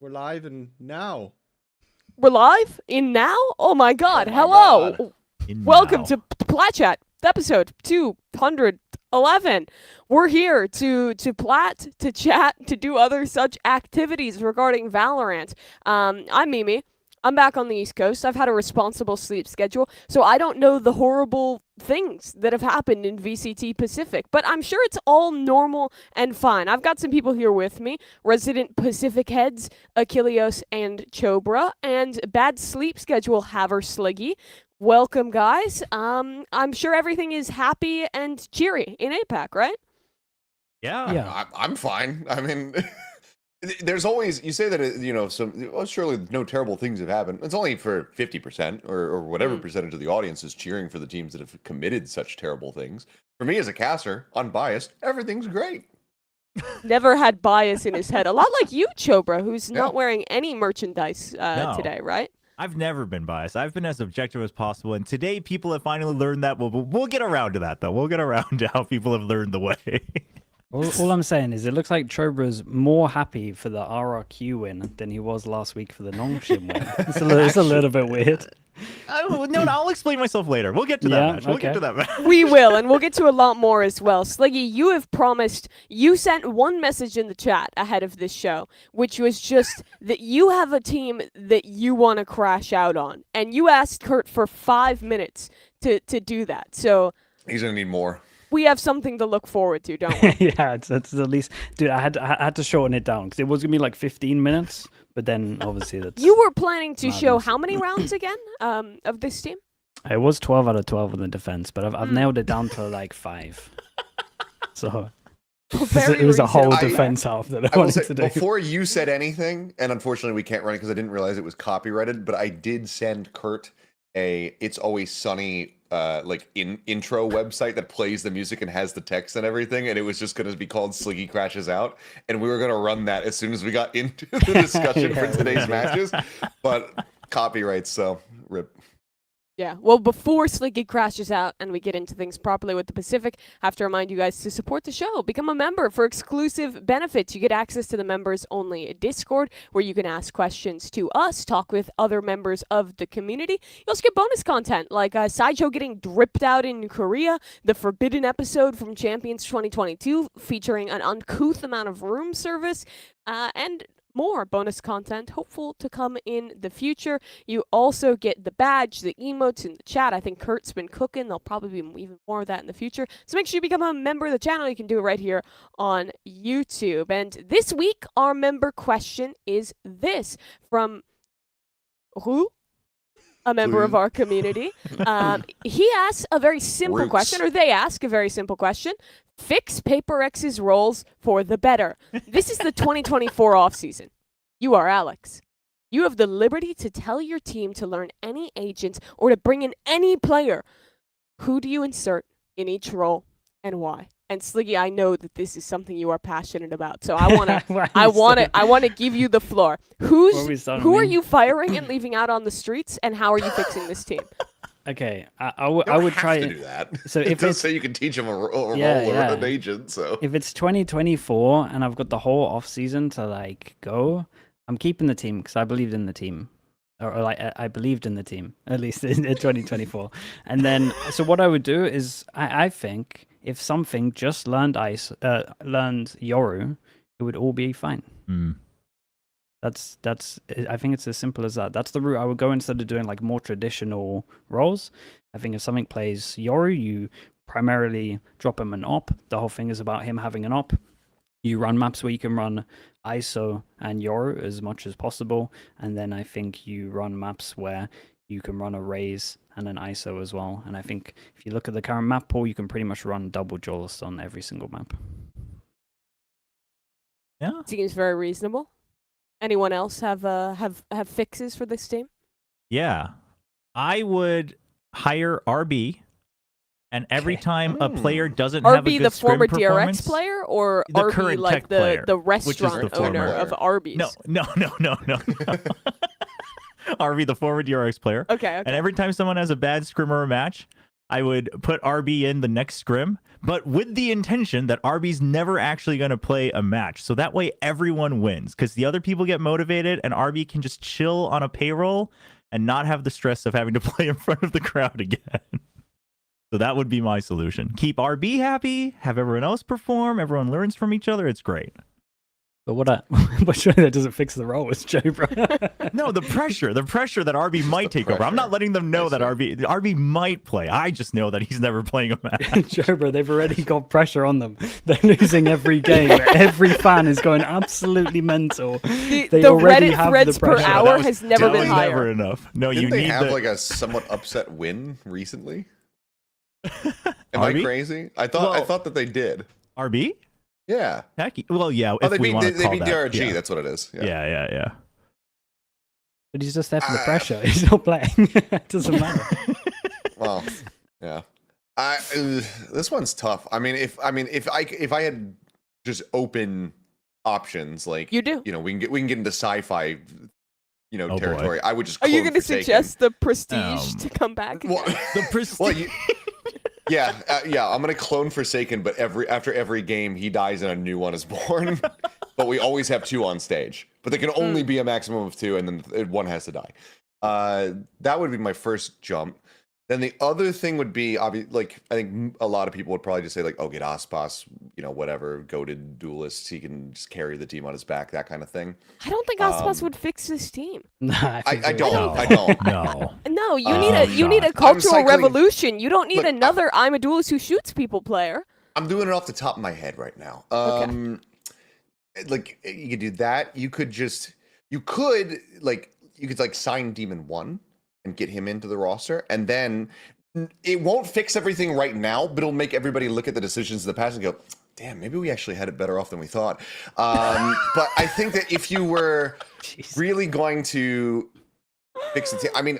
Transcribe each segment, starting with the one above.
We're live and now. We're live in now? Oh my god, Oh my hello! God. Welcome to Plat Chat, episode 211. We're here to plat, to chat, to do other such activities regarding Valorant. I'm Mimi. I'm back on the East Coast. I've had a responsible sleep schedule, so I don't know the horrible things that have happened in VCT Pacific, but I'm sure it's all normal and fine. I've got some people here with me, resident Pacific heads, Achilleos and Chobra, and bad sleep schedule haver Sliggy. Welcome, guys. I'm sure everything is happy and cheery in APAC, right? Yeah. I'm fine. I mean, there's always, you say that, you know, surely no terrible things have happened. It's only for 50% or whatever percentage of the audience is cheering for the teams that have committed such terrible things. For me as a caster, unbiased, everything's great. Never had bias in his head. A lot like you, Chobra, who's not wearing any merchandise today, right? I've never been biased. I've been as objective as possible, and today people have finally learned that. We'll get around to that, though. We'll get around to how people have learned the way. All I'm saying is it looks like Chobra's more happy for the RRQ win than he was last week for the Nongshim win. It's a little bit weird. No, I'll explain myself later. We'll get to that match. We'll get to that match. We will, and we'll get to a lot more as well. Sliggy, you have promised, you sent one message in the chat ahead of this show, which was just that you have a team that you want to crash out on. And you asked Kurt for 5 minutes to do that. So He's going to need more. we have something to look forward to, don't we? Yeah, it's at least, dude. I had to shorten it down because it was gonna be like 15 minutes, but then obviously that's. You were planning to show madness. how many rounds again of this team? It was 12 out of 12 in the defense, but I've nailed it down to like 5. So it was a whole defense half that I wanted to do. Before you said anything, and unfortunately we can't run it because I didn't realize it was copyrighted, but I did send Kurt a It's Always Sunny intro website that plays the music and has the text and everything, and it was just going to be called Sliggy Crashes Out, and we were going to run that as soon as we got into the discussion for today's matches, but copyrights, so rip. Yeah, well, before Sliggy crashes out and we get into things properly with the Pacific, I have to remind you guys to support the show. Become a member for exclusive benefits. You get access to the members-only Discord, where you can ask questions to us, talk with other members of the community. You also get bonus content, like Sideshow getting dripped out in Korea, the Forbidden episode from Champions 2022, featuring an uncouth amount of room service, and more bonus content hopeful to come in the future. You also get the badge, the emotes in the chat. I think Kurt's been cooking. There'll probably be even more of that in the future. So make sure you become a member of the channel. You can do it right here on YouTube. And this week, our member question is this from who? A member of our community. He asks a very simple question, or they ask a very simple question. Fix Paper X's roles for the better. This is the 2024 offseason. You are Alex. You have the liberty to tell your team to learn any agents or to bring in any player. Who do you insert in each role and why? And Sliggy, I know that this is something you are passionate about, so I want to give you the floor. Who are you firing and leaving out on the streets, and how are you fixing this team? Okay, I would try to do that. So it if does it's say you can teach him a role or an agent, so if it's 2024 and I've got the whole off season to like go, I'm keeping the team because I believed in the team, or like I believed in the team at least in 2024. And then so what I would do is I think if something just learned Yoru, it would all be fine. That's I think it's as simple as that. That's the route I would go instead of doing like more traditional roles. I think if something plays Yoru, you primarily drop him an op. The whole thing is about him having an op. You run maps where you can run ISO and Yoru as much as possible. And then I think you run maps where you can run a raise and an ISO as well. And I think if you look at the current map pool, you can pretty much run double duelist on every single map. Yeah. Seems very reasonable. Anyone else have fixes for this team? Yeah. I would hire RB, and every time a player doesn't have a good RB, the former scrim DRX performance, player, or the RB, current like tech player, the which is restaurant the owner former. of Arby's? No. RB, the former DRX player. Okay. And every time someone has a bad scrim or a match, I would put RB in the next scrim, but with the intention that RB's never actually going to play a match. So that way everyone wins because the other people get motivated and RB can just chill on a payroll and not have the stress of having to play in front of the crowd again. So that would be my solution. Keep RB happy, have everyone else perform, everyone learns from each other. It's great. But but surely that doesn't fix the roles, Joe, bro. No, the pressure that RB might take over. I'm not letting them know that RB might play. I just know that he's never playing a match. Joe, bro, they've already got pressure on them. They're losing every game. Every fan is going absolutely mental. They The already Reddit have threads the per pressure. hour has never been That was higher. never enough. No, Didn't you they need have the... like a somewhat upset win recently? Am I RB? crazy? I thought that they did. RB? Yeah. Heck, well, yeah. Oh, If they we beat want to they call beat that, Gen.G. yeah. That's what it is. Yeah. But he's just there for the pressure. He's not playing. It doesn't matter. Well, yeah. This one's tough. I mean, if I had just open options like You do. you know, we can get into sci-fi, you know, Oh, boy. territory. I would just. Are you clone going to Forsaken. suggest the Prestige to come back? Well, The Prestige. well, yeah. I'm gonna clone Forsaken, but after every game he dies and a new one is born. But we always have 2 on stage. But there can only be a maximum of 2, and then one has to die. That would be my first jump. Then the other thing would be, like, I think a lot of people would probably just say, like, oh, get Aspas, you know, whatever, goated duelist, he can just carry the team on his back, that kind of thing. I don't think Aspas would fix this team. Nah, I don't. No. I don't. No. No, you I'm need a shocked. cultural cycling- revolution. You don't need Look, another I'm a duelist who shoots people player. I'm doing it off the top of my head right now. Like, you could do that. You could sign Demon 1 and get him into the roster, and then it won't fix everything right now, but it'll make everybody look at the decisions of the past and go, damn, maybe we actually had it better off than we thought. But I think that if you were really going to fix the team, I mean,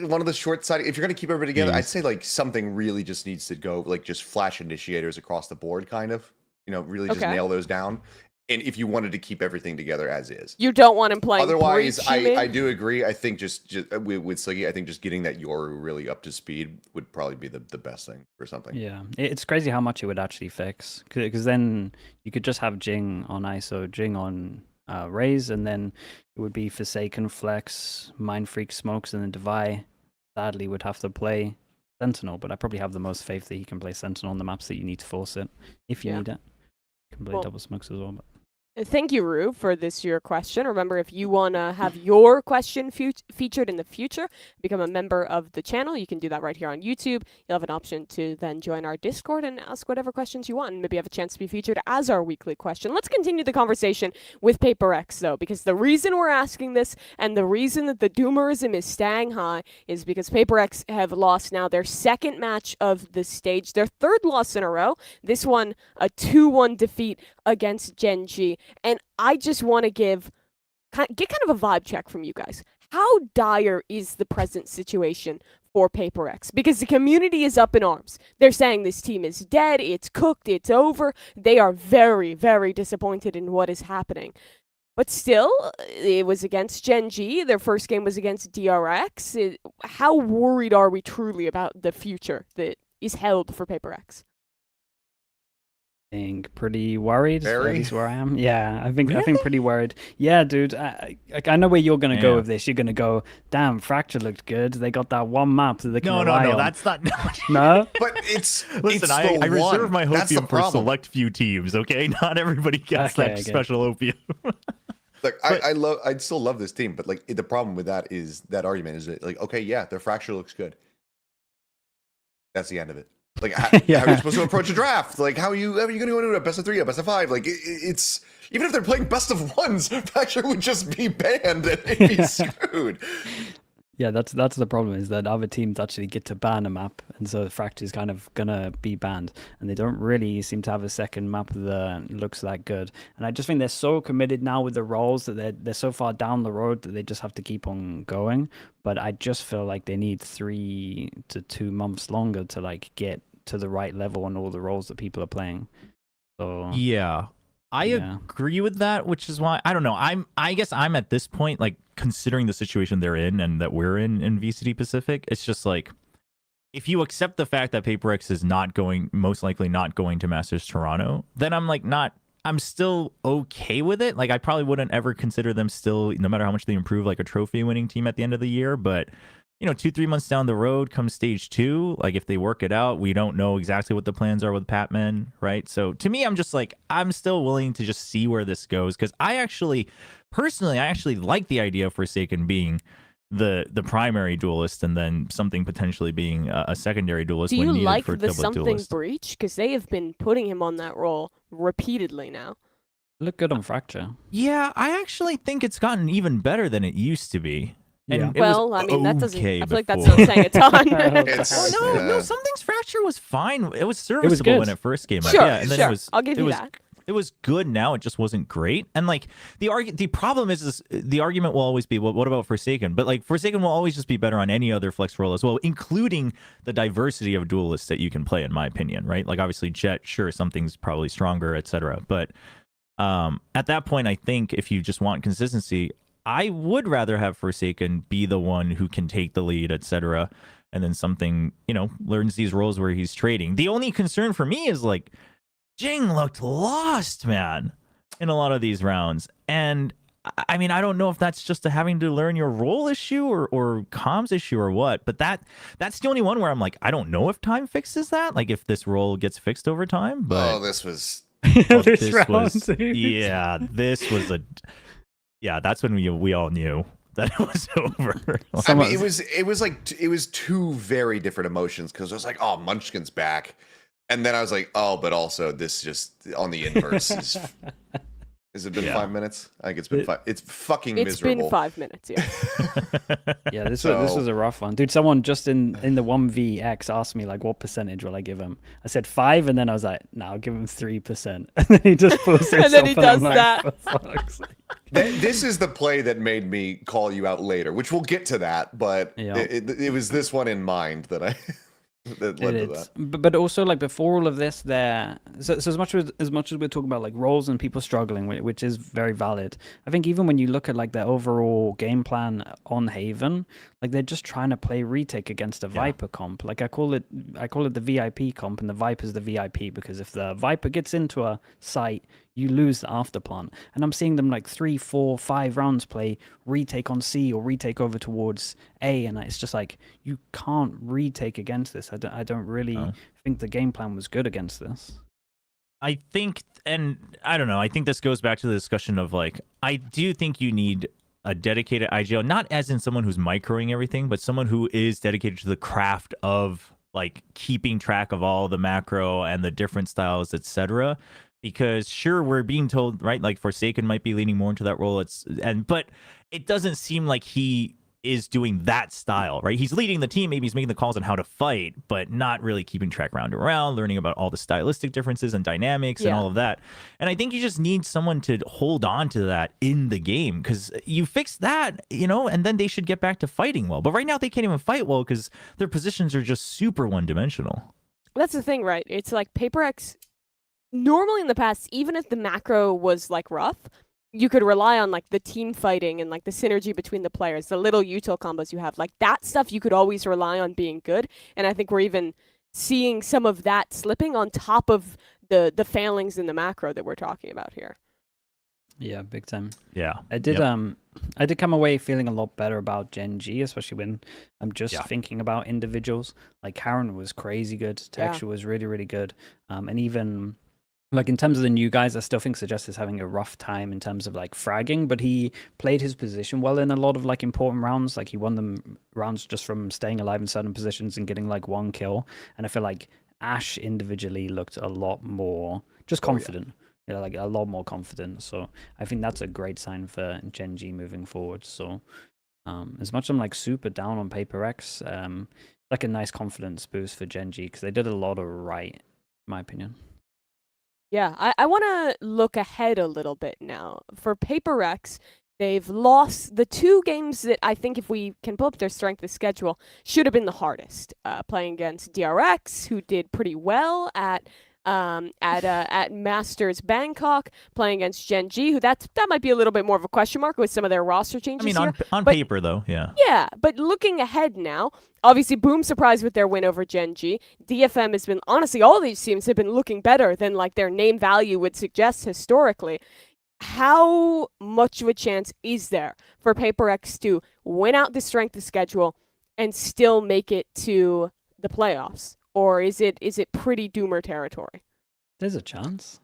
one of the short side, if you're going to keep everybody together, I'd say like something really just needs to go, like just flash initiators across the board, kind of, you know, really just nail those down. And if you wanted to keep everything together as is, You don't want him playing. otherwise, Breach, you mean? I do agree. I think just with Sliggy, I think just getting that Yoru really up to speed would probably be the best thing for something. Yeah, it's crazy how much it would actually fix. Because then you could just have Jing on ISO, Jing on Raze, and then it would be Forsaken, Flex, Mind Freak, Smokes, and then Devi. Sadly, would have to play Sentinel, but I probably have the most faith that he can play Sentinel on the maps that you need to force it, if you need it. You can play double Smokes as well. But... Thank you, Rue, for your question. Remember, if you want to have your question featured in the future, become a member of the channel. You can do that right here on YouTube. You'll have an option to then join our Discord and ask whatever questions you want, and maybe have a chance to be featured as our weekly question. Let's continue the conversation with PaperX, though, because the reason we're asking this and the reason that the doomerism is staying high is because PaperX have lost now their 2nd match of the stage, their 3rd loss in a row. This one, a 2-1 defeat against Gen.G. And I just want to get kind of a vibe check from you guys. How dire is the present situation for PaperX? Because the community is up in arms. They're saying this team is dead, it's cooked, it's over. They are very, very disappointed in what is happening. But still, it was against Gen.G. Their first game was against DRX. How worried are we truly about the future that is held for PaperX? I think pretty worried. Very? At least where I am. Yeah, I think pretty worried. Yeah, dude. I know where you're gonna go with this. You're gonna go, damn, Fracture looked good. They got that one map that they can rely on. That's not. No. But it's Listen, it's I the reserve one. my That's the hopium for problem. select few teams. Okay, not everybody gets Okay, that okay. special opium. Like I still love this team, but like the problem with that is that argument is that like, okay, yeah, their Fracture looks good. That's the end of it. Like, how are you supposed to approach a draft? Like, how are you going to go into a best of 3, a best of 5? Like, it's even if they're playing best of 1s, Fracture would just be banned and they'd be screwed. Yeah, that's the problem, is that other teams actually get to ban a map, and so Fracture's kind of gonna be banned, and they don't really seem to have a second map that looks that good. And I just think they're so committed now with the roles that they're so far down the road that they just have to keep on going. But I just feel like they need 3 to 2 months longer to like get to the right level on all the roles that people are playing. So Yeah. I agree with that, which is why I don't know. I guess I'm at this point, like, considering the situation they're in and that we're in VCT Pacific, it's just like if you accept the fact that PaperX is most likely not going to Masters Toronto, then I'm still okay with it. Like, I probably wouldn't ever consider them still, no matter how much they improve, like a trophy winning team at the end of the year. But, 2-3 months down the road comes stage 2. Like, if they work it out, we don't know exactly what the plans are with Patman, right? So to me, I'm just like, I'm still willing to just see where this goes. Because personally, I actually like the idea of Forsaken being the primary duelist, and then something potentially being a secondary duelist. Do when you needed like for the double something duelist. breach? Because they have been putting him on that role repeatedly now. Look good on Fracture. Yeah, I actually think it's gotten even better than it used to be. And Yeah. it Well, was I mean, that doesn't. okay I feel like that's before. not saying a ton. It's- Oh no, Yeah. Something's Fracture was fine. It was serviceable good. when it first came out. Sure, Yeah, and then sure. it was. I'll give it you was, that. It was good. Now it just wasn't great. And like the problem is the argument will always be, well, what about Forsaken? But like Forsaken will always just be better on any other flex role as well, including the diversity of duelists that you can play, in my opinion. Right? Like obviously Jet, sure, something's probably stronger, etc. But at that point, I think if you just want consistency, I would rather have Forsaken be the one who can take the lead, etc. And then something, learns these roles where he's trading. The only concern for me is like Jing looked lost, man, in a lot of these rounds. And I mean, I don't know if that's just a having to learn your role issue or comms issue or what, but that's the only one where I'm like, I don't know if time fixes that. Like if this role gets fixed over time, but this was This round, was, dude. this was that's when we all knew that it was over. I mean, it was two very different emotions, because I was like, oh, Munchkin's back. And then I was like, oh, but also this just on the inverse is. Has it been 5 minutes? I think it's been 5. It's fucking miserable. It's been 5 minutes, yeah. Yeah, this was a rough one, dude. Someone just in the 1vx asked me like, what percentage will I give him? I said 5, and then I was like, no, I'll give him 3%. And then he just pulls And then he himself, does I'm that. like, for fuck's sake. This is the play that made me call you out later, which we'll get to that. But Yeah. it was this one in mind that that led to that. But also like before all of this, so as much as we're talking about like roles and people struggling, which is very valid. I think even when you look at like the overall game plan on Haven, like they're just trying to play retake against a Viper comp. Like I call it the VIP comp, and the Viper's the VIP, because if the Viper gets into a site, you lose the afterplant. And I'm seeing them like 3, 4, 5 rounds play retake on C or retake over towards A, and it's just like, you can't retake against this. I don't really think the game plan was good against this. I think, and I don't know, I think this goes back to the discussion of like, I do think you need a dedicated IGL, not as in someone who's microing everything, but someone who is dedicated to the craft of like keeping track of all the macro and the different styles, etc. Because sure, we're being told, right, like Forsaken might be leaning more into that role. But it doesn't seem like he is doing that style, right? He's leading the team, maybe he's making the calls on how to fight, but not really keeping track round and round, learning about all the stylistic differences and dynamics and all of that. And I think you just need someone to hold on to that in the game, because you fix that, and then they should get back to fighting well. But right now they can't even fight well because their positions are just super one-dimensional. That's the thing, right? It's like PaperX, normally in the past, even if the macro was like rough, you could rely on like the team fighting and like the synergy between the players, the little util combos you have, like that stuff you could always rely on being good. And I think we're even seeing some of that slipping on top of the failings in the macro that we're talking about here. Yeah, big time. Yeah. I did come away feeling a lot better about Gen.G, especially when I'm just thinking about individuals. Like Karen was crazy good, Texture was really, really good. And even like in terms of the new guys, I still think Suggest is having a rough time in terms of like fragging, but he played his position well in a lot of like important rounds. Like he won them rounds just from staying alive in certain positions and getting like 1 kill. And I feel like Ash individually looked a lot more just confident. Like a lot more confident. So I think that's a great sign for Gen.G moving forward. So as much as I'm like super down on PaperX, like a nice confidence boost for Gen.G, because they did a lot of right, in my opinion. Yeah, I want to look ahead a little bit now. For PaperX, they've lost the 2 games that I think, if we can pull up their strength of schedule, should have been the hardest. Playing against DRX, who did pretty well at at Masters Bangkok, playing against Gen.G, who that might be a little bit more of a question mark with some of their roster changes I mean, here. on But paper though, yeah. yeah, but looking ahead now, obviously Boom surprised with their win over Gen.G. DFM has been, honestly, all these teams have been looking better than like their name value would suggest historically. How much of a chance is there for PaperX to win out the strength of schedule and still make it to the playoffs? Or is it pretty doomer territory? There's a chance.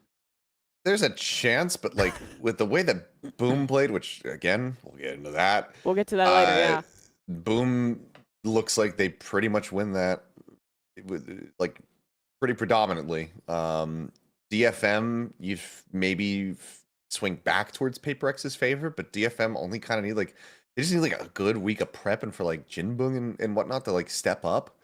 There's a chance, but like with the way that Boom played, which again, we'll get into that. We'll get to that later, yeah. Boom looks like they pretty much win that with like pretty predominantly. DFM, you've maybe swing back towards PaperX's favor, but DFM only kind of need like they just need like a good week of prepping for like Jinbung and whatnot to like step up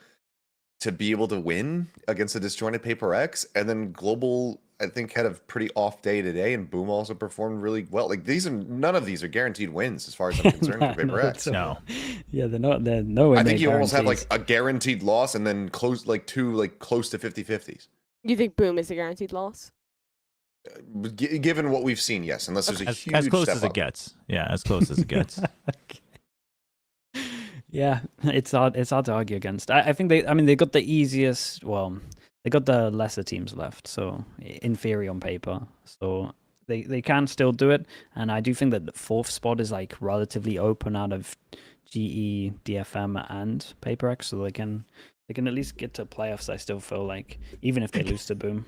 to be able to win against a disjointed PaperX. And then Global, I think, had a pretty off day today, and Boom also performed really well. Like none of these are guaranteed wins as far as I'm concerned for PaperX. No. Yeah, they're not. They're nowhere. I think you almost have like a guaranteed loss and then close to 50-50s. You think Boom is a guaranteed loss? Given what we've seen, yes, unless there's a huge as close step as up. it gets. Yeah, as close as it gets. Yeah, it's hard to argue against. I think they got the easiest. Well, they got the lesser teams left, so inferior on paper. So they can still do it, and I do think that the fourth spot is like relatively open out of GE, DFM, and PaperX, so they can at least get to playoffs. I still feel like, even if they lose to Boom.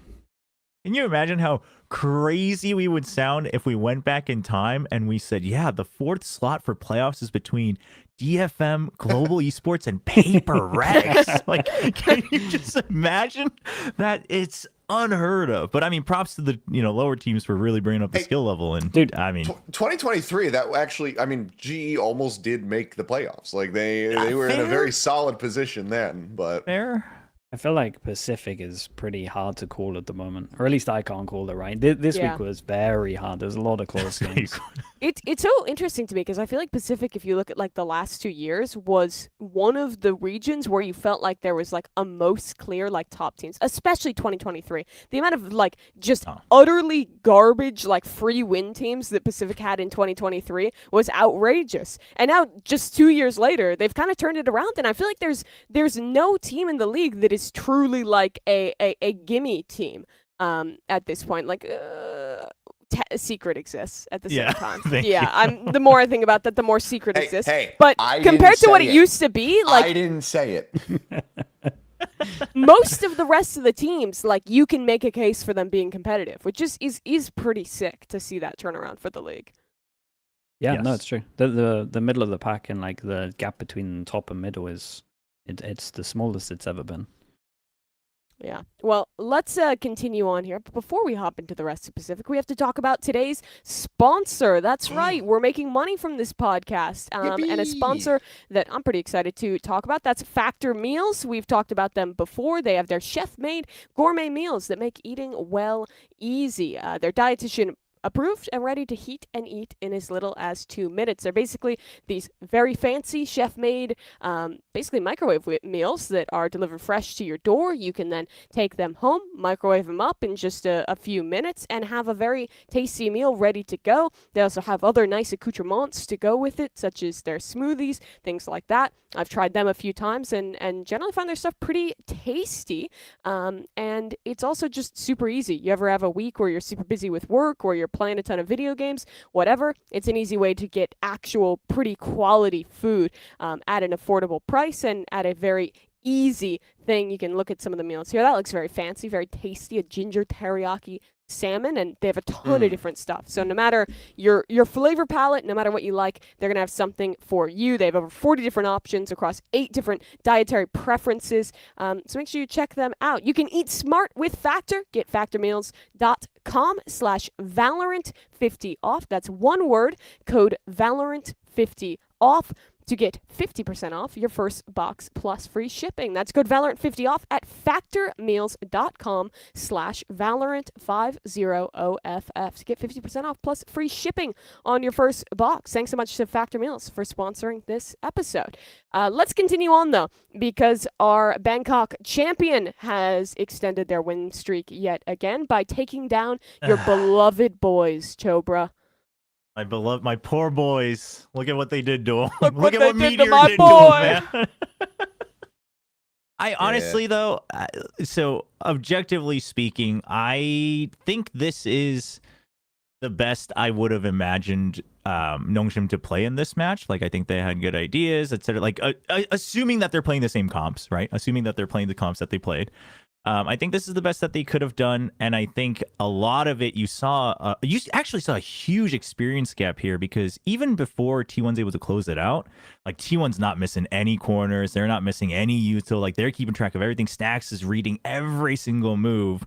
Can you imagine how crazy we would sound if we went back in time and we said, yeah, the fourth slot for playoffs is between DFM, Global Esports, and PaperX? Like, can you just imagine that? It's unheard of. But I mean, props to the lower teams for really bringing up the skill level. And dude, I mean, 2023, that actually, I mean, GE almost did make the playoffs. Like they were in a very solid position then. But fair. I feel like Pacific is pretty hard to call at the moment, or at least I can't call it right. This week was very hard. There's a lot of close games. It's so interesting to me because I feel like Pacific, if you look at like the last 2 years, was one of the regions where you felt like there was like a most clear like top teams, especially 2023. The amount of like just utterly garbage like free win teams that Pacific had in 2023 was outrageous. And now just 2 years later, they've kind of turned it around, and I feel like there's no team in the league that is truly like a gimme team at this point. Like Secret exists at the same time. The more I think about that, the more Secret exists. But compared to what it used to be, like I didn't say it. most of the rest of the teams, like you can make a case for them being competitive, which is pretty sick to see that turnaround for the league. Yeah, Yes. no, it's true. The middle of the pack and like the gap between top and middle it's the smallest it's ever been. Yeah. Well, let's continue on here. But before we hop into the rest of Pacific, we have to talk about today's sponsor. That's right. We're making money from this podcast. And a sponsor that I'm pretty excited to talk about, that's Factor Meals. We've talked about them before. They have their chef-made gourmet meals that make eating well easy. They're dietitian approved and ready to heat and eat in as little as 2 minutes. They're basically these very fancy chef-made, basically microwave meals that are delivered fresh to your door. You can then take them home, microwave them up in just a few minutes, and have a very tasty meal ready to go. They also have other nice accoutrements to go with it, such as their smoothies, things like that. I've tried them a few times and generally find their stuff pretty tasty. And it's also just super easy. You ever have a week where you're super busy with work or you're playing a ton of video games, whatever, it's an easy way to get actual pretty quality food at an affordable price and at a very easy thing. You can look at some of the meals here. That looks very fancy, very tasty, a ginger teriyaki salmon, and they have a ton of different stuff. So no matter your flavor palette, no matter what you like, they're gonna have something for you. They have over 40 different options across 8 different dietary preferences. So make sure you check them out. You can eat smart with Factor. Get factormeals.com/Valorant50 off. That's one word, code Valorant50 off. to get 50% off your first box plus free shipping. That's code VALORANT50 off at factormeals.com/Valorant50OFF to get 50% off plus free shipping on your first box. Thanks so much to Factor Meals for sponsoring this episode. Let's continue on though, because our Bangkok champion has extended their win streak yet again by taking down your beloved boys, Chobra. My poor boys. Look at what they did to them. Look at what what they did to Meteor my did boy. to them, man. I honestly, though, so objectively speaking, I think this is the best I would have imagined Nongshim to play in this match. Like, I think they had good ideas, etc. Like, assuming that they're playing the same comps, right? Assuming that they're playing the comps that they played. I think this is the best that they could have done, and I think a lot of it you actually saw a huge experience gap here, because even before T1's able to close it out, like T1's not missing any corners, they're not missing any util, like they're keeping track of everything. Stax is reading every single move.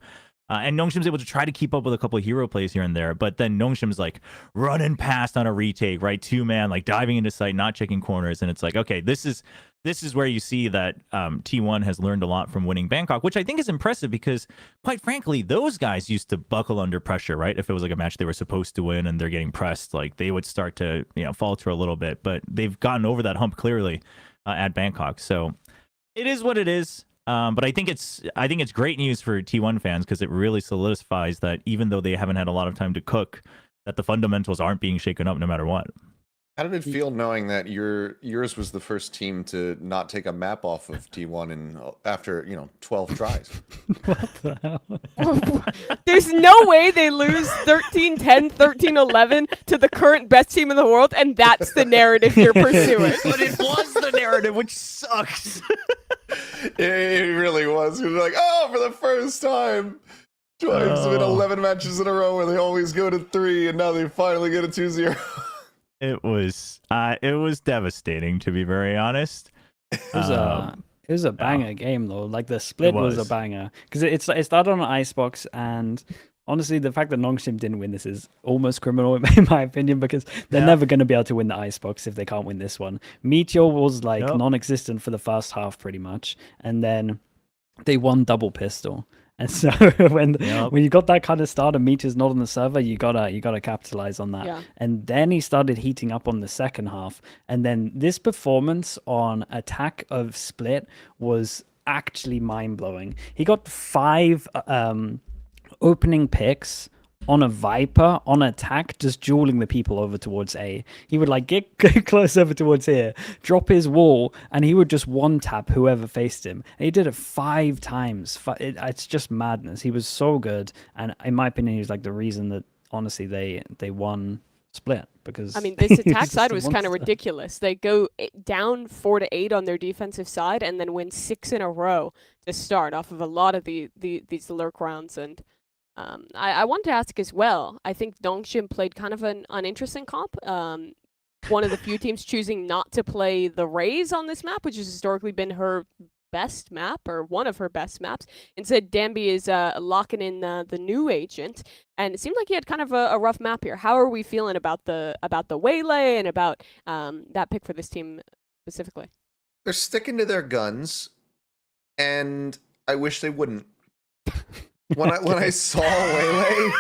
And Nongshim's able to try to keep up with a couple of hero plays here and there, but then Nongshim's like running past on a retake, right? 2-man, like diving into sight, not checking corners, and it's like, okay, this is where you see that T1 has learned a lot from winning Bangkok, which I think is impressive because, quite frankly, those guys used to buckle under pressure, right? If it was like a match they were supposed to win and they're getting pressed, like they would start to, falter a little bit, but they've gotten over that hump clearly at Bangkok. So it is what it is. But I think it's great news for T1 fans, because it really solidifies that even though they haven't had a lot of time to cook, that the fundamentals aren't being shaken up no matter what. How did it feel knowing that yours was the first team to not take a map off of T1 after 12 tries? What the hell? There's no way they lose 13-10, 13-11 to the current best team in the world, and that's the narrative you're pursuing. But it was the narrative, which sucks. It really was. You're like, oh, for the first time. Tribe's been 11 matches in a row where they always go to 3, and now they finally get a 2-0. It was devastating, to be very honest. It was a banger game though. Like the split was a banger, because it started on an icebox, and honestly, the fact that Nongshim didn't win this is almost criminal in my opinion, because they're never going to be able to win the icebox if they can't win this one. Meteor was like non-existent for the first half pretty much, and then they won double pistol. And so when you got that kind of start and Meteor's not on the server, you gotta capitalize on that. Yeah. And then he started heating up on the second half. And then this performance on attack of split was actually mind blowing. He got 5 opening picks on a Viper on attack, just dueling the people over towards A. He would like get close over towards here, drop his wall, and he would just one tap whoever faced him. And he did it 5 times. It's just madness. He was so good, and in my opinion, he was like the reason that honestly they won split, because I mean, this attack side was kind of ridiculous. They go down 4-8 on their defensive side and then win 6 in a row to start off of a lot of these lurk rounds. And I wanted to ask as well, I think Nongshim played kind of an uninteresting comp. One of the few teams choosing not to play the Raze on this map, which has historically been her best map, or one of her best maps. Instead, Danby is locking in the new agent, and it seemed like he had kind of a rough map here. How are we feeling about the Waylay and about that pick for this team specifically? They're sticking to their guns, and I wish they wouldn't. When I saw Waylay,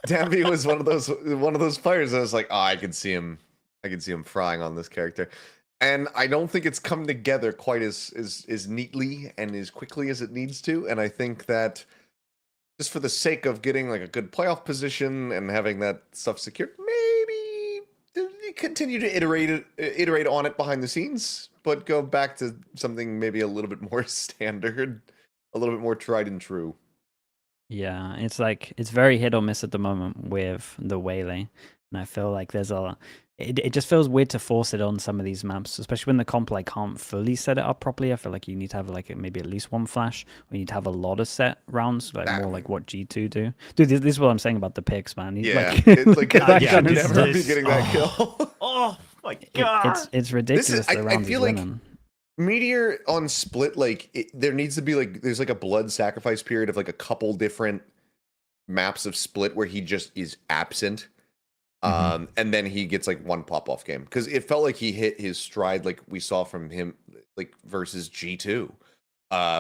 Danby was one of those players. I was like, oh, I can see him frying on this character, and I don't think it's come together quite as neatly and as quickly as it needs to. And I think that just for the sake of getting like a good playoff position and having that stuff secured, maybe continue to iterate on it behind the scenes, but go back to something maybe a little bit more standard, a little bit more tried and true. Yeah, it's very hit or miss at the moment with the Waylay, and I feel like it just feels weird to force it on some of these maps, especially when the comp can't fully set it up properly. I feel like you need to have maybe at least one flash, or you need to have a lot of set rounds, more like what G2 do. Dude, this is what I'm saying about the picks, man. It's like never be getting that kill. Oh my god, it's ridiculous. I feel like Meteor on split, there needs to be there's a blood sacrifice period of a couple different maps of split where he just is absent. And then he gets like one pop-off game because it felt like he hit his stride like we saw from him like versus G2.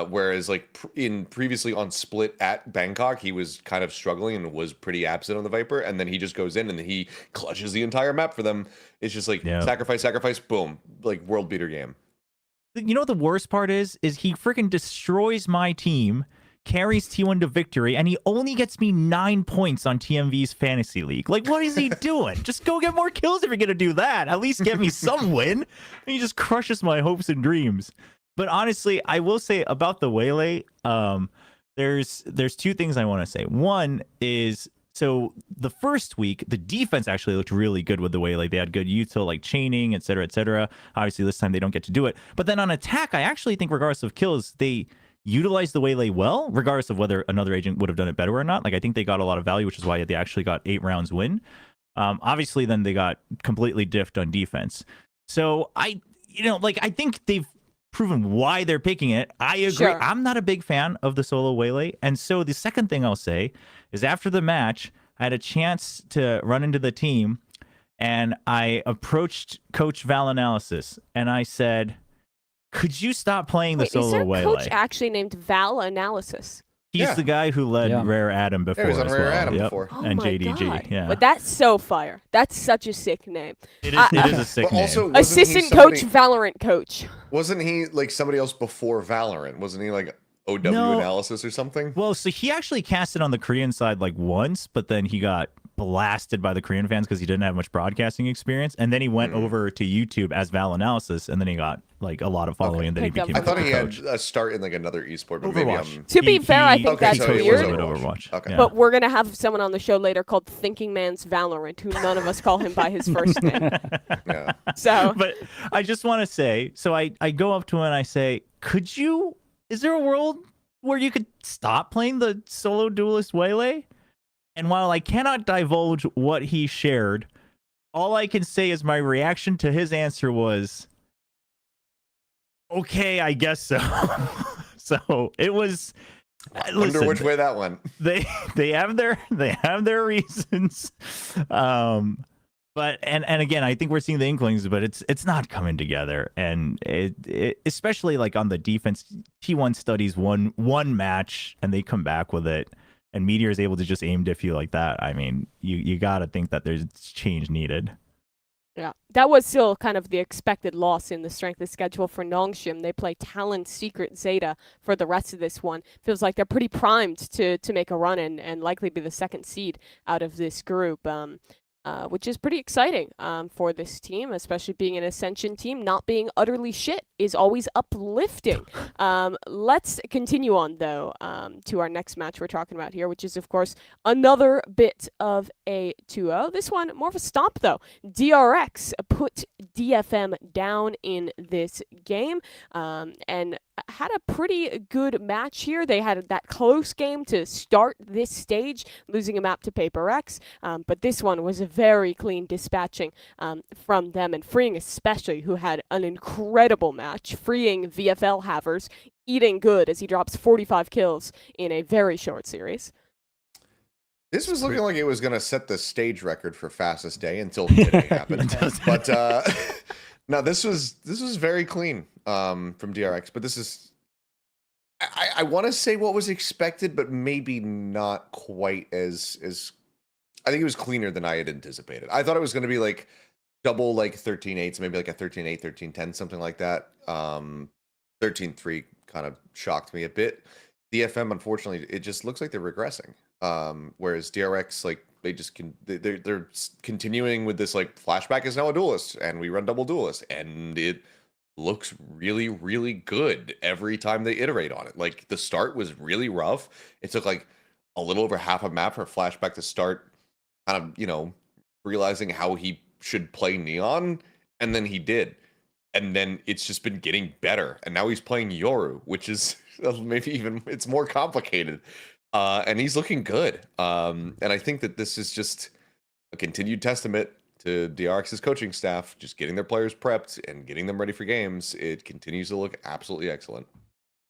Whereas like previously on Split at Bangkok, he was kind of struggling and was pretty absent on the Viper, and then he just goes in and he clutches the entire map for them. It's just like sacrifice, boom, like world beater game. You know what the worst part is he freaking destroys my team, carries T1 to victory, and he only gets me 9 points on TMV's fantasy league. Like, what is he doing? Just go get more kills if you're gonna do that. At least get me some win. And he just crushes my hopes and dreams. But honestly, I will say about the Waylay, there's two things I want to say. One is, so the first week, the defense actually looked really good with the Waylay. They had good util like chaining, et cetera, et cetera. Obviously, this time they don't get to do it. But then on attack, I actually think regardless of kills, they utilized the Waylay well, regardless of whether another agent would have done it better or not. Like, I think they got a lot of value, which is why they actually got 8 rounds win. Obviously, then they got completely diffed on defense. So I think they've proven why they're picking it. I agree. Sure. I'm not a big fan of the solo Waylay. And so the second thing I'll say is after the match, I had a chance to run into the team and I approached Coach Val Analysis and I said, could you stop playing the solo is there a Waylay? coach actually named Val Analysis? He's the guy who led Rare Adam before. He was on as Rare well. Adam before. Oh and my JDG. God. Yeah. But that's so fire. That's such a sick name. It is a sick But name. also, wasn't Assistant he somebody- coach, Valorant coach. Wasn't he like somebody else before Valorant? Wasn't he like OW Analysis or something? Well, so he actually casted on the Korean side like once, but then he got blasted by the Korean fans because he didn't have much broadcasting experience. And then he went over to YouTube as Val Analysis, and then he got like a lot of following, and then he Picked up became I thought he had coach. a start in like another esport, but maybe I'm... To be fair, I think that's so he weird. was With Overwatch. Overwatch. Okay. But we're going to have someone on the show later called Thinking Man's Valorant, who none of us call him by his first name. Yeah. So, But I just want to say, so I go up to him and I say, is there a world where you could stop playing the solo duelist Waylay? And while I cannot divulge what he shared, all I can say is my reaction to his answer was, okay, I guess so. So it was. I wonder which way that went. They have their reasons. But again, I think we're seeing the inklings, but it's not coming together. And it especially like on the defense, T1 studies one match and they come back with it. And Meteor is able to just aim diff you like that. I mean, you got to think that there's change needed. yeah, that was still kind of the expected loss in the strength of schedule for Nongshim. They play Talon Secret Zeta for the rest of this one. Feels like they're pretty primed to make a run and likely be the second seed out of this group. Which is pretty exciting for this team, especially being an Ascension team. Not being utterly shit is always uplifting. Let's continue on, though, to our next match we're talking about here, which is, of course, another bit of a 2-0. This one, more of a stomp, though. DRX put DFM down in this game and had a pretty good match here. They had that close game to start this stage, losing a map to Paper X, but this one was a very clean dispatching from them, and freeing especially, who had an incredible match, freeing VFL Havers, eating good as he drops 45 kills in a very short series. This was looking like it was going to set the stage record for fastest day until today happened. But no, this was very clean from DRX. But this is, I want to say what was expected, but maybe not quite as. I think it was cleaner than I had anticipated. I thought it was going to be like double like 13-8s, maybe like a 13-8, 13-10, something like that. 13-3 kind of shocked me a bit. DFM, unfortunately, it just looks like they're regressing. Whereas DRX, like they're continuing with this like flashback is now a duelist, and we run double duelist, and it looks really, really good every time they iterate on it. Like the start was really rough. It took like a little over half a map for flashback to start kind of, realizing how he should play Neon, and then he did. And then it's just been getting better. And now he's playing Yoru, which is maybe even, it's more complicated. And he's looking good. And I think that this is just a continued testament to DRX's coaching staff, just getting their players prepped and getting them ready for games. It continues to look absolutely excellent.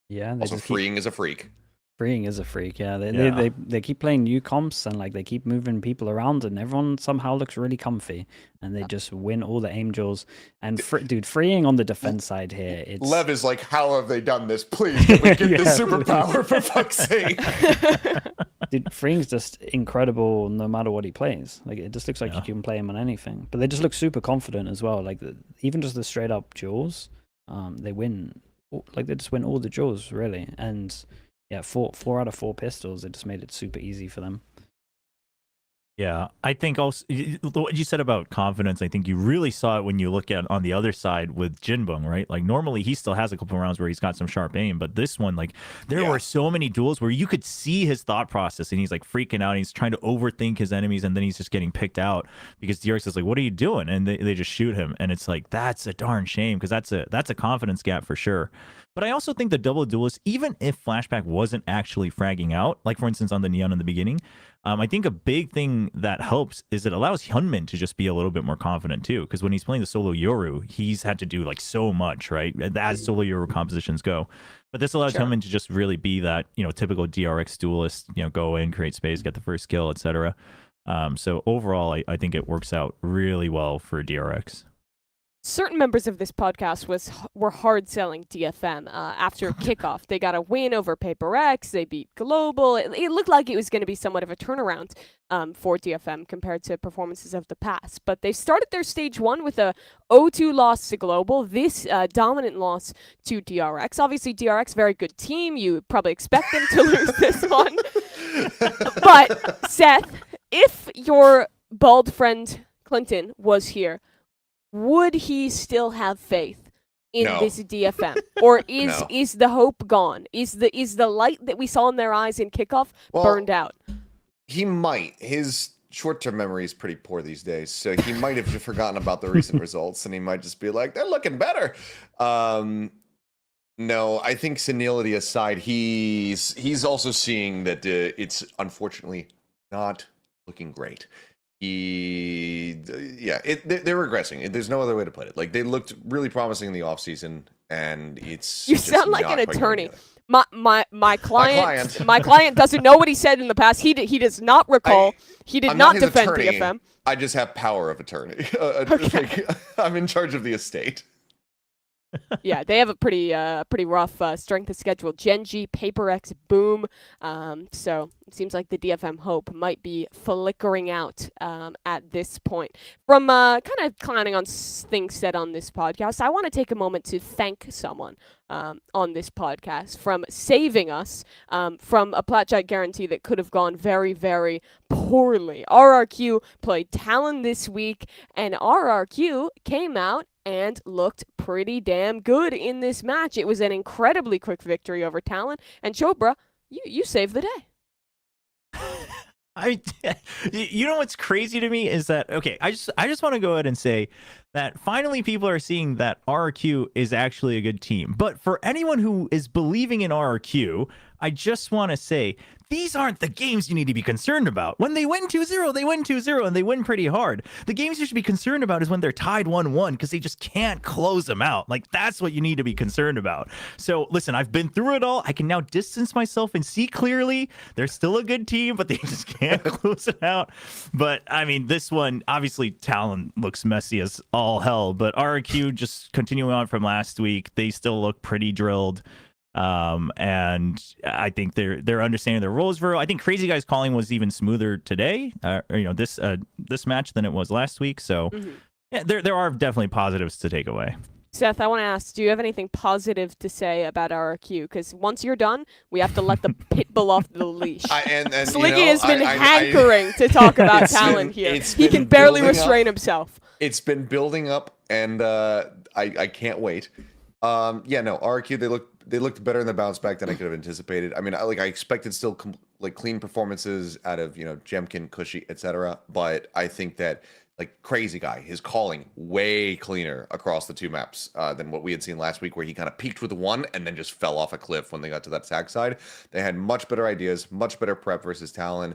Yeah. Also, freeing is a freak. Freeing is a freak, yeah. Yeah. They keep playing new comps and like they keep moving people around, and everyone somehow looks really comfy, and they just win all the aim duels. And dude, freeing on the defense side here, it's Lev is like, how have they done this? Please, can we get Yeah, this superpower for fuck's sake? dude, freeing's just incredible no matter what he plays. Like it just looks like you can play him on anything. But they just look super confident as well. Like even just the straight up duels, they win. Like they just win all the duels really, and. Yeah, four out of 4 pistols. It just made it super easy for them. Yeah, I think also what you said about confidence, I think you really saw it when you look at on the other side with Jinbung, right? Like normally he still has a couple of rounds where he's got some sharp aim, but this one, like there were so many duels where you could see his thought process and he's like freaking out. And he's trying to overthink his enemies and then he's just getting picked out because DRX is like, what are you doing? And they just shoot him. And it's like, that's a darn shame because that's a confidence gap for sure. But I also think the double duelist, even if Flashback wasn't actually fragging out, like for instance on the Neon in the beginning, I think a big thing that helps is it allows Hyunmin to just be a little bit more confident too. Because when he's playing the solo Yoru, he's had to do like so much, right? As solo Yoru compositions go. But this allows Hyunmin to just really be that, typical DRX duelist, go in, create space, get the first kill, etc. So overall, I think it works out really well for DRX. Certain members of this podcast were hard selling DFM after kickoff. They got a win over Paper X. They beat Global. It looked like it was going to be somewhat of a turnaround for DFM compared to performances of the past. But they started their stage 1 with a 0-2 loss to Global. This dominant loss to DRX. Obviously, DRX, very good team. You probably expect them to lose this one. But Seth, if your bald friend Clinton was here, would he still have faith in this DFM, or is the hope gone? Is the light that we saw in their eyes in kickoff burned out? He might. His short-term memory is pretty poor these days, so he might have just forgotten about the recent results, and he might just be like, "They're looking better." No, I think senility aside, he's also seeing that it's unfortunately not looking great. They're regressing. There's no other way to put it. Like they looked really promising in the off season, and it's you sound like an attorney. My client doesn't know what he said in the past. He does not recall. He did not defend DFM. I just have power of attorney. Okay. I'm in charge of the estate. Yeah, they have a pretty rough strength of schedule. Gen.G, Paper X, Boom. So it seems like the DFM hope might be flickering out at this point. From kind of clowning on things said on this podcast, I want to take a moment to thank someone on this podcast from saving us from a Plat Chat guarantee that could have gone very, very poorly. RRQ played Talon this week, and RRQ came out and looked pretty damn good in this match. It was an incredibly quick victory over Talon, and Chobra, you saved the day. You know what's crazy to me is that, okay, I just want to go ahead and say that finally people are seeing that RRQ is actually a good team. But for anyone who is believing in RRQ, I just want to say these aren't the games you need to be concerned about. When they win 2-0, they win 2-0 and they win pretty hard. The games you should be concerned about is when they're tied 1-1 because they just can't close them out. Like that's what you need to be concerned about. So listen, I've been through it all. I can now distance myself and see clearly. They're still a good team, but they just can't close it out. But I mean, this one, obviously Talon looks messy as all hell, but RRQ just continuing on from last week, they still look pretty drilled. And I think they're understanding their roles very well. I think Crazy Guy's calling was even smoother today, this match than it was last week. So yeah, there are definitely positives to take away. Seth, I want to ask, do you have anything positive to say about RRQ? Because once you're done, we have to let the pit bull off the leash. Sliggy has been hankering to talk about Talon here. He can barely restrain himself. It's been building up, and I can't wait. RRQ, they looked better in the bounce back than I could have anticipated. I mean, I expected still clean performances out of Jemkin, Cushy, etc. But I think that Crazy Guy, his calling way cleaner across the two maps than what we had seen last week, where he kind of peaked with one and then just fell off a cliff when they got to that attack side. They had much better ideas, much better prep versus Talon.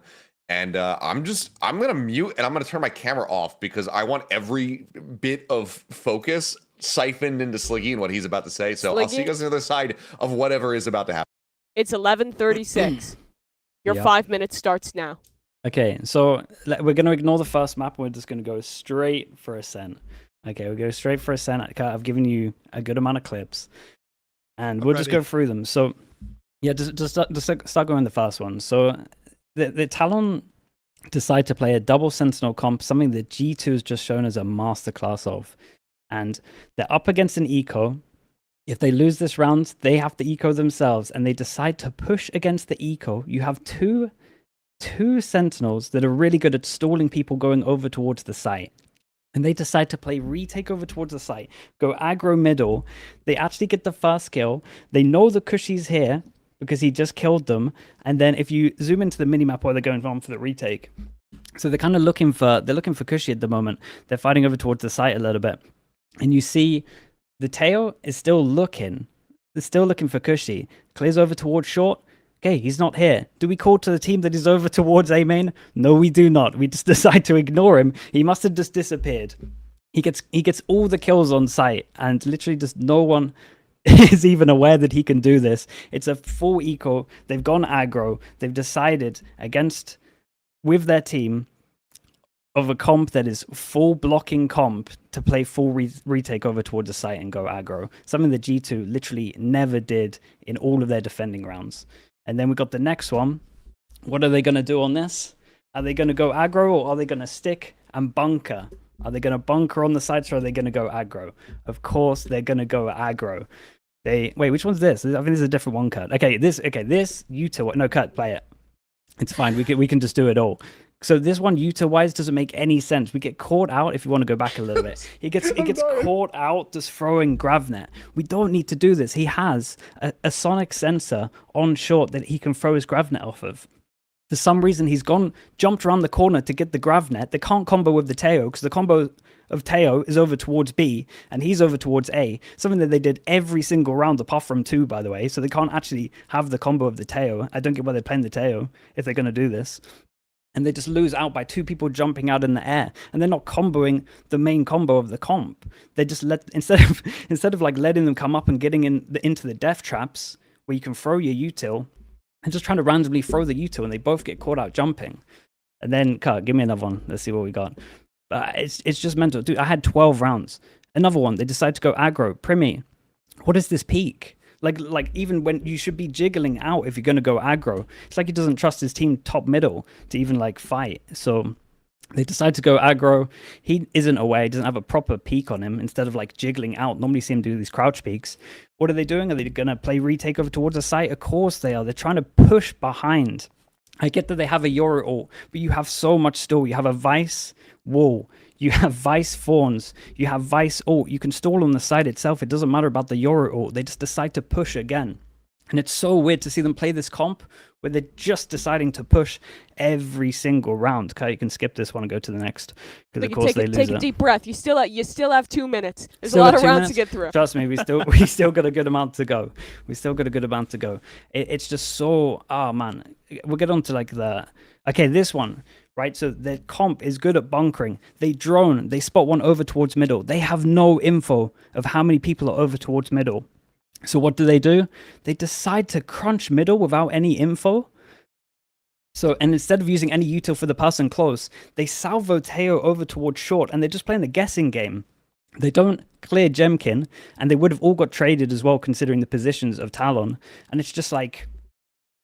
And I'm gonna mute and I'm gonna turn my camera off because I want every bit of focus siphoned into Sliggy and what he's about to say. So I'll see you guys on the other side of whatever is about to happen. It's 11:36. Your Yep. 5 minutes starts now. Okay, so we're going to ignore the first map. We're just going to go straight for Ascent. Okay, we'll go straight for Ascent. I've given you a good amount of clips, and we'll just go through them. So, yeah, just start going the first one. So, the Talon decide to play a double Sentinel comp, something that G2 has just shown as a masterclass of. And they're up against an eco. If they lose this round, they have to eco themselves, and they decide to push against the eco. You have two Sentinels that are really good at stalling people going over towards the site. And they decide to play retake over towards the site, go aggro middle. They actually get the first kill. They know the Crashies here because he just killed them. And then if you zoom into the minimap where they're going on for the retake, so they're kind of looking for Crashy at the moment. They're fighting over towards the site a little bit. And you see the tail is still looking. They're still looking for Crashy. Clears over towards short. Okay, he's not here. Do we call to the team that is over towards A main? No, we do not. We just decide to ignore him. He must have just disappeared. He gets all the kills on site, and literally just no one is even aware that he can do this. It's a full eco. They've gone aggro. They've decided with their team of a comp that is full blocking comp to play full retake over towards the site and go aggro. Something that G2 literally never did in all of their defending rounds. And then we got the next one. What are they going to do on this? Are they going to go aggro, or are they going to stick and bunker? Are they going to bunker on the sides, or are they going to go aggro? Of course, they're going to go aggro. Wait, which one's this? I think this is a different one, Cut. This Utah. No, Cut, play it. It's fine. We can just do it all. So this one, Utah-wise, doesn't make any sense. We get caught out, if you want to go back a little bit. He gets caught out just throwing Gravnet. We don't need to do this. He has a sonic sensor on short that he can throw his Gravnet off of. For some reason, he's jumped around the corner to get the Gravnet. They can't combo with the Teo, because the combo of Teo is over towards B, and he's over towards A. Something that they did every single round, apart from 2, by the way. So they can't actually have the combo of the Teo. I don't get why they're playing the Teo if they're going to do this. And they just lose out by 2 people jumping out in the air, and they're not comboing the main combo of the comp. They just instead of like letting them come up and getting into the death traps where you can throw your util, and just trying to randomly throw the util, and they both get caught out jumping. And then, give me another one. Let's see what we got. It's just mental, dude. I had 12 rounds. Another one. They decide to go aggro. Primi, what is this peak? Like even when you should be jiggling out if you're going to go aggro. It's like he doesn't trust his team top middle to even like fight. So they decide to go aggro. He isn't aware. He doesn't have a proper peek on him instead of like jiggling out. Normally see him do these crouch peeks. What are they doing? Are they going to play retake over towards the site? Of course they are. They're trying to push behind. I get that they have a Euro ult, but you have so much still. You have a Vice wall. You have Vice Fawns. You have Vice ult. You can stall on the side itself. It doesn't matter about the Euro ult. They just decide to push again. And it's so weird to see them play this comp where they're just deciding to push every single round. Okay, you can skip this one and go to the next. Because of course they lose it. Take a deep breath. You still have 2 minutes. There's a lot of rounds to get through. Trust me, we still got a good amount to go. It's just so, man. We'll get on to like this one. Right, so the comp is good at bunkering. They drone, they spot one over towards middle. They have no info of how many people are over towards middle. So what do? They decide to crunch middle without any info. So, and instead of using any util for the person close, they salvo Teo over towards short, and they're just playing a guessing game. They don't clear Gemkin, and they would have all got traded as well, considering the positions of Talon. And it's just like,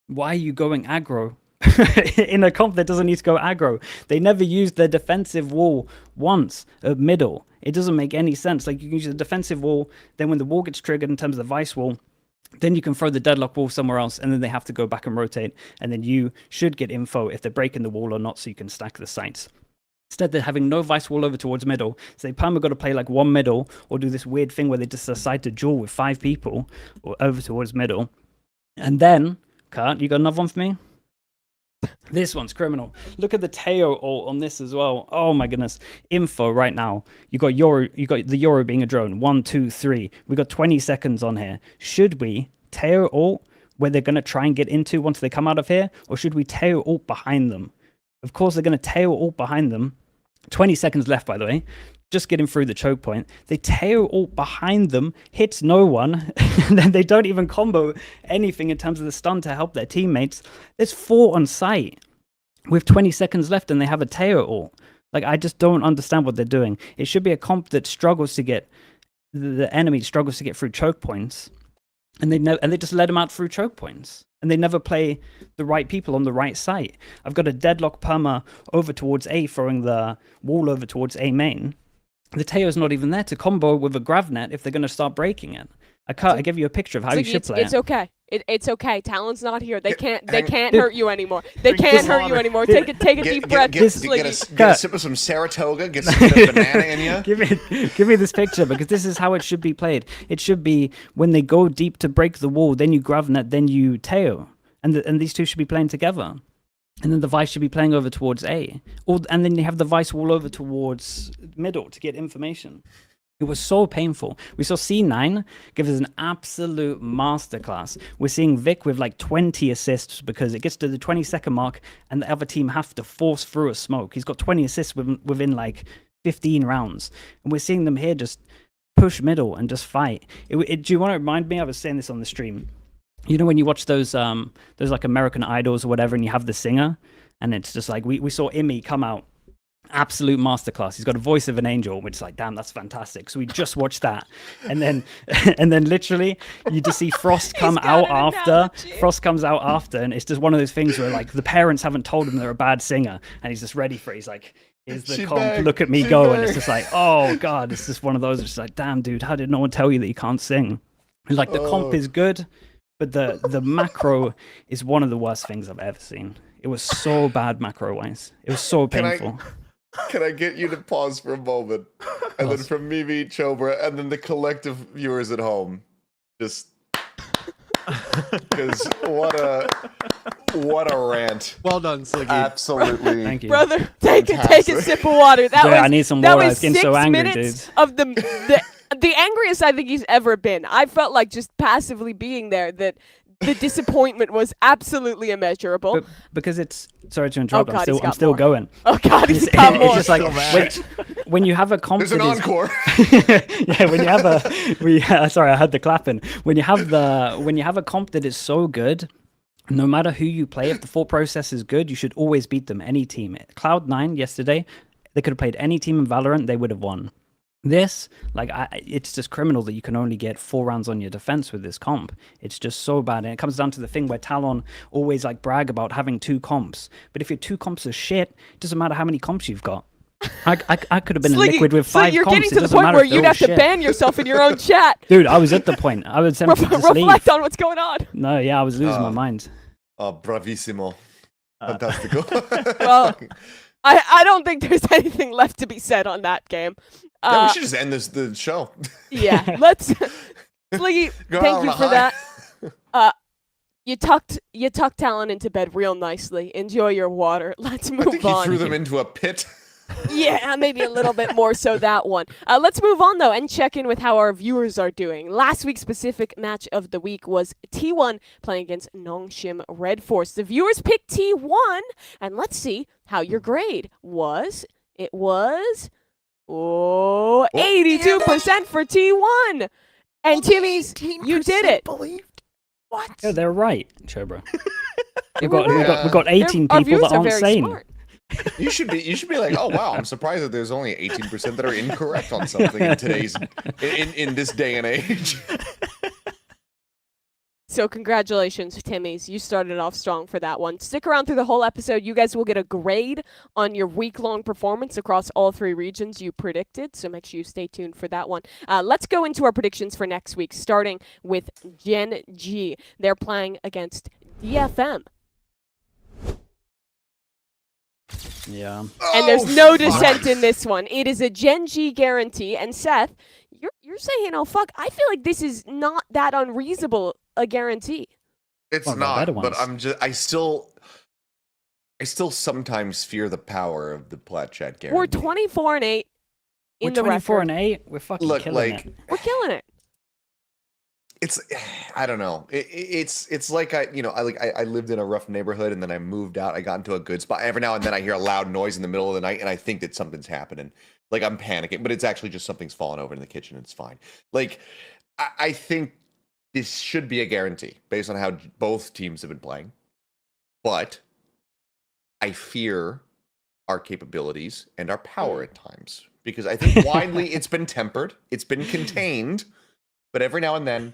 why are you going aggro? In a comp that doesn't need to go aggro. They never used their defensive wall once at middle. It doesn't make any sense. Like, you can use a defensive wall, then when the wall gets triggered in terms of the Vice wall, then you can throw the deadlock wall somewhere else, and then they have to go back and rotate, and then you should get info if they're breaking the wall or not, so you can stack the sites. Instead, they're having no Vice wall over towards middle, so they perma got to play like one middle, or do this weird thing where they just decide to duel with 5 people or over towards middle. And then, Kurt, you got another one for me? This one's criminal. Look at the Teo ult on this as well. Oh my goodness. Info right now. You got the Euro being a drone. 1, 2, 3. We got 20 seconds on here. Should we Teo ult where they're going to try and get into once they come out of here? Or should we Teo ult behind them? Of course they're going to Teo ult behind them. 20 seconds left, by the way. just getting through the choke point. They tail ult behind them, hits no one, and then they don't even combo anything in terms of the stun to help their teammates. There's 4 on site with 20 seconds left, and they have a tail ult. Like, I just don't understand what they're doing. It should be a comp that struggles to get the enemy struggles to get through choke points, and they just let them out through choke points, and they never play the right people on the right site. I've got a deadlock perma over towards A, throwing the wall over towards A main. The Teo's not even there to combo with a gravnet if they're going to start breaking it. I give you a picture of how you should play it's okay. It's okay. Talon's not here. They can't hurt you anymore. They can't hurt you anymore. Take a deep breath. Get a sip of some Saratoga. Get some banana in you. Give me this picture, because this is how it should be played. It should be when they go deep to break the wall, then you gravnet, then you Teo, and these two should be playing together. And then the Vice should be playing over towards A, and then you have the Vice wall over towards middle to get information. It was so painful. We saw C9 give us an absolute masterclass. We're seeing Vic with like 20 assists because it gets to the 20-second mark and the other team have to force through a smoke. He's got 20 assists within like 15 rounds. And we're seeing them here just push middle and just fight. Do you want to remind me? I was saying this on the stream. You know when you watch those like American Idols or whatever, and you have the singer, and it's just like we saw EMEA come out. Absolute masterclass. He's got a voice of an angel, which is like, damn, that's fantastic. So we just watched that, and then literally you just see Frost come out after. Frost comes out after, and it's just one of those things where like the parents haven't told him they're a bad singer, and he's just ready for it. He's like, here's the comp, look at me go, and it's just like, oh god, it's just one of those. It's like, damn, dude, how did no one tell you that you can't sing? And like the comp is good, but the macro is one of the worst things I've ever seen. It was so bad macro wise. It was so painful. Can I get you to pause for a moment? And then from Mimi, Chobra, and then the collective viewers at home. Just because what a rant. Well done, Sliggy. Absolutely. Thank you. Brother, take a sip of water. I need some water. I was getting so angry, minutes dude. Of the angriest I think he's ever been. I felt like just passively being there that the disappointment was absolutely immeasurable. Because it's sorry to interrupt. God, I'm still going. Oh god, he's got more. It's just like when you have a comp. There's an encore. Yeah, when you have sorry, I heard the clapping. When you have a comp that is so good, no matter who you play, if the thought process is good, you should always beat them. Any team. Cloud9 yesterday, they could have played any team in Valorant, they would have won. This, like, it's just criminal that you can only get 4 rounds on your defense with this comp. It's just so bad. And it comes down to the thing where Talon always like brag about having 2 comps. But if your 2 comps are shit, it doesn't matter how many comps you've got. I could have been in Liquid with 5 you're comps. You're getting to the point where you'd have to ban yourself in your own chat. Dude, I was at the point. I was tempted to just leave. Reflect on what's going on. No, yeah, I was losing my mind. Oh, bravissimo. Fantastico. Well, I don't think there's anything left to be said on that game. Yeah, we should just end the show. Yeah, let's. Sliggy, thank you for that. You tucked Talon into bed real nicely. Enjoy your water. Let's move I think on. he threw them into a pit. Yeah, maybe a little bit more so that one. Let's move on though and check in with how our viewers are doing. Last week's specific match of the week was T1 playing against Nongshim RedForce. The viewers picked T1, and let's see how your grade was. It was 82% for T1. And Timmy's, you did it. Believed. What? Yeah, they're right, Chobra. We've got 18 Our people viewers that are aren't very sane. smart. You should be like, oh wow, I'm surprised that there's only 18% that are incorrect on something in today's in this day and age. So congratulations, Timmy's. You started off strong for that one. Stick around through the whole episode. You guys will get a grade on your week-long performance across all 3 regions you predicted, so make sure you stay tuned for that one. Let's go into our predictions for next week, starting with Gen.G. They're playing against DFM. Yeah. And there's no dissent in this one. It is a Gen.G guarantee. And Seth, you're saying, oh fuck, I feel like this is not that unreasonable a guarantee. It's not, but I still sometimes fear the power of the Plat Chat guarantee. We're 24-8 in the record. 24-8. We're fucking killing it. We're killing it. It's, I don't know. It's like I lived in a rough neighborhood and then I moved out. I got into a good spot. Every now and then I hear a loud noise in the middle of the night and I think that something's happening. Like I'm panicking, but it's actually just something's fallen over in the kitchen. And it's fine. Like I think this should be a guarantee based on how both teams have been playing. But I fear our capabilities and our power at times because I think widely it's been tempered, it's been contained, but every now and then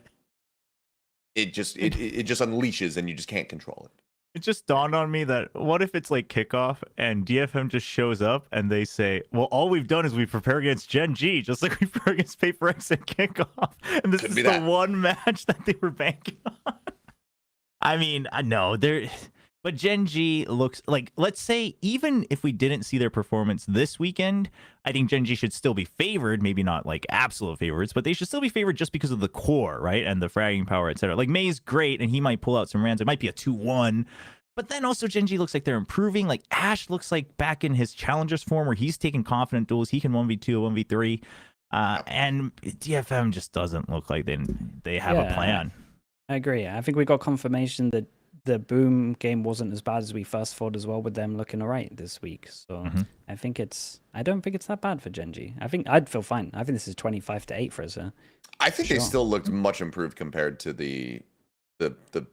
it just unleashes and you just can't control it. It just dawned on me that what if it's like kickoff and DFM just shows up and they say, well, all we've done is we prepare against Gen.G, just like we prepare against Paper X and kickoff. And this is the one match that they were banking on. I mean, I know but Gen.G looks like, let's say, even if we didn't see their performance this weekend, I think Gen.G should still be favored, maybe not like absolute favorites, but they should still be favored just because of the core, right? And the fragging power, etc. Like May's great, and he might pull out some rans. It might be a 2-1. But then also Gen.G looks like they're improving. Like Ash looks like back in his challengers form where he's taking confident duels. He can 1v2, 1v3. And DFM just doesn't look like they have a plan. I agree. I think we got confirmation that the Boom game wasn't as bad as we first thought as well, with them looking all right this week. So I don't think it's that bad for Gen.G. I think I'd feel fine. I think this is 25-8 for us. I think they still looked much improved compared to the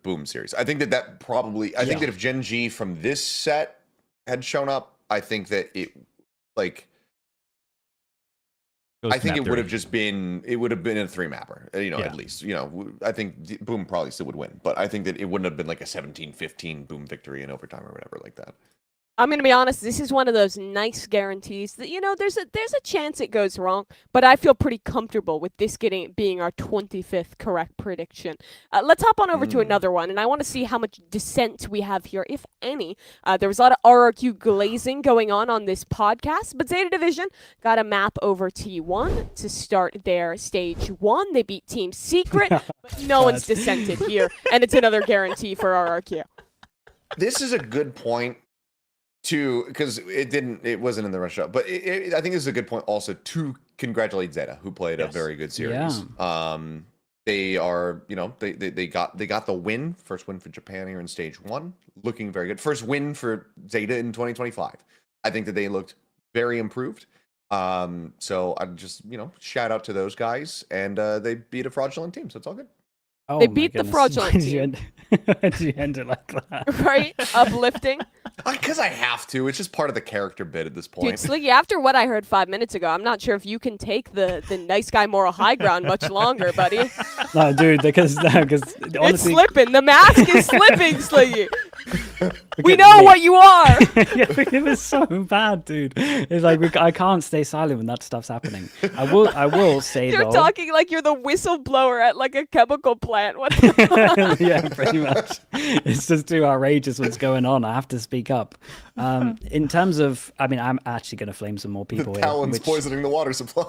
Boom series. I think that probably, I think that if Gen.G from this set had shown up, I think that it I think it would have just been, it would have been a 3-mapper, at least, I think Boom probably still would win, but I think that it wouldn't have been like a 17-15 Boom victory in overtime or whatever like that. I'm going to be honest, this is one of those nice guarantees that, there's a chance it goes wrong, but I feel pretty comfortable with this being our 25th correct prediction. Let's hop on over to another one, and I want to see how much dissent we have here, if any. There was a lot of RRQ glazing going on this podcast, but Zeta Division got a map over T1 to start their stage 1. They beat Team Secret, but no one's dissented here, and it's another guarantee for RRQ. This is a good point. Because it wasn't in the rush up, but I think this is a good point also to congratulate Zeta, who played a very good series. Yeah. They are, they got the win, first win for Japan here in stage 1, looking very good. First win for Zeta in 2025. I think that they looked very improved. So I just, shout out to those guys, and they beat a fraudulent team, so it's all good. Oh, they beat the fraudulent team. Why did you end it like that? Right? Uplifting. Because I have to. It's just part of the character bit at this point. Dude, Sliggy, after what I heard 5 minutes ago, I'm not sure if you can take the nice guy moral high ground much longer, buddy. No, dude, because honestly, it's slipping. The mask is slipping, Sliggy. We know what you are. Yeah, it was so bad, dude. It's like I can't stay silent when that stuff's happening. I will say you're though. Talking like you're the whistleblower at like a chemical plant. What? Yeah, pretty much. It's just too outrageous what's going on. I have to speak up. In terms of, I'm actually going to flame some more people. TALON's poisoning the water supply.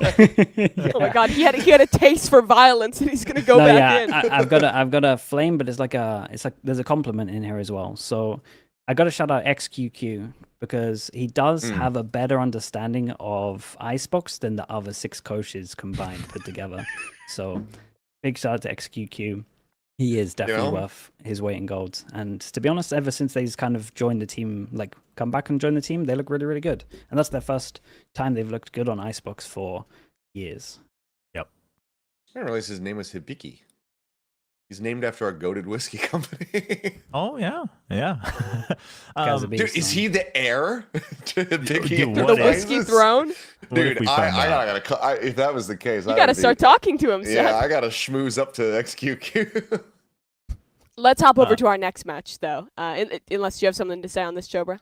Yeah. Oh my god, he had a taste for violence, and he's going to go back in. I've got a flame, but it's like there's a compliment in here as well. So I got to shout out XQQ because he does have a better understanding of Icebox than the other 6 coaches combined put together. So big shout out to XQQ. He is definitely worth his weight in gold. And to be honest, ever since they've kind of joined the team, like come back and join the team, they look really, really good. And that's their first time they've looked good on Icebox for years. Yep. I didn't realize his name was Hibiki. He's named after our goated whiskey company. Oh, yeah. Yeah. Dude, is he the heir to Hibiki? The whiskey throne? Dude, I gotta, if that was the case, you gotta start talking to him, Seth. Yeah, I gotta schmooze up to XQQ. Let's hop over to our next match, though. Unless you have something to say on this, Chobra.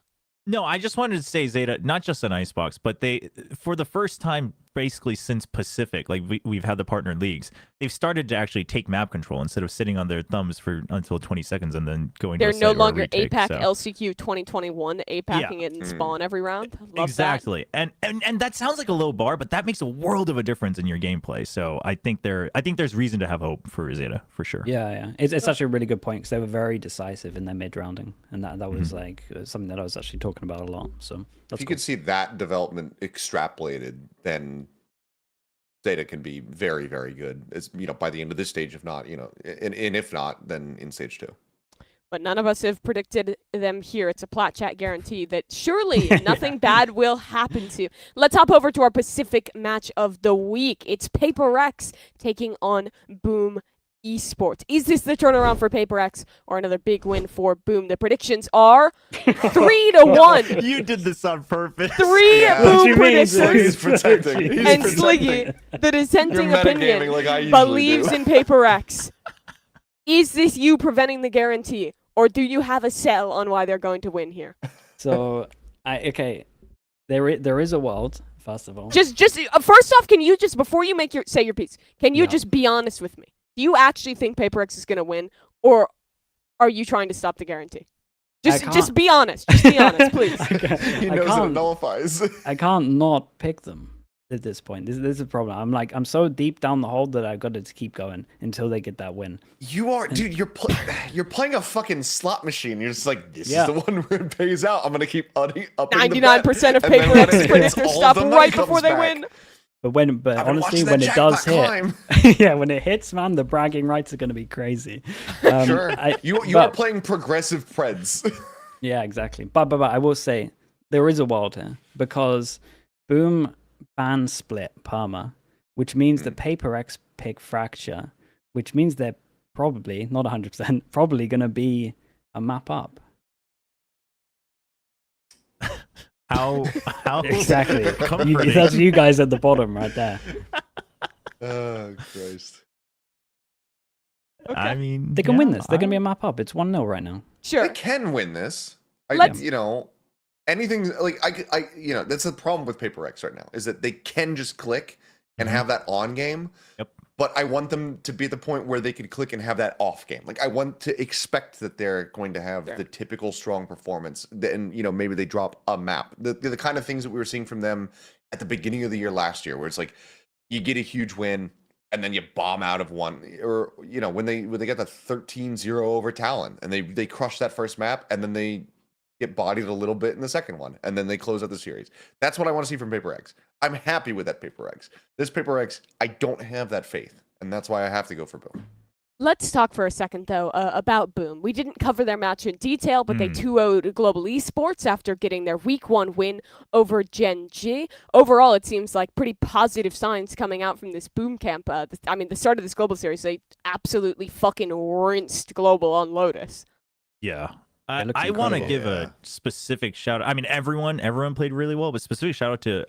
No, I just wanted to say Zeta, not just an Icebox, but they, for the first time, basically since Pacific, like we've had the partner leagues, they've started to actually take map control instead of sitting on their thumbs until 20 seconds and then going They're to a no site or a longer retake, APAC so. LCQ 2021, APACing it in spawn every round. Love exactly. That. And that sounds like a low bar, but that makes a world of a difference in your gameplay. So I think there's reason to have hope for Zeta, for sure. Yeah. It's actually a really good point because they were very decisive in their mid-rounding. And that was like something that I was actually talking about a lot. So that's if you cool. could see that development extrapolated, then Zeta can be very, very good. As by the end of this stage, if not, and if not, then in stage 2. but none of us have predicted them here. It's a Plat Chat guarantee that surely nothing bad will happen to you. Let's hop over to our Pacific match of the week. It's PaperX taking on Boom Esports. Is this the turnaround for PaperX or another big win for Boom? The predictions are 3-1. You did this on purpose. 3 Yeah. Boom What you mean, predictions. He's protecting. He's And protecting. Sliggy, the dissenting You're opinion, metagaming like I usually believes do. in PaperX. Is this you preventing the guarantee, or do you have a sell on why they're going to win here? So, okay, there is a world. First of all, Just first off, can you just before you say your piece, can you Yeah. just be honest with me? Do you actually think PaperX is going to win, or are you trying to stop the guarantee? Just can't- be honest. Just be honest, please. He I knows it can't- nullifies. I can't not pick them at this point. This is a problem. I'm so deep down the hole that I've got to keep going until they get that win. You are, dude. You're playing a fucking slot machine. You're just like, this Yeah. is the one where it pays out. I'm gonna keep upping the bet. 99% of And then when PaperX it hits, predictors all stop the money right comes before they back. win. But I've been honestly, watching when that it does jackpot hit, climb. yeah, when it hits, man, the bragging rights are going to be crazy. Sure. You but- are playing progressive Preds. Yeah, exactly. But I will say there is a world here because Boom ban split Parma, which means the PaperX pick Fracture, which means they're probably not 100%, probably going to be a map up. How Exactly. comforting. That's you guys at the bottom right there. Oh Christ. I mean, They can win yeah, this. They're going to be a map up. It's 1-0 right now. Sure. They can win this. Let's- Anything like that's the problem with PaperX right now is that they can just click and Mhm. have that on game. Yep. But I want them to be at the point where they could click and have that off game. Like I want to expect that they're going to have Sure. the typical strong performance. And maybe they drop a map. The kind of things that we were seeing from them at the beginning of the year last year, where it's like you get a huge win and then you bomb out of one, or when they get the 13-0 over Talon and they crush that first map and then they get bodied a little bit in the second one and then they close out the series. That's what I want to see from PaperX. I'm happy with that PaperX. This PaperX, I don't have that faith, and that's why I have to go for Boom. Let's talk for a second, though, about Boom. We didn't cover their match in detail, but they 2-0'd Global Esports after getting their Week 1 win over Gen.G. Overall, it seems like pretty positive signs coming out from this Boom camp. The start of this Global Series, they absolutely fucking rinsed Global on Lotus. Yeah. It looks I want to incredible. give Yeah. a specific shout out. I mean, everyone played really well, but specific shout out to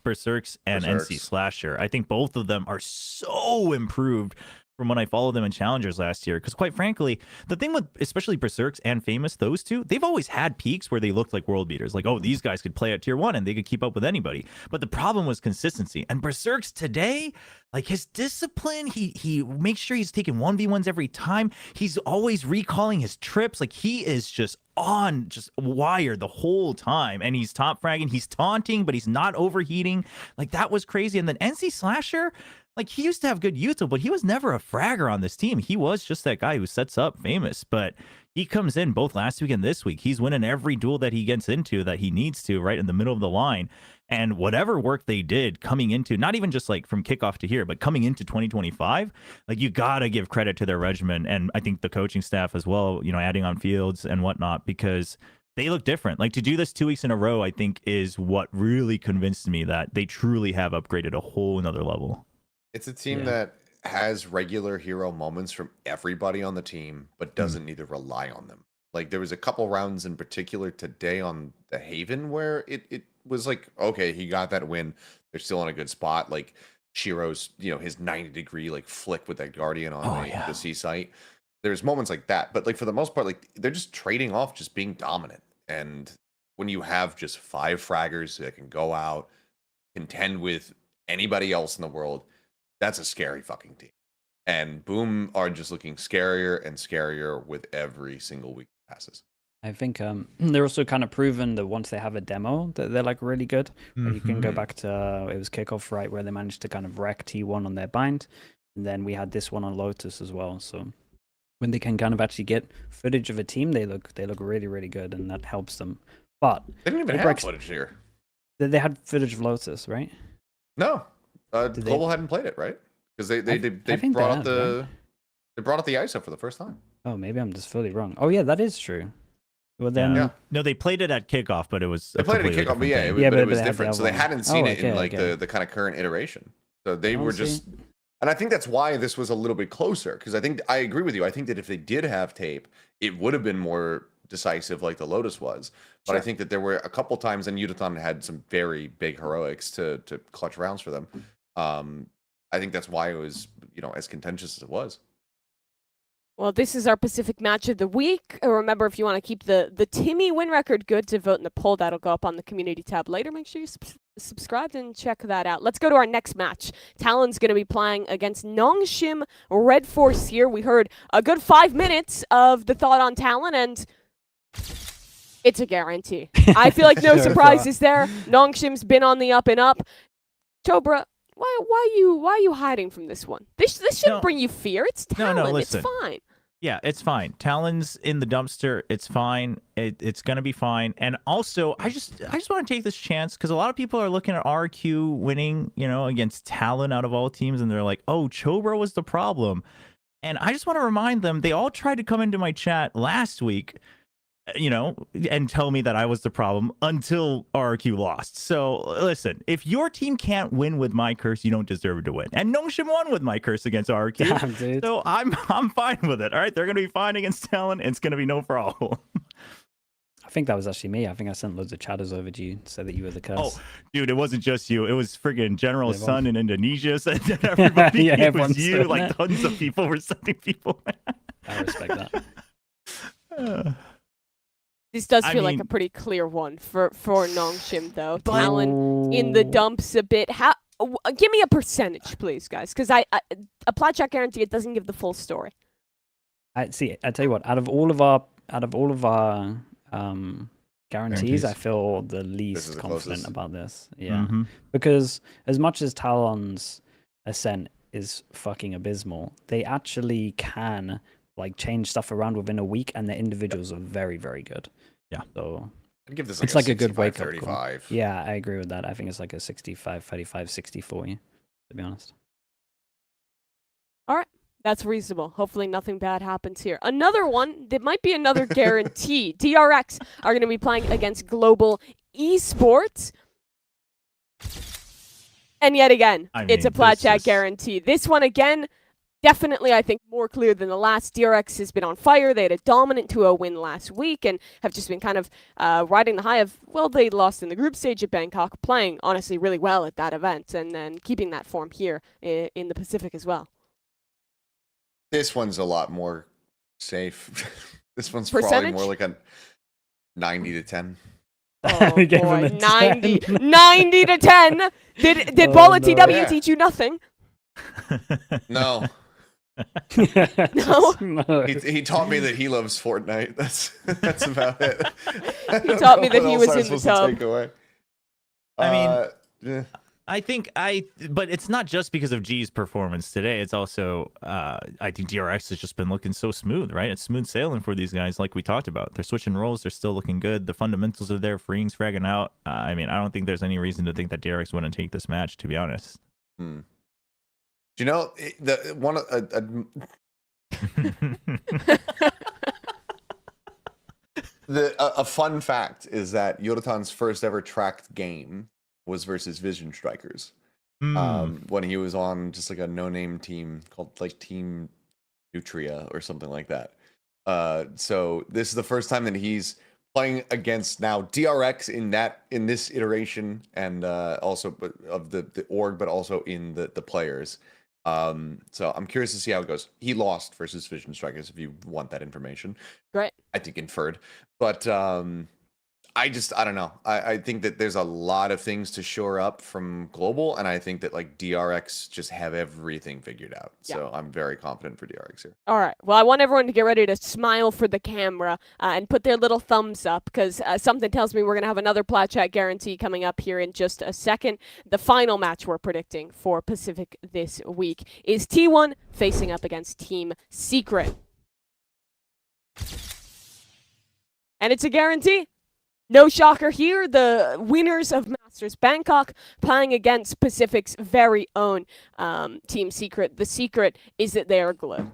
Berserks and NC Berserks. Slasher. I think both of them are so improved from when I followed them in Challengers last year. Because quite frankly, the thing with especially Berserks and Famous, those two, they've always had peaks where they looked like world beaters. Like, oh, these guys could play at tier 1 and they could keep up with anybody. But the problem was consistency. And Berserks today, like his discipline, he makes sure he's taking 1v1s every time. He's always recalling his trips. Like he is just on wire the whole time, and he's top fragging, he's taunting, but he's not overheating. Like that was crazy. And then NC Slasher, like he used to have good util, but he was never a fragger on this team. He was just that guy who sets up Famous, but he comes in both last week and this week. He's winning every duel that he gets into that he needs to, right in the middle of the line. And whatever work they did coming into, not even just like from kickoff to here, but coming into 2025, like you got to give credit to their regimen. And I think the coaching staff as well, adding on Fields and whatnot, because they look different. Like to do this 2 weeks in a row, I think is what really convinced me that they truly have upgraded a whole nother level. It's a team Yeah. that has regular hero moments from everybody on the team, but doesn't need to rely on them. Like there was a couple rounds in particular today on the Haven where it was like, okay, he got that win. They're still in a good spot. Like Shiro's, his 90-degree like flick with that Guardian on the C site. There's moments like that, but like for the most part, like they're just trading off just being dominant. And when you have just 5 fraggers that can go out, contend with anybody else in the world, that's a scary fucking team. And Boom are just looking scarier and scarier with every single week that passes. I think they're also kind of proven that once they have a demo, that they're like really good. Like, you can go back to it was kickoff, right, where they managed to kind of wreck T1 on their bind, and then we had this one on Lotus as well. So when they can kind of actually get footage of a team, they look really, really good, and that helps them. But They didn't even It have breaks- footage here. they had footage of Lotus, right? No, Did they- Global hadn't played it, right? Because they I think brought they up had, right? they brought up the ISO for the first time. Oh, maybe I'm just fully wrong. Oh yeah, that is true. Well then, Yeah. No, they played it at kickoff, but it was They played it at completely kickoff, but different yeah, thing. but Yeah, it but was they had the different. So other they one. hadn't seen Oh, it in okay, like okay. the kind of current iteration. So they Oh, were see. just, and I think that's why this was a little bit closer. Because I think I agree with you. I think that if they did have tape, it would have been more decisive, like the Lotus was. But I Sure. think that there were a couple times, and Udathon had some very big heroics to clutch rounds for them. I think that's why it was, as contentious as it was. Well, this is our Pacific match of the week. Remember, if you want to keep the Timmy win record good, to vote in the poll. That'll go up on the community tab later. Make sure you subscribed and check that out. Let's go to our next match. Talon's going to be playing against Nongshim RedForce here. We heard a good 5 minutes of the thought on Talon, and it's a guarantee. I feel like no Sure. surprises there. Nongshim's been on the up and up. Chobra, why are you hiding from this one? This shouldn't No. bring you fear. It's No, Talon. listen. It's fine. Yeah, it's fine. Talon's in the dumpster. It's fine. It's gonna be fine. And also, I just want to take this chance because a lot of people are looking at RQ winning, against Talon out of all teams, and they're like, "Oh, Chobra was the problem." And I just want to remind them they all tried to come into my chat last week, and tell me that I was the problem until RQ lost. So listen, if your team can't win with my curse, you don't deserve to win. And Nongshim won with my curse against RQ. Damn, dude. So I'm fine with it. All right, they're gonna be fine against Talon. It's gonna be no problem. I think that was actually me. I think I sent loads of chatters over to you so that you were the curse. Oh, dude, it wasn't just you. It was friggin' General Everyone. Sun in Indonesia said that everybody. Yeah, it everyone's was you. doing Like that. tons of people were sending people. I respect that. This does I feel like mean- a pretty clear one for Nongshim, though. Talon in the dumps a bit. Give me a percentage, please, guys, because a Plat Chat guarantee it doesn't give the full story. I tell you what. Out of all of our guarantees, I feel the is least the confident closest. about this. Yeah, Mhm. because as much as Talon's ascent is fucking abysmal, they actually can change stuff around within a week, and the individuals are very, very good. Yeah. So I'd give this it's like like a good 65, wake-up call. 35. yeah, I agree with that. I think it's like a 65, 35, 60 for you, to be honest. That's reasonable. Hopefully nothing bad happens here. Another one that might be another guarantee. DRX are going to be playing against Global Esports. And yet again, I it's a mean, Plat this Chat is- guarantee. This one, again, definitely, I think, more clear than the last. DRX has been on fire. They had a dominant 2-0 win last week and have just been kind of riding the high of, well, they lost in the group stage at Bangkok, playing, honestly, really well at that event, and then keeping that form here in the Pacific as well. This one's a lot more safe. This one's probably Percentage? more like a 90 to 10. Oh We gave boy, him a 90, 10. 90 to 10. Did Oh, Bola no. TW Yeah. teach you nothing? No, No? No. he taught me that he loves Fortnite. That's about it. He taught me that he was in the tub. I mean, yeah. but it's not just because of G's performance today. It's also, I think DRX has just been looking so smooth, right? It's smooth sailing for these guys, like we talked about. They're switching roles. They're still looking good. The fundamentals are there. Freeing's fragging out. I mean, I don't think there's any reason to think that DRX wouldn't take this match, to be honest. Do you know the one? A fun fact is that Yodatan's first ever tracked game was versus Vision Strikers. When he was on just like a no-name team called like Team Nutria or something like that. So this is the first time that he's playing against now DRX in this iteration, and also of the org, but also in the players. So I'm curious to see how it goes. He lost versus Vision Strikers, if you want that information. Great. I think inferred. But I don't know. I think that there's a lot of things to shore up from Global, and I think that like DRX just have everything figured out. Yeah. So I'm very confident for DRX here. All right. Well, I want everyone to get ready to smile for the camera and put their little thumbs up, because something tells me we're going to have another Plat Chat guarantee coming up here in just a second. The final match we're predicting for Pacific this week is T1 facing up against Team Secret. And it's a guarantee. No shocker here. The winners of Masters Bangkok playing against Pacific's very own Team Secret. The secret is that they are glue.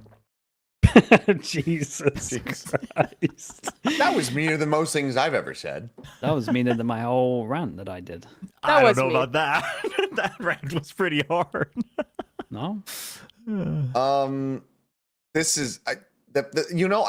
Jesus Jeez. Christ. That was meaner than most things I've ever said. That was meaner than my whole rant that I did. I was don't know me. about that. That rant was pretty hard. No? This is I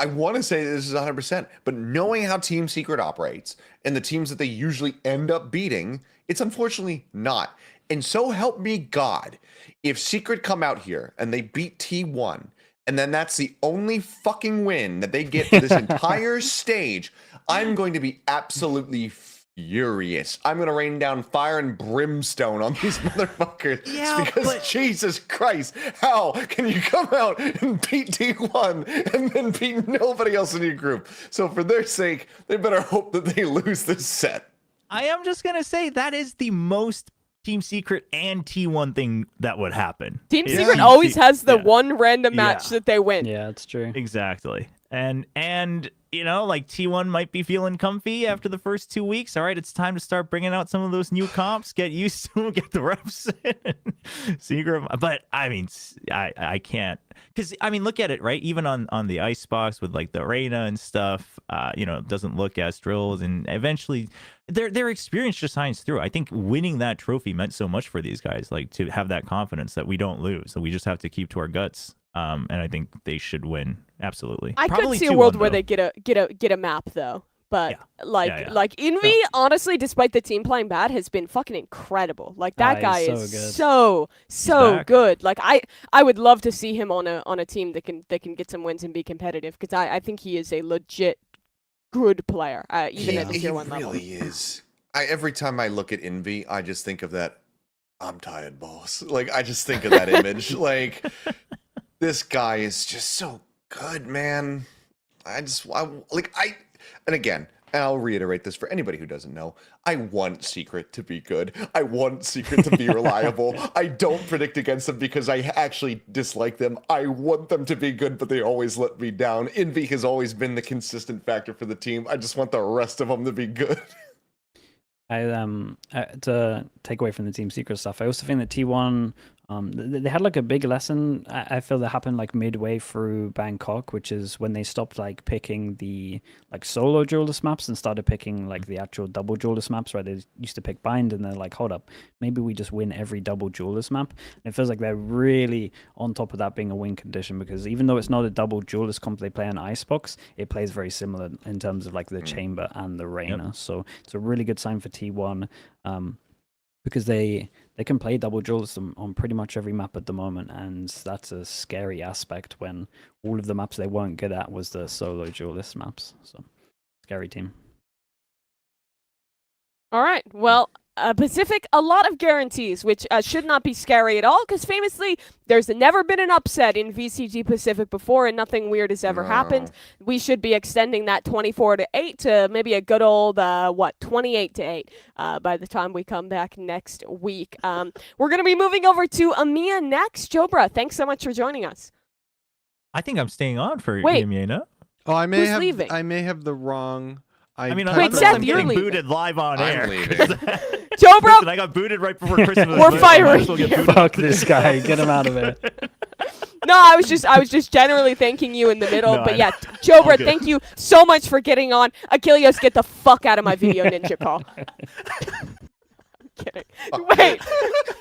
want to say this is 100%, but knowing how Team Secret operates and the teams that they usually end up beating, it's unfortunately not. And so help me God, if Secret come out here and they beat T1, and then that's the only fucking win that they get for this entire stage, I'm going to be absolutely furious. I'm going to rain down fire and brimstone on these motherfuckers. Yeah, because but- Jesus Christ, how can you come out and beat T1 and then beat nobody else in your group? So for their sake, they better hope that they lose this set. I am just gonna say that is the most Team Secret and T1 thing that would happen. Team Is Secret Team always Se- has the yeah. one random match Yeah. that they win. Yeah, it's true. Exactly. And you know, like T1 might be feeling comfy after the first 2 weeks. All right, it's time to start bringing out some of those new comps, get used to them, get the reps in. Secret, but I mean, I can't, because I mean, look at it, right? Even on the Icebox with like the arena and stuff, you know, it doesn't look as drilled, and eventually their experience just shines through. I think winning that trophy meant so much for these guys, like to have that confidence that we don't lose, so we just have to keep to our guts. And I think they should win. Absolutely. I Probably could see a 2-1 world where though. they get a map though. But Yeah. like Yeah, yeah. like Envy, honestly, despite the team playing bad, has been fucking incredible. Like that He's guy so is good. so back. good. Like I would love to see him on a team that can get some wins and be competitive, because I think he is a legit good player, even at the tier 1 level. He really is. Every time I look at Envy, I just think of that. I'm tired, boss. Like I just think of that image. Like this guy is just so good, man. And again, and I'll reiterate this for anybody who doesn't know, I want Secret to be good. I want Secret to be reliable. I don't predict against them because I actually dislike them. I want them to be good, but they always let me down. Envy has always been the consistent factor for the team. I just want the rest of them to be good. To take away from the Team Secret stuff, I also think that T1, they had like a big lesson. I feel that happened like midway through Bangkok, which is when they stopped like picking the like solo duelist maps and started picking like the actual double duelist maps, where they used to pick bind, and they're like, hold up, maybe we just win every double duelist map. And it feels like they're really on top of that being a win condition, because even though it's not a double duelist comp they play on Icebox, it plays very similar in terms of like the chamber and the Reyna. So it's a really good sign for T1. Because they can play double duelists on pretty much every map at the moment, and that's a scary aspect when all of the maps they weren't good at was the solo duelist maps. So, scary team. All right. Well, Pacific, a lot of guarantees, which should not be scary at all, because famously, there's never been an upset in VCT Pacific before, and nothing weird has ever happened. We should be extending that 24-8 to maybe a good old 28-8 by the time we come back next week. We're going to be moving over to EMEA next. Jobra, thanks so much for joining us. I think I'm staying on for Wait. EMEA, no? Oh, I may Who's have leaving? I may have the wrong. I mean, typed Wait, the Seth, wrong you're getting thing. leaving. booted live on I'm air. leaving. Jobra, Listen, I got booted right before Christmas. We're so I firing might as well get you. booted. Fuck this guy, get him out of it. no, I was just generally thanking you in the middle. No, but I yeah, know. Jobra, All good. thank you so much for getting on. Achilles, get the fuck out of my video ninja call. I'm kidding. Wait,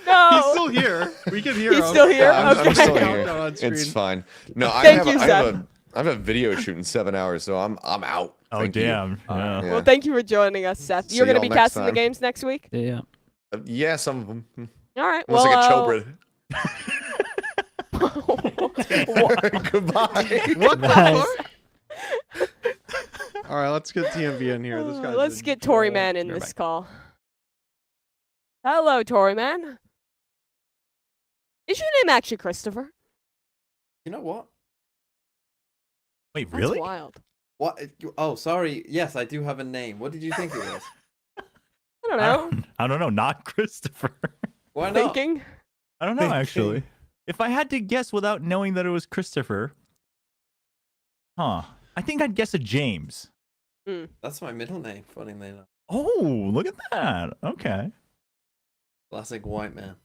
no. He's still here. We can hear He's him. still here? I'm Okay. still Countdown here. on screen. It's fine. No, Thank you, Seth. I have a video shoot in 7 hours, so I'm out. Oh, Thank you. damn. Yeah. Yeah. Well, thank you for joining us, Seth. See You're going to y'all be next casting the time. games next week? Yeah. Yeah, some of them. All right. Unless Well, I get Chobred. Goodbye. What the Nice. fuck? All right, let's get TMV in here. This guy's let's a get Tory troll. Man in You're this back. call. Hello, Tory Man. Is your name actually Christopher? You know what? Wait, That's really? wild. What? Oh, sorry. Yes, I do have a name. What did you think it was? I don't know. I don't know. Not Christopher. Why not? Thinking. I don't know, actually. If I had to guess without knowing that it was Christopher, I think I'd guess a James. That's my middle name, funnily enough. Oh, look at that. Okay. Classic white man.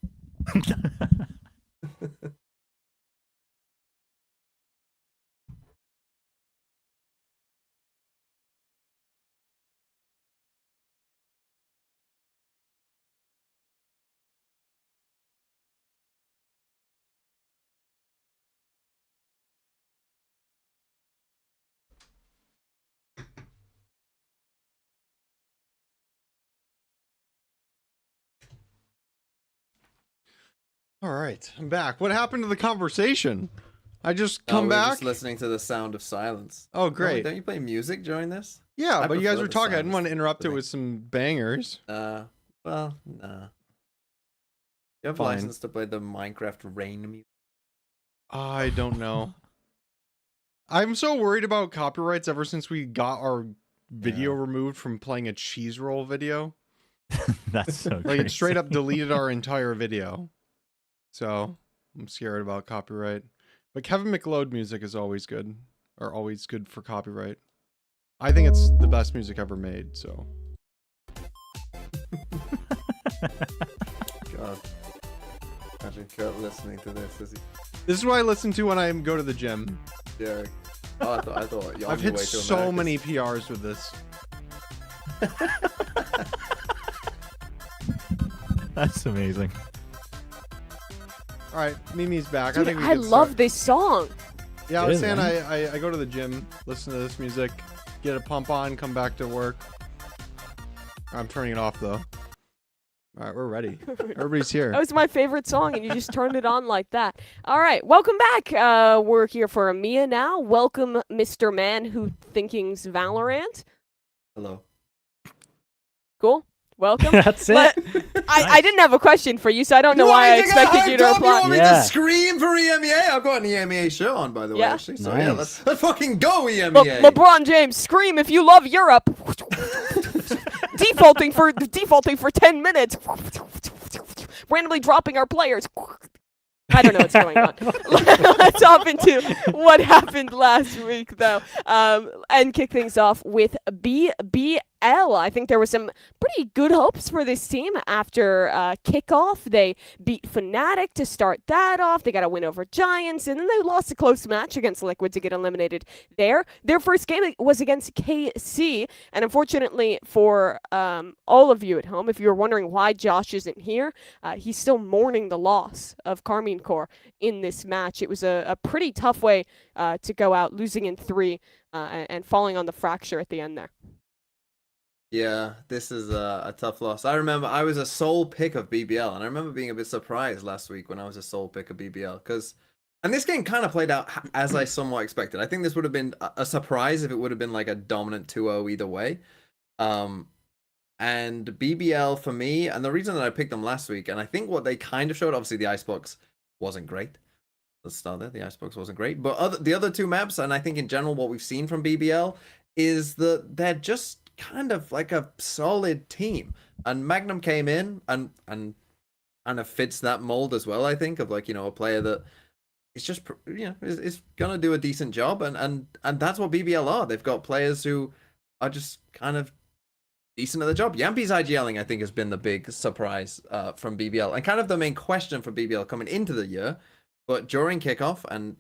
All right, I'm back. What happened to the conversation? I just come we're back. just listening to the sound of silence. Oh, No, great. don't you play music during this? Yeah, I but you guys prefer were the talking. I didn't silence want to interrupt to it me. with some bangers. Well, nah. You have Fine. license to play the Minecraft rain music. I don't know. I'm so worried about copyrights ever since we got our video removed from playing a cheese roll video. That's so Like crazy. it straight up deleted our entire video. So I'm scared about copyright. But Kevin McLeod music is always good. Or always good for copyright. I think it's the best music ever made, so. God. Imagine Kurt listening to this as he... This is what I listen to when I go to the gym. Yeah. Oh, I thought you're on I've your hit way to so America's. many PRs with this. That's amazing. All right, Mimi's back. Dude, I think we I can love start. this song. Yeah, I It was is, saying man. I go to the gym, listen to this music, get a pump on, come back to work. I'm turning it off though. All right, we're ready. Everybody's here. That was my favorite song, and you just turned it on like that. All right, welcome back. We're here for EMEA now. Welcome, Mr. Man Who Thinking's Valorant. Hello. Cool. Welcome. That's it. Let- I didn't have a question for you, so I don't know why I expected you to You reply. want me Yeah. to scream for EMEA? I've got an EMEA shirt on, by the way, Yeah? actually. So yeah, Nice. let's fucking go, E EMEA. LeBron James, scream if you love Europe. defaulting for 10 minutes. Randomly dropping our players. I don't know what's going on. Let's hop into what happened last week, though, and kick things off with BBL. I think there were some pretty good hopes for this team after kickoff. They beat FNATIC to start that off. They got a win over Giants, and then they lost a close match against Liquid to get eliminated there. Their first game was against KC, and unfortunately for all of you at home, if you were wondering why Josh isn't here, he's still mourning the loss of Karmine Corp in this match. It was a pretty tough way to go out, losing in 3 and falling on the fracture at the end there. Yeah, this is a tough loss. I remember I was a sole pick of BBL, and I remember being a bit surprised last week when I was a sole pick of BBL, and this game kind of played out as I somewhat expected. I think this would have been a surprise if it would have been like a dominant 2-0 either way. And BBL for me, and the reason that I picked them last week, and I think what they kind of showed, obviously the Icebox wasn't great. Let's start there. The Icebox wasn't great, but the other two maps, and I think in general what we've seen from BBL is that they're just kind of like a solid team. And Magnum came in and kind of fits that mold as well, I think, of like, a player that is just, is gonna do a decent job, and that's what BBL are. They've got players who are just kind of decent at the job. Yampi's IGLing, I think, has been the big surprise from BBL, and kind of the main question for BBL coming into the year. But during kickoff and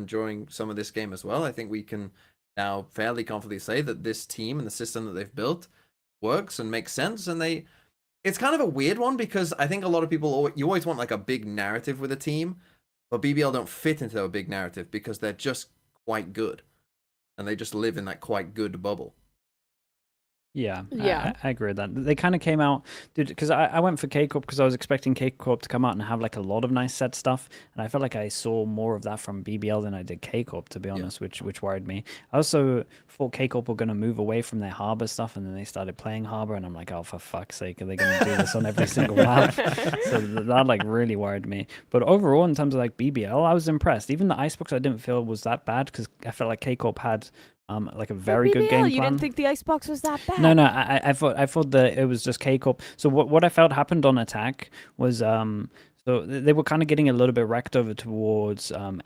during some of this game as well, I think we can now fairly confidently say that this team and the system that they've built works and makes sense. And it's kind of a weird one, because I think a lot of people, you always want like a big narrative with a team, but BBL don't fit into a big narrative because they're just quite good. And they just live in that quite good bubble. Yeah, Yeah. I agree with that. They kind of came out, dude, because I went for K-Corp because I was expecting K-Corp to come out and have like a lot of nice set stuff, and I felt like I saw more of that from BBL than I did K-Corp, to be honest, which worried me. I also thought K-Corp were going to move away from their Harbor stuff, and then they started playing Harbor, and I'm like, oh, for fuck's sake, are they going to do this on every single map? So that like really worried me. But overall, in terms of like BBL, I was impressed. Even the Icebox I didn't feel was that bad, because I felt like K-Corp had like a very good game plan. You didn't think the Icebox was that bad? No, I thought that it was just K-Corp. So what I felt happened on attack was so they were kind of getting a little bit wrecked over towards A, and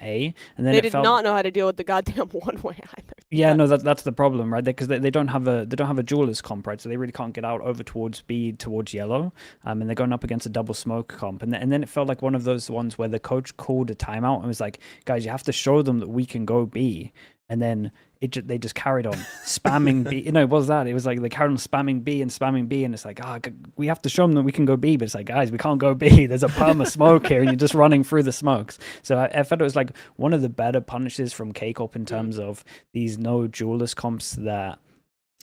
then They it did felt, not know how to deal with the goddamn one-way either. yeah, no, that's the problem, right? Because they don't have a duelist comp, right? So they really can't get out over towards B, towards yellow, and they're going up against a double smoke comp, and then it felt like one of those ones where the coach called a timeout and was like, guys, you have to show them that we can go B, and then they just carried on spamming B. It was that. It was like they carried on spamming B, and it's like, we have to show them that we can go B, but it's like, guys, we can't go B. There's a perma smoke here, and you're just running through the smokes. So I felt it was like one of the better punishes from K-Corp in terms of these no duelist comps that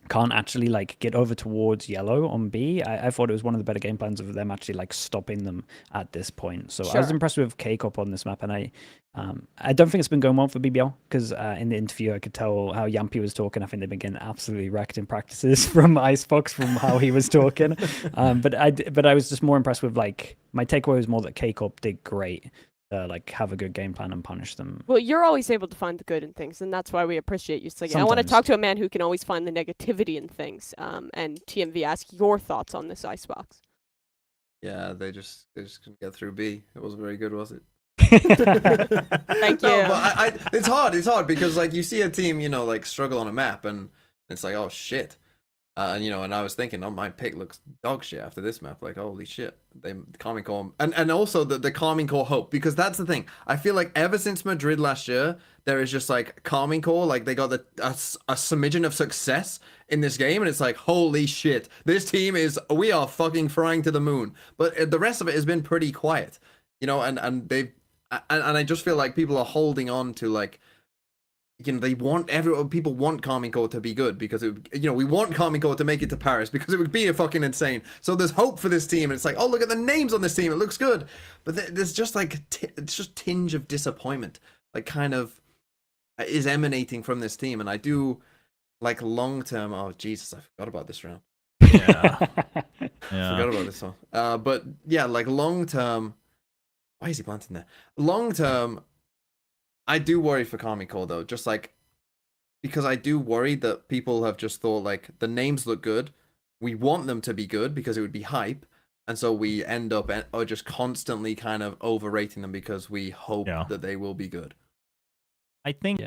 can't actually like get over towards yellow on B. I thought it was one of the better game plans of them actually like stopping them at this point. So I was Sure. impressed with K-Corp on this map, and I don't think it's been going well for BBL because in the interview I could tell how Yampy was talking. I think they've been getting absolutely wrecked in practices from Icebox from how he was talking. But I was just more impressed with like my takeaway was more that K-Corp did great. Like have a good game plan and punish them. Well, you're always able to find the good in things, and that's why we appreciate you, Sliggy. I want to Sometimes. talk to a man who can always find the negativity in things. And TMV, ask your thoughts on this icebox. Yeah, they just couldn't get through B. It wasn't very good, was it? Thank you. No, but it's hard because like you see a team, you know, like struggle on a map, and it's like, oh shit. And you know, and I was thinking, oh, my pick looks dog shit after this map. Like, holy shit, Karmine Corp, and also the Karmine Corp hope, because that's the thing. I feel like ever since Madrid last year, there is just like Karmine Corp, like they got a smidgen of success in this game, and it's like, holy shit, this team we are fucking flying to the moon. But the rest of it has been pretty quiet, you know, and they've and I just feel like people are holding on to like. You know, people want Karmine Corp to be good because we want Karmine Corp to make it to Paris because it would be a fucking insane. So there's hope for this team, and it's like, oh, look at the names on this team, it looks good. But there's just like it's just tinge of disappointment, like kind of is emanating from this team, and I do like long term. Oh Jesus, I forgot about this round. Yeah. Forgot about this one. But yeah, like long term. Why is he planting there? Long term. I do worry for Karmine Corp though, just like because I do worry that people have just thought like the names look good, we want them to be good because it would be hype, and so we end up just constantly kind of overrating them because we hope that they will be good. I think,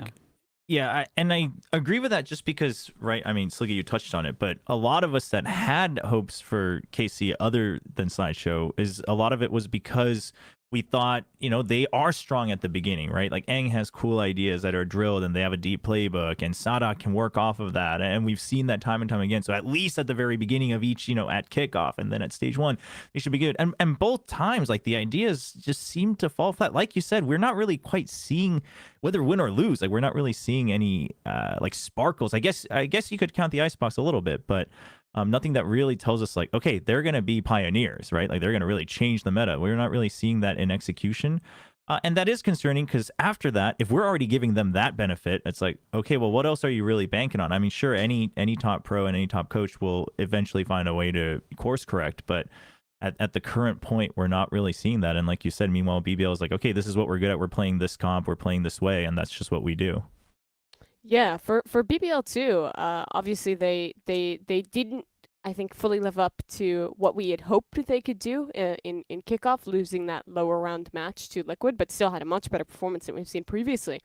and I agree with that just because, right? I mean, Sliggy, you touched on it, but a lot of us that had hopes for KC other than Sideshow a lot of it was because we thought, you know, they are strong at the beginning, right? Like Aang has cool ideas that are drilled and they have a deep playbook, and Sadak can work off of that. And we've seen that time and time again. So at least at the very beginning of each, you know, at kickoff and then at stage 1, they should be good. And both times, like the ideas just seem to fall flat. Like you said, we're not really quite seeing whether win or lose. Like we're not really seeing any like sparkles. I guess you could count the icebox a little bit, but nothing that really tells us like, okay, they're going to be pioneers, right? Like they're going to really change the meta. We're not really seeing that in execution. And that is concerning because after that, if we're already giving them that benefit, it's like, okay, well, what else are you really banking on? I mean, sure, any top pro and any top coach will eventually find a way to course correct, but at the current point, we're not really seeing that. And like you said, meanwhile, BBL is like, okay, this is what we're good at. We're playing this comp, we're playing this way, and that's just what we do. Yeah, for BBL too. Obviously they didn't, I think, fully live up to what we had hoped they could do in kickoff, losing that lower round match to Liquid, but still had a much better performance than we've seen previously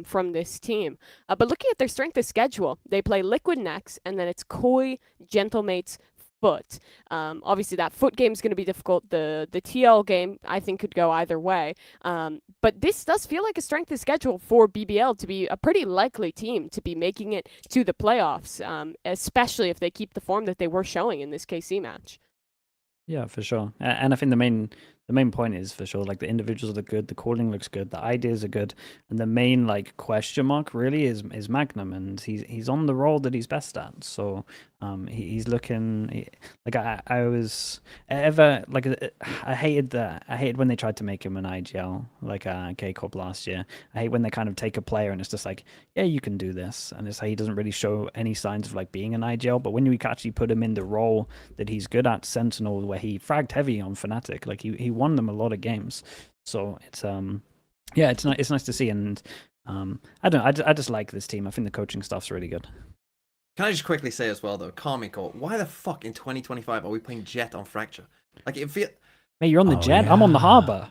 from this team. But looking at their strength of schedule, they play Liquid next, and then it's Koi, Gentlemates, Foot. Obviously that Foot game is going to be difficult. The TL game I think could go either way. But this does feel like a strength of schedule for BBL to be a pretty likely team to be making it to the playoffs, especially if they keep the form that they were showing in this KC match. Yeah, for sure. And I think the main point is for sure, like the individuals are good, the calling looks good, the ideas are good, and the main like question mark really is Magnum, and he's on the role that he's best at. So he's looking like I was ever like I hated when they tried to make him an IGL like K-Corp last year. I hate when they kind of take a player and it's just like, yeah, you can do this, and it's like he doesn't really show any signs of like being an IGL. But when you actually put him in the role that he's good at, Sentinel, where he fragged heavy on FNATIC, like he won them a lot of games. So it's it's nice to see. And I don't know, I just like this team. I think the coaching staff's really good. Can I just quickly say as well though, Karmine Corp, why the fuck in 2025 are we playing Jet on Fracture? Like it feel. Mate, you're on the Jet. I'm on the Harbor.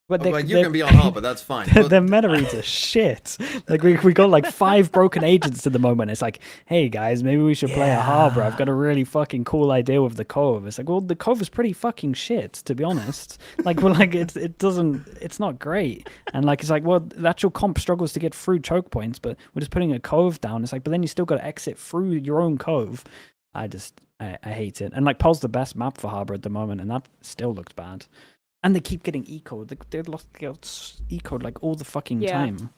But you can be on Harbor, that's fine. Their meta reads are shit. Like we got like 5 broken agents at the moment. It's like, hey guys, maybe we should play a Harbor. I've got a really fucking cool idea with the Cove. It's like, well, the Cove is pretty fucking shit, to be honest. Like, well, like it's not great. And like it's like, well, the actual comp struggles to get through choke points, but we're just putting a Cove down. It's like, but then you still got to exit through your own Cove. I hate it. And like Pol's the best map for Harbor at the moment, and that still looked bad. And they keep getting ecoed. They're lost ecoed like all the fucking time.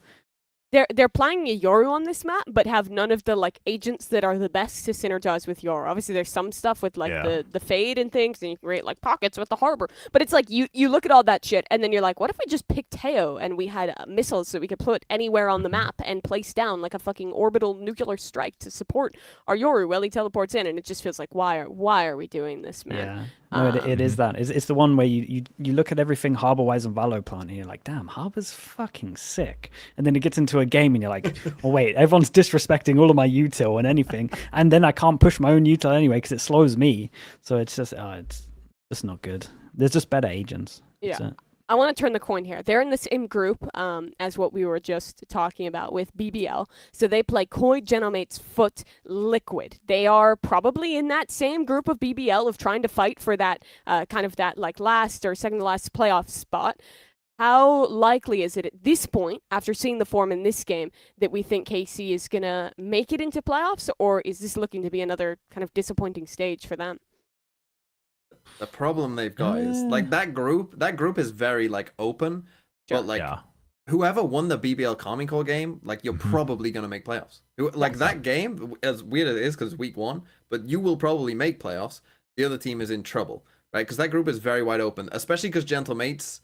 they're playing a Yoru on this map, but have none of the like agents that are the best to synergize with Yoru. Obviously, there's some stuff with like Yeah. the fade and things, and you can create like pockets with the harbor. But it's like you look at all that shit, and then you're like, what if we just picked Teo and we had missiles that we could put anywhere on the map and place down like a fucking orbital nuclear strike to support our Yoru while he teleports in? And it just feels like why are we doing this, man? Yeah. No, it is that. It's the one where you look at everything harbor-wise on Valorant, and you're like, damn, harbor's fucking sick. And then it gets into a game, and you're like, oh wait, everyone's disrespecting all of my util and anything, and then I can't push my own util anyway because it slows me. So it's just not good. There's just better agents. That's Yeah. it. I want to turn the coin here. They're in the same group as what we were just talking about with BBL. So they play Koi, Genomates, Foot, Liquid. They are probably in that same group of BBL of trying to fight for that kind of that like last or second to last playoff spot. How likely is it at this point, after seeing the form in this game, that we think KC is going to make it into playoffs, or is this looking to be another kind of disappointing stage for them? The problem they've got is like that group is very like open, but like Yeah. whoever won the BBL Karmine Corp game, like you're probably gonna make playoffs. Like that game, as weird as it is because week 1, but you will probably make playoffs. The other team is in trouble, right? Because that group is very wide open, especially because Gentlemates,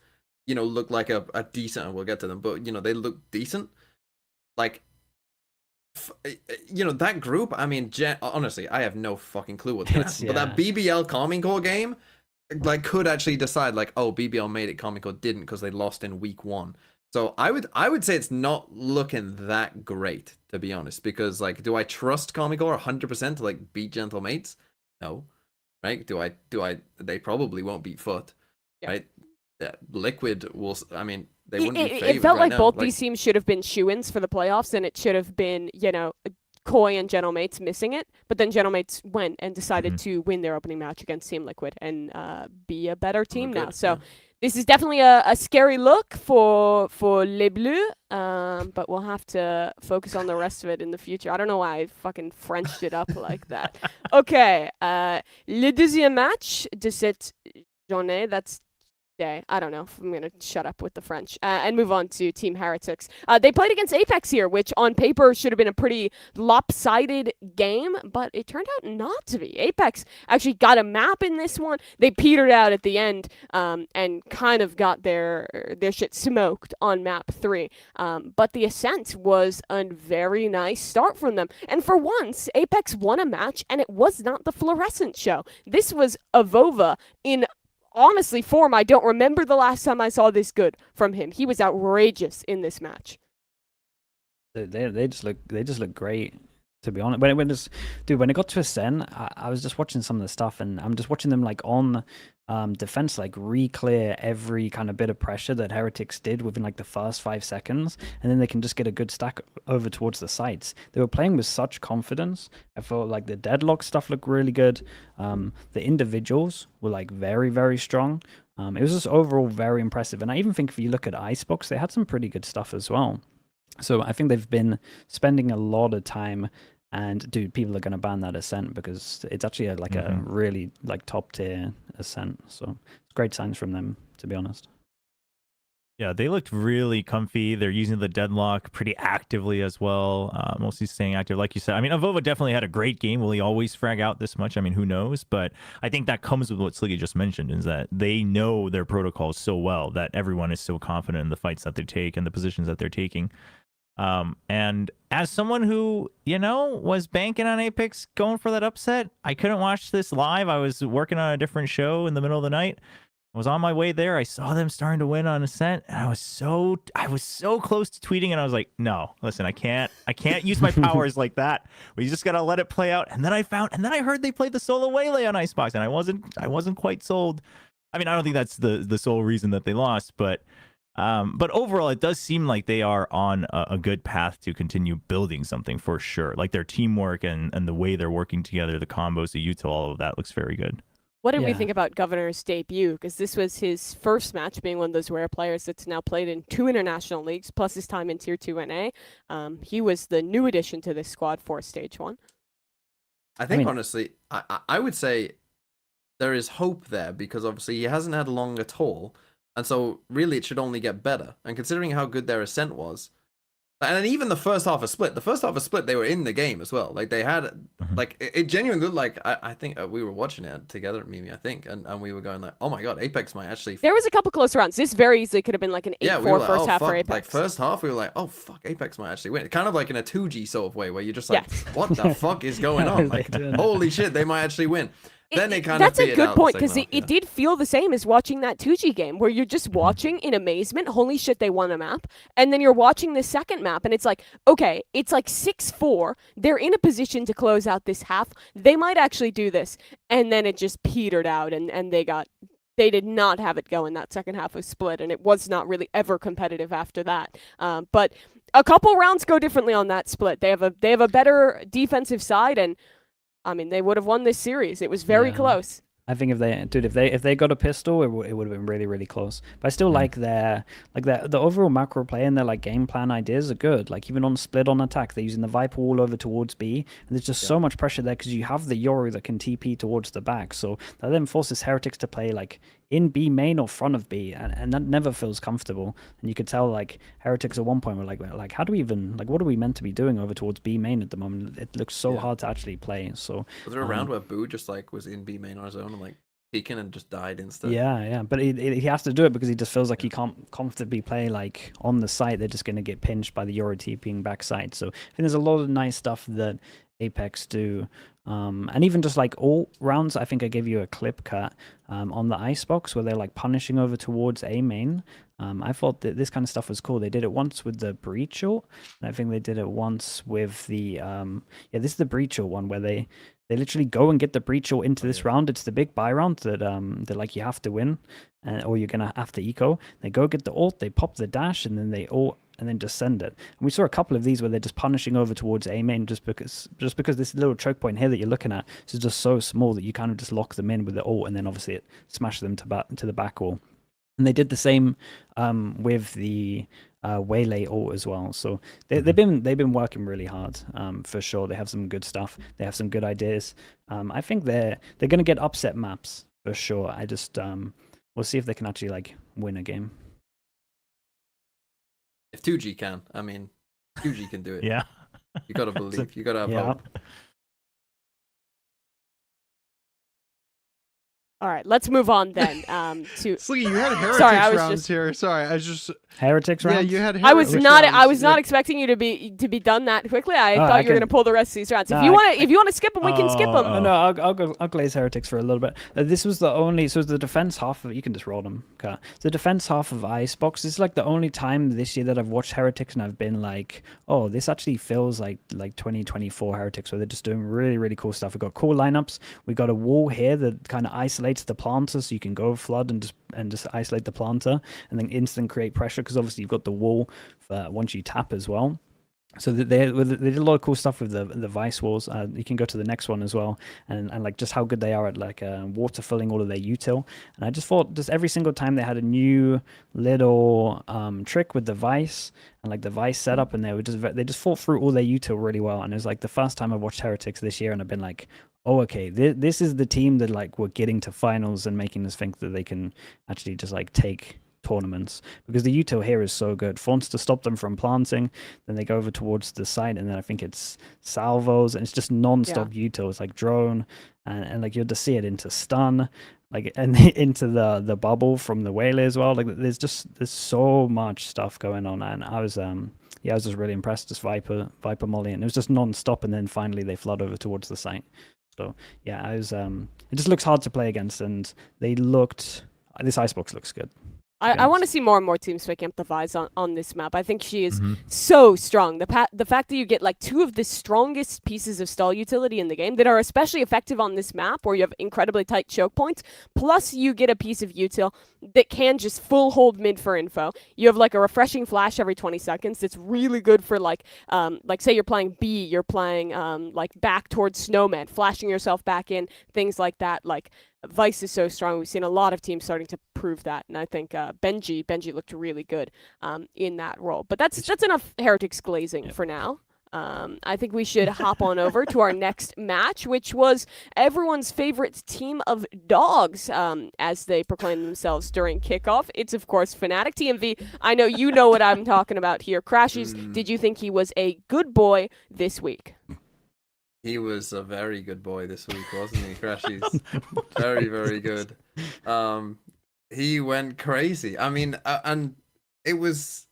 you know, look like a decent, and we'll get to them, but you know, they look decent. Like, you know, that group, I mean, honestly, I have no fucking clue what's gonna happen. But that BBL Karmine Corp game, like, could actually decide, like, oh, BBL made it, Karmine Corp didn't because they lost in week 1. So I would say it's not looking that great, to be honest, because like, do I trust Karmine Corp 100% to like beat Gentlemates? No, right? Do I? They probably won't beat Foot, right? Liquid will. I mean, they wouldn't be favored it felt right like now. both these teams should have been shoo-ins for the playoffs, and it should have been, you know, Koi and Genomates missing it. But then Genomates went and decided to win their opening match against Team Liquid and be a better team now. So this is definitely a scary look for Les Bleus, but we'll have to focus on the rest of it in the future. I don't know why I fucking Frenched it up like that. Okay, le deuxième match de cette journée, that's day. I don't know if I'm going to shut up with the French and move on to Team Heretics. They played against Apeks here, which on paper should have been a pretty lopsided game, but it turned out not to be. Apeks actually got a map in this one. They petered out at the end and kind of got their shit smoked on map 3. But the Ascent was a very nice start from them. And for once, Apeks won a match, and it was not the fluorescent show. This was Avova in honestly form. I don't remember the last time I saw this good from him. He was outrageous in this match. They just look great, to be honest. When it got to Ascent, I was just watching some of the stuff, and I'm just watching them like on defense, like re-clear every kind of bit of pressure that Heretics did within like the first 5 seconds, and then they can just get a good stack over towards the sites. They were playing with such confidence. I felt like the deadlock stuff looked really good. The individuals were like very, very strong. It was just overall very impressive. And I even think if you look at Icebox, they had some pretty good stuff as well. So I think they've been spending a lot of time. And dude, people are going to ban that Ascent because it's actually a really like top tier Ascent. So it's great signs from them, to be honest. Yeah, they looked really comfy. They're using the deadlock pretty actively as well, mostly staying active, like you said. I mean, Avova definitely had a great game. Will he always frag out this much? I mean, who knows? But I think that comes with what Sliggy just mentioned, is that they know their protocols so well that everyone is so confident in the fights that they take and the positions that they're taking. And as someone who, you know, was banking on Apeks going for that upset, I couldn't watch this live. I was working on a different show in the middle of the night. I was on my way there. I saw them starting to win on Ascent, and I was so close to tweeting, and I was like, no, listen, I can't use my powers like that. We just gotta let it play out. And then I heard they played the solo Waylay on Icebox, and I wasn't quite sold. I mean, I don't think that's the sole reason that they lost, but overall, it does seem like they are on a good path to continue building something for sure. Like their teamwork and the way they're working together, the combos, the util, all of that looks very good. What did we think about Governor's debut? Because this was his first match, being one of those rare players that's now played in 2 international leagues, plus his time in Tier 2 NA. He was the new addition to this squad for Stage 1. I think, honestly, I would say there is hope there, because obviously he hasn't had long at all. And so really it should only get better. And considering how good their Ascent was, And then even the first half of Split, they were in the game as well. Like they had, like it genuinely looked like I think we were watching it together at MIBR, I think, and we were going like, oh my god, Apeks might actually. There was a couple close rounds. This very easily could have been like an 8-4 we were like, first half fuck. for Apeks. Like first half, we were like, oh fuck, Apeks might actually win. Kind of like in a 2G sort of way, where you're just like, what the fuck is going on? Like, holy shit, they might actually win. Then they kind That's of a good point, because it did feel the same as watching that 2G game, where you're just watching in amazement, holy shit, they won a map, and then you're watching the second map, and it's like, okay, it's like 6-4, they're in a position to close out this half, they might actually do this, and then it just petered out, and they did not have it go in that second half of Split, and it was not really ever competitive after that. But a couple rounds go differently on that Split. They have a better defensive side, and I mean, they would have won this series. It was very close. I think if they got a pistol, it would have been really, really close. But I still like the overall macro play and their like game plan ideas are good. Like even on Split on attack, they're using the Viper all over towards B, and there's just so much pressure there because you have the Yori that can TP towards the back. So that then forces Heretics to play like in B main or front of B, and that never feels comfortable. And you could tell like Heretics at one point were like how do we even like what are we meant to be doing over towards B main at the moment? It looks so hard to actually play. So was there a round where Boo just like was in B main on his own and like peeking and just died instead? Yeah, but he has to do it because he just feels like he can't comfortably play like on the site. They're just going to get pinched by the Yori TPing backside. So I think there's a lot of nice stuff that Apeks do. And even just like all rounds, I think I gave you a clip cut on the icebox where they're like punishing over towards A main. I thought that this kind of stuff was cool. They did it once with the breach ult, and I think they did it once with the this is the breach ult one where they literally go and get the breach ult into this round. It's the big buy round that like you have to win, or you're gonna have to eco. They go get the ult, they pop the dash, and then they ult and then just send it. And we saw a couple of these where they're just punishing over towards A main just because this little choke point here that you're looking at is just so small that you kind of just lock them in with the ult, and then obviously it smashes them to the back wall. And they did the same with the Waylay ult as well. So they've been working really hard for sure. They have some good stuff. They have some good ideas. I think they're going to get upset maps for sure. I just we'll see if they can actually like win a game. If 2G can, I mean, 2G can do it. Yeah. You gotta believe. You gotta have hope. All right, let's move on then to. Sliggy, you had Heretics Sorry, I was rounds just here. Sorry, I just. Heretics rounds? Yeah, you had Heretics I was rounds. not expecting you to be done that quickly. I thought you were gonna pull the rest of these rounds. No, If you want to skip them, we can skip them. No, I'll glaze Heretics for a little bit. This was the only, so the defense half of, you can just roll them. Okay. The defense half of Icebox is like the only time this year that I've watched Heretics and I've been like, oh, this actually feels like 2024 Heretics, where they're just doing really, really cool stuff. We've got cool lineups. We got a wall here that kind of isolates the planter, so you can go flood and just isolate the planter and then instant create pressure, because obviously you've got the wall for once you tap as well. So they did a lot of cool stuff with the vice walls. You can go to the next one as well, and like just how good they are at like water filling all of their util. And I just thought just every single time they had a new little trick with the vice and like the vice setup, and they just fought through all their util really well. And it was like the first time I've watched Heretics this year, and I've been like, oh, okay, this is the team that like we're getting to finals and making us think that they can actually just like take tournaments, because the util here is so good. Fonts to stop them from planting, then they go over towards the site, and then I think it's salvos, and it's just non-stop util. It's like drone, and like you'll just see it into stun, like, and into the bubble from the Waylay as well. Like there's so much stuff going on, and I was just really impressed. Just Viper Molly, and it was just non-stop, and then finally they flood over towards the site. So yeah, I was it just looks hard to play against, and this Icebox looks good. I want to see more and more teams picking up the Vise on this map. I think she is so strong. The fact that you get like two of the strongest pieces of stall utility in the game that are especially effective on this map, where you have incredibly tight choke points, plus you get a piece of util that can just full hold mid for info. You have like a refreshing flash every 20 seconds. It's really good for like say you're playing B, you're playing like back towards Snowman, flashing yourself back in, things like that. Like Vice is so strong. We've seen a lot of teams starting to prove that, and I think Benji looked really good in that role. But that's enough Heretics glazing for now. I think we should hop on over to our next match, which was everyone's favorite team of dogs, as they proclaim themselves during kickoff. It's, of course, FNATIC. TMV, I know you know what I'm talking about here. Crashies, did you think he was a good boy this week? He was a very good boy this week, wasn't he, Crashies? Very, very good. He went crazy. I mean, and it was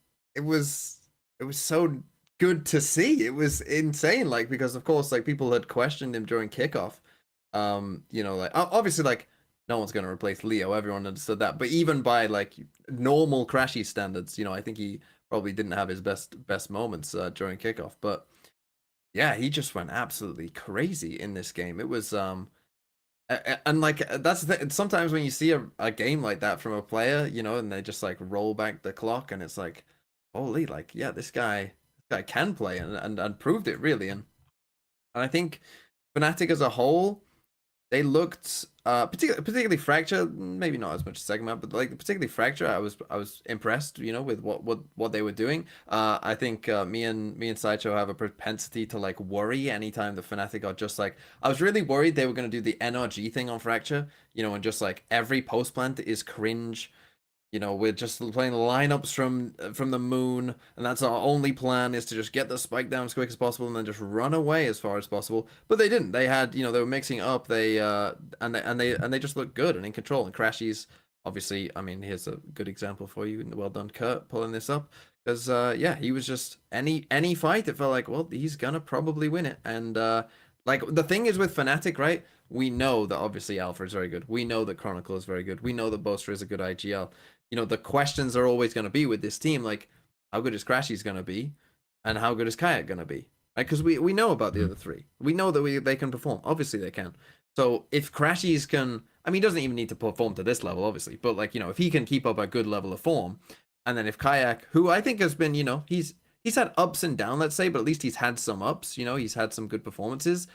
so good to see. It was insane, like, because of course, like, people had questioned him during kickoff. You know, like, obviously, like, no one's gonna replace Leo. Everyone understood that. But even by like normal Crashy standards, you know, I think he probably didn't have his best moments during kickoff. But yeah, he just went absolutely crazy in this game. It was and like, that's the thing. Sometimes when you see a game like that from a player, you know, and they just like roll back the clock, and it's like, holy, like, yeah, this guy can play and proved it really. And I think FNATIC as a whole, they looked particularly Fracture, maybe not as much Segment, but like particularly Fracture, I was impressed, you know, with what they were doing. I think me and Sideshow have a propensity to like worry anytime the FNATIC are just like, I was really worried they were going to do the NRG thing on Fracture, you know, and just like every post plant is cringe. You know, we're just playing lineups from the moon, and that's our only plan, is to just get the spike down as quick as possible and then just run away as far as possible. But they didn't. They had, you know, they were mixing up. They just looked good and in control. And Crashies, obviously, I mean, here's a good example for you. Well done, Kurt, pulling this up. Because yeah, he was just any fight, it felt like, well, he's gonna probably win it. And like, the thing is with FNATIC, right? We know that obviously Alpha is very good. We know that Chronicle is very good. We know that Boaster is a good IGL. You know, the questions are always going to be with this team, like, how good is Crashies going to be, and how good is Kayak going to be, right? Because we know about the other three. We know that they can perform. Obviously, they can. So if Crashies can, I mean, he doesn't even need to perform to this level, obviously, but like, you know, if he can keep up a good level of form, and then if Kayak, who I think has been, you know, he's had ups and downs, let's say, but at least he's had some ups. You know, he's had some good performances.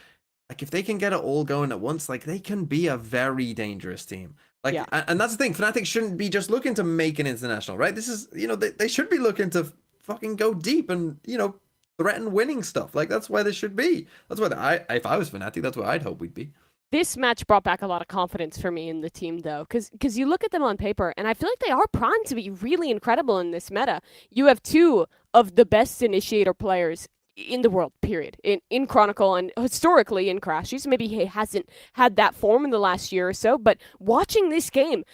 Like, if they can get it all going at once, like, they can be a very dangerous team. Like, yeah. And that's the thing. FNATIC shouldn't be just looking to make an international, right? This is, you know, they should be looking to fucking go deep and, you know, threaten winning stuff. Like, that's where they should be. That's where if I was FNATIC, that's where I'd hope we'd be. This match brought back a lot of confidence for me in the team, though, because you look at them on paper, and I feel like they are primed to be really incredible in this meta. You have two of the best initiator players in the world, period, in Chronicle and historically in Crashies. Maybe he hasn't had that form in the last year or so, but watching this game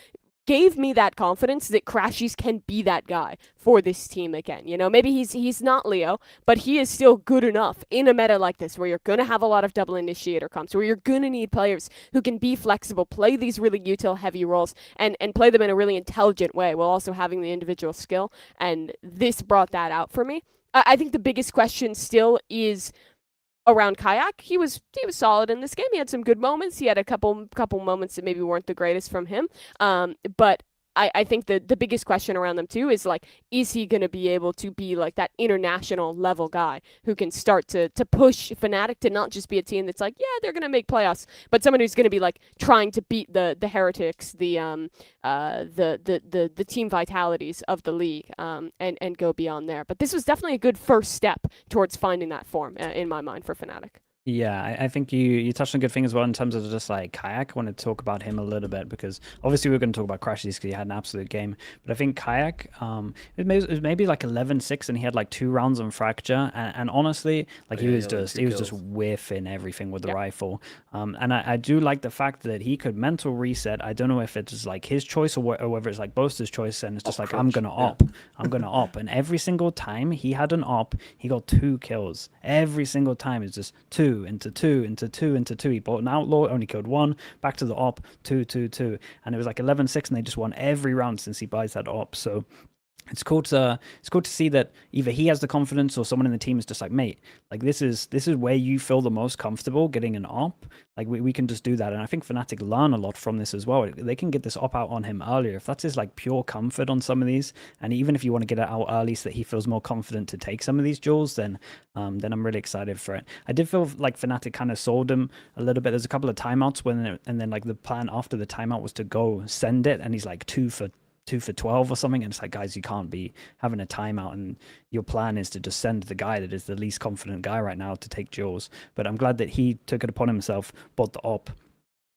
gave me that confidence that Crashies can be that guy for this team again. You know, maybe he's not Leo, but he is still good enough in a meta like this, where you're going to have a lot of double initiator comps, where you're going to need players who can be flexible, play these really util heavy roles, and play them in a really intelligent way while also having the individual skill. And this brought that out for me. I think the biggest question still is around Kayak. He was solid in this game. He had some good moments. He had a couple moments that maybe weren't the greatest from him. But I think the biggest question around them too is like, is he going to be able to be like that international level guy who can start to push FNATIC to not just be a team that's like, yeah, they're going to make playoffs, but someone who's going to be like trying to beat the Heretics, the team vitalities of the league, and go beyond there. But this was definitely a good first step towards finding that form in my mind for FNATIC. Yeah, I think you touched on a good thing as well in terms of just like Kayak. I want to talk about him a little bit because obviously we're going to talk about Crashies because he had an absolute game. But I think Kayak, it was maybe like 11-6 and he had like 2 rounds on Fracture. And honestly, like he was just whiffing everything with the rifle. And I do like the fact that he could mental reset. I don't know if it's like his choice or whether it's like Boaster's choice. And it's just like, I'm going to op. I'm going to op. And every single time he had an op, he got 2 kills. Every single time it's just 2 into 2 into 2 into 2. He bought an outlaw, only killed 1, back to the op, 2 2 2, and it was like 11-6, and they just won every round since he buys that op. So it's cool to see that either he has the confidence or someone in the team is just like, mate, like this is where you feel the most comfortable getting an op. Like we can just do that. And I think FNATIC learn a lot from this as well. They can get this op out on him earlier. If that's his like pure comfort on some of these, and even if you want to get it out early so that he feels more confident to take some of these duels, then I'm really excited for it. I did feel like FNATIC kind of sold him a little bit. There's a couple of timeouts and then like the plan after the timeout was to go send it, and he's like 2 for 2 for 12 or something, and it's like, guys, you can't be having a timeout, and your plan is to just send the guy that is the least confident guy right now to take Jaws. But I'm glad that he took it upon himself, bought the op,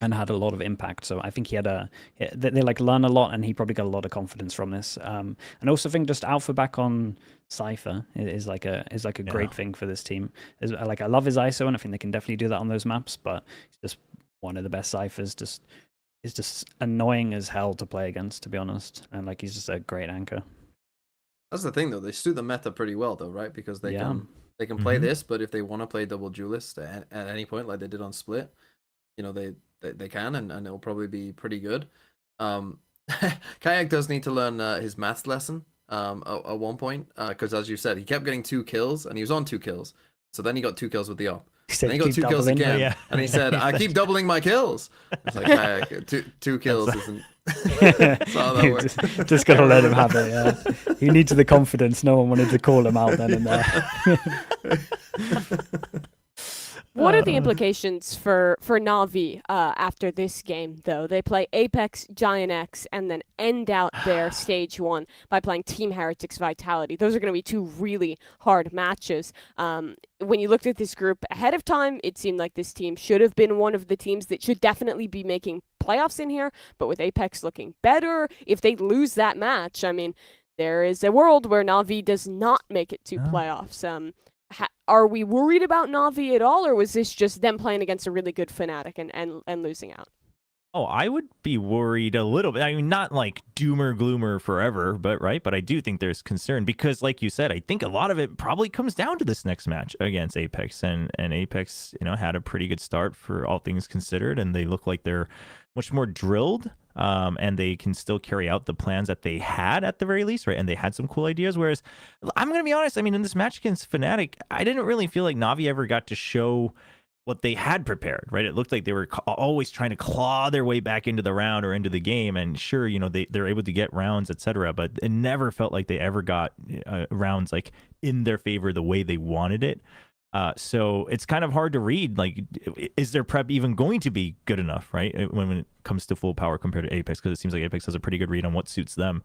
and had a lot of impact. So I think he had they like learn a lot, and he probably got a lot of confidence from this. And I also think just Alpha back on Cypher is like a great thing for this team. Like, I love his ISO, and I think they can definitely do that on those maps, but he's just one of the best Cyphers. Is just annoying as hell to play against, to be honest. And like, he's just a great anchor. That's the thing, though. They suit the meta pretty well, though, right? Because they can play this, but if they want to play double duelist at any point, like they did on Split, you know, they can, and it'll probably be pretty good. Kayak does need to learn his maths lesson at one point, because as you said, he kept getting 2 kills, and he was on 2 kills. So then he got 2 kills with the op. Then he got 2 kills again, and he said, "I keep doubling my kills." It's like, Kayak, two kills isn't. That's how that works. Just gotta let him have it. Yeah, he needs the confidence. No one wanted to call him out then and there. What are the implications for NAVI after this game, though? They play Apeks, Giant X, and then end out their stage 1 by playing Team Heretics Vitality. Those are going to be 2 really hard matches. When you looked at this group ahead of time, it seemed like this team should have been one of the teams that should definitely be making playoffs in here. But with Apeks looking better, if they lose that match, I mean, there is a world where NAVI does not make it to playoffs. Are we worried about NAVI at all, or was this just them playing against a really good FNATIC and losing out? Oh, I would be worried a little bit. I mean, not like doomer gloomer forever, but I do think there's concern because, like you said, I think a lot of it probably comes down to this next match against Apeks, and Apeks, you know, had a pretty good start for all things considered, and they look like they're much more drilled. And they can still carry out the plans that they had at the very least, right? And they had some cool ideas. Whereas, I'm going to be honest, I mean, in this match against FNATIC, I didn't really feel like NAVI ever got to show what they had prepared, right? It looked like they were always trying to claw their way back into the round or into the game. And sure, you know, they're able to get rounds, etc. But it never felt like they ever got rounds like in their favor the way they wanted it. So it's kind of hard to read, like, is their prep even going to be good enough, right, when it comes to full power compared to Apeks, because it seems like Apeks has a pretty good read on what suits them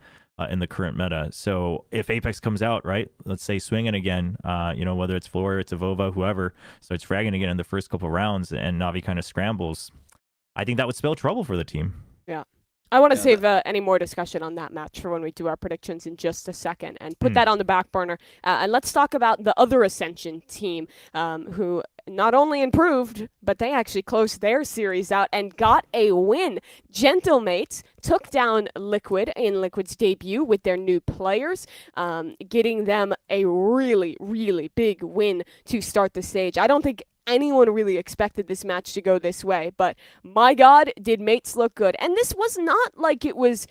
in the current meta. So if Apeks comes out, right, let's say swinging again, you know, whether it's Floor, it's Avova, whoever starts fragging again in the first couple rounds and Navi kind of scrambles, I think that would spell trouble for the team. Yeah. I want to save any more discussion on that match for when we do our predictions in just a second and put that on the back burner. And let's talk about the other Ascension team who not only improved, but they actually closed their series out and got a win. Gentlemates took down Liquid in Liquid's debut with their new players, getting them a really, really big win to start the stage. I don't think anyone really expected this match to go this way, but my God, did Mates look good. And this was not like it was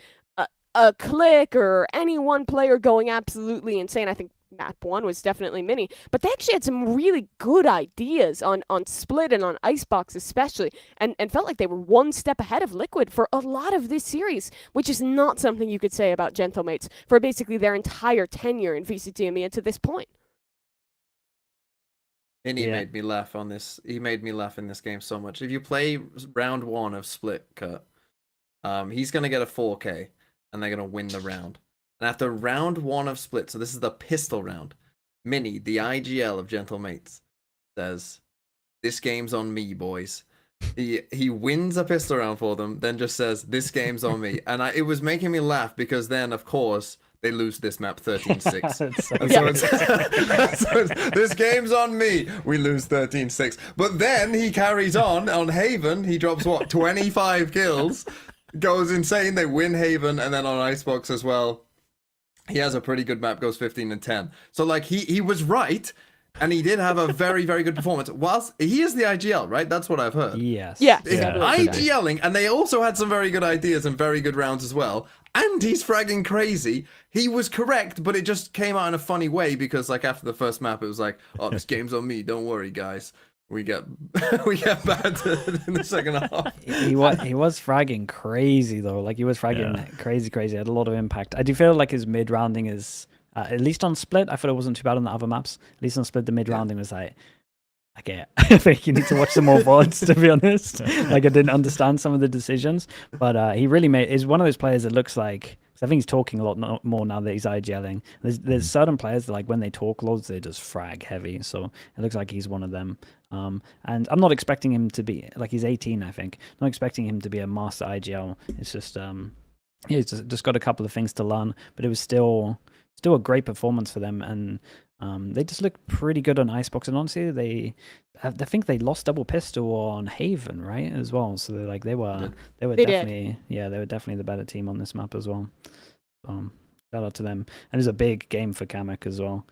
a click or any one player going absolutely insane. I think map 1 was definitely Mini, but they actually had some really good ideas on Split and on Icebox especially, and felt like they were one step ahead of Liquid for a lot of this series, which is not something you could say about Gentlemates for basically their entire tenure in VCT EMEA to this point. And he made me laugh on this. He made me laugh in this game so much. If you play round 1 of Split, Kurt, he's going to get a 4K, and they're going to win the round. And after round 1 of Split, so this is the pistol round, Mini, the IGL of Gentlemates, says, "This game's on me, boys." He wins a pistol round for them, then just says, "This game's on me." And it was making me laugh because then, of course, they lose this map 13-6. So it's, "This game's on me." We lose 13-6. But then he carries on Haven. He drops, 25 kills. Goes insane. They win Haven. And then on Icebox as well, he has a pretty good map, goes 15-10. So, like, he was right. And he did have a very, very good performance. Whilst he is the IGL, right? That's what I've heard. Yes. Yeah. IGLing, and they also had some very good ideas and very good rounds as well. And he's fragging crazy. He was correct, but it just came out in a funny way because, like, after the first map, it was like, "Oh, this game's on me. Don't worry, guys. We get battered in the second half." He was fragging crazy though. Like, he was fragging crazy. Had a lot of impact. I do feel like his mid rounding is. At least on Split, I thought it wasn't too bad on the other maps. At least on Split, the mid-rounding was like, okay, I think you need to watch some more VODs, to be honest. Like, I didn't understand some of the decisions, but he really is one of those players that looks like I think he's talking a lot more now that he's IGLing. There's certain players that, like, when they talk loads, they just frag heavy. So it looks like he's one of them. And I'm not expecting him to be, like, he's 18, I think. Not expecting him to be a master IGL. It's just he's just got a couple of things to learn, but it was still a great performance for them, and they just look pretty good on Icebox. And honestly, I think they lost double pistol on Haven, right, as well. So they were definitely the better team on this map as well. Shout out to them, and it's a big game for Kamek as well.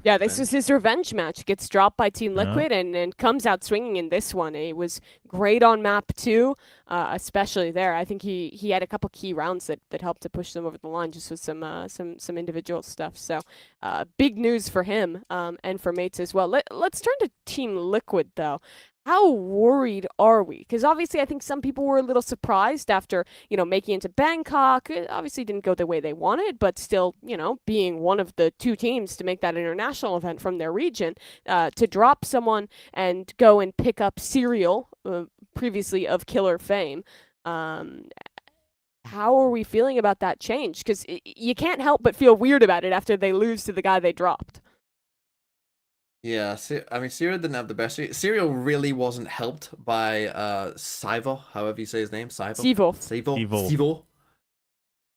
Yeah, this is his revenge match. Gets dropped by Team Liquid and comes out swinging in this one. He was great on map 2, especially there. I think he had a couple key rounds that helped to push them over the line, just with some individual stuff. So big news for him and for mates as well. Let's turn to Team Liquid though. How worried are we? Because obviously I think some people were a little surprised after, making it to Bangkok. It obviously didn't go the way they wanted, but still, being one of the 2 teams to make that international event from their region, to drop someone and go and pick up Serial, previously of Killer fame. How are we feeling about that change? Because you can't help but feel weird about it after they lose to the guy they dropped. Yeah, I mean, Serial didn't have the best. Serial really wasn't helped by Sivo, however you say his name, Sivo.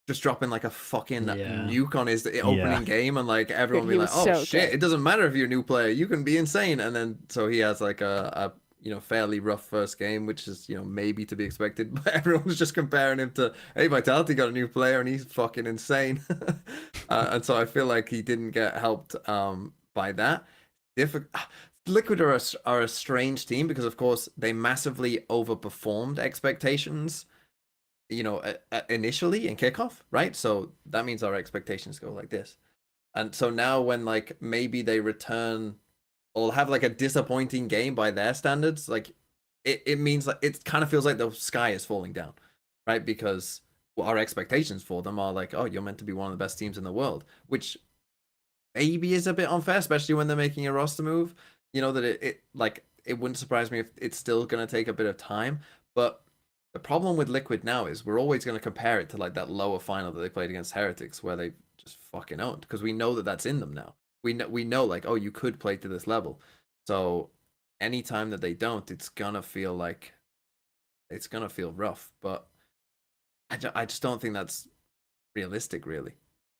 Just dropping like a fucking nuke on his opening game, and like everyone being like, "Oh so shit! good. It doesn't matter if you're a new player, you can be insane." And then so he has like a fairly rough first game, which is maybe to be expected. But everyone's just comparing him to, hey, Vitality got a new player and he's fucking insane. And so I feel like he didn't get helped by that. Liquid are a strange team because, of course, they massively overperformed expectations, initially in kickoff, right? So that means our expectations go like this. And so now when, like, maybe they return or have, like, a disappointing game by their standards, like, it means, like, it kind of feels like the sky is falling down, right? Because our expectations for them are like, oh, you're meant to be one of the best teams in the world, which maybe is a bit unfair, especially when they're making a roster move. That it wouldn't surprise me if it's still going to take a bit of time. But the problem with Liquid now is we're always going to compare it to like that lower final that they played against Heretics, where they just fucking owned, because we know that that's in them now. We know like, oh, you could play to this level. So anytime that they don't, it's gonna feel rough. But I just don't think that's realistic, really.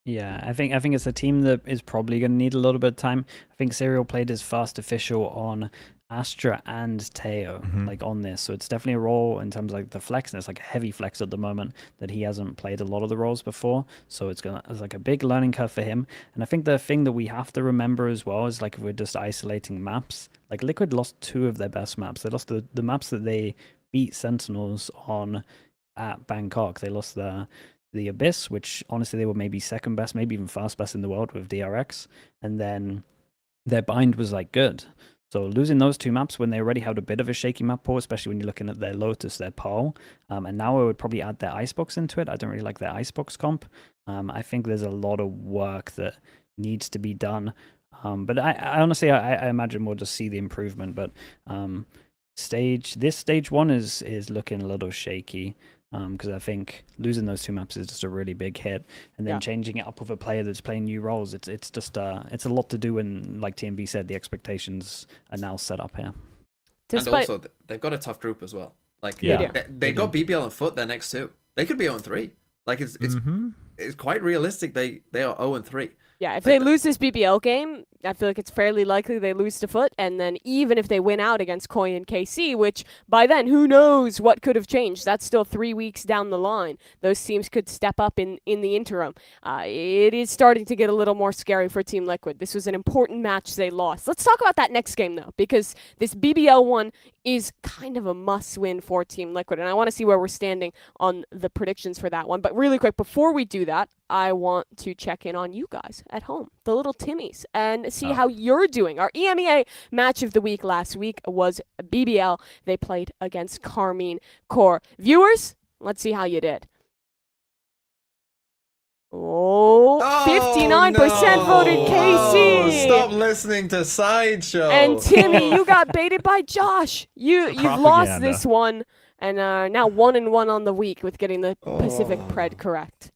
Yeah, I think it's a team that is probably going to need a little bit of time. I think Serial played his first official on Astra and Teo, like on this. So it's definitely a role in terms of like the flex, and it's like a heavy flex at the moment that he hasn't played a lot of the roles before. So it's like a big learning curve for him. And I think the thing that we have to remember as well is, like, if we're just isolating maps, like Liquid lost 2 of their best maps. They lost the maps that they beat Sentinels on at Bangkok. They lost the Abyss, which honestly they were maybe second best, maybe even first best in the world with DRX, and then their bind was like good. So losing those 2 maps when they already had a bit of a shaky map pool, especially when you're looking at their Lotus, their Pearl, and now I would probably add their Icebox into it. I don't really like their Icebox comp. I think there's a lot of work that needs to be done. But I honestly, I imagine we'll just see the improvement. But stage 1 is looking a little shaky. Because I think losing those 2 maps is just a really big hit, and then changing it up with a player that's playing new roles, it's just it's a lot to do. And like TMB said, the expectations are now set up here. And also, they've got a tough group as well. Like, they got BBL and Foot. They're next 2. They could be 0-3. Like, it's quite realistic. They are 0-3. Yeah, if they lose this BBL game, I feel like it's fairly likely they lose to Foot. And then even if they win out against Koi and KC, which by then, who knows what could have changed? That's still 3 weeks down the line. Those teams could step up in the interim. It is starting to get a little more scary for Team Liquid. This was an important match they lost. Let's talk about that next game, though, because this BBL one is kind of a must-win for Team Liquid. And I want to see where we're standing on the predictions for that one. But really quick, before we do that, I want to check in on you guys at home, the little Timmies, and see how you're doing. Our EMEA match of the week last week was BBL. They played against Karmine Corp. Viewers, let's see how you did. 59% voted KC. Stop listening to Sideshow. And Timmy, you got baited by Josh. You've lost this one, and now 1-1 on the week with getting the Pacific Pred correct.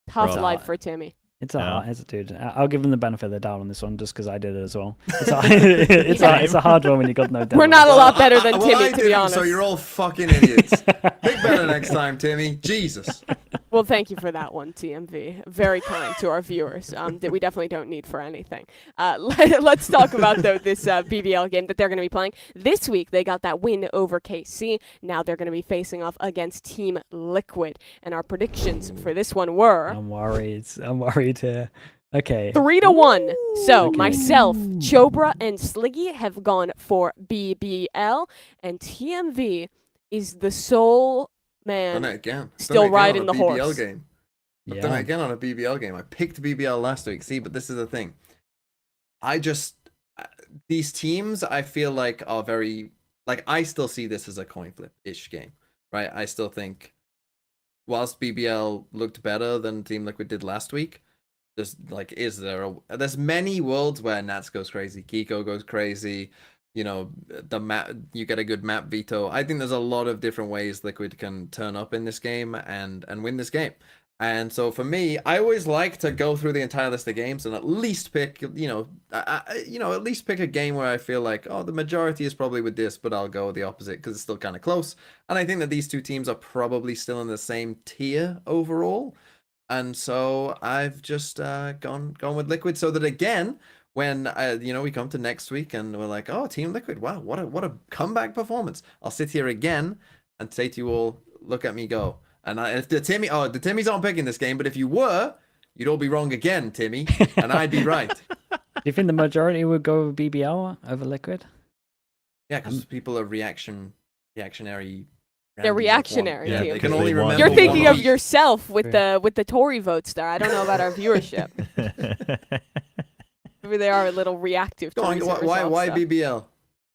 Tough Bro. life for Timmy. It's Yeah. it's dude. I'll give them the benefit of the doubt on this one just because I did it as well. It's a hard one when you got no. We're demo. not a lot better than well, Timmy, I to be didn't, honest. So you're all fucking idiots. Pick better next time, Timmy. Jesus. Well, thank you for that one, TMV. Very kind to our viewers. That we definitely don't need for anything. Let's talk about though this BBL game that they're going to be playing this week. They got that win over KC. Now they're going to be facing off against Team Liquid, and our predictions for this one were. I'm worried. I'm worried here. Okay. 3-1. So Okay. myself, Chobra, and Sliggy have gone for BBL, and TMV is the sole Done man. it again. Still Done it again riding on the a BBL horse. game. I've done it Yeah. again on a BBL game. I picked BBL last week. See, but this is the thing. These teams, I feel like are very, like, I still see this as a coin flip-ish game, right? I still think, whilst BBL looked better than Team Liquid did last week, there's many worlds where Nats goes crazy, Kiko goes crazy, you know, the map, you get a good map veto. I think there's a lot of different ways Liquid can turn up in this game and win this game. And so for me, I always like to go through the entire list of games and at least pick, at least pick a game where I feel like, oh, the majority is probably with this, but I'll go the opposite because it's still kind of close. And I think that these two teams are probably still in the same tier overall. And so I've just gone with Liquid, so that again, when we come to next week and we're like, oh, Team Liquid, wow, what a comeback performance. I'll sit here again and say to you all, look at me go. And if the Timmys aren't picking this game, but if you were, you'd all be wrong again, Timmy, and I'd be right. Do you think the majority would go with BBL over Liquid? Yeah, because people are reactionary. They're reactionary. Yeah, TMV. They can They only want- remember You're thinking one of yourself with the Tory votes there. I don't know about our viewership. Maybe they are a little reactive. Go to on, recent why results, so. BBL?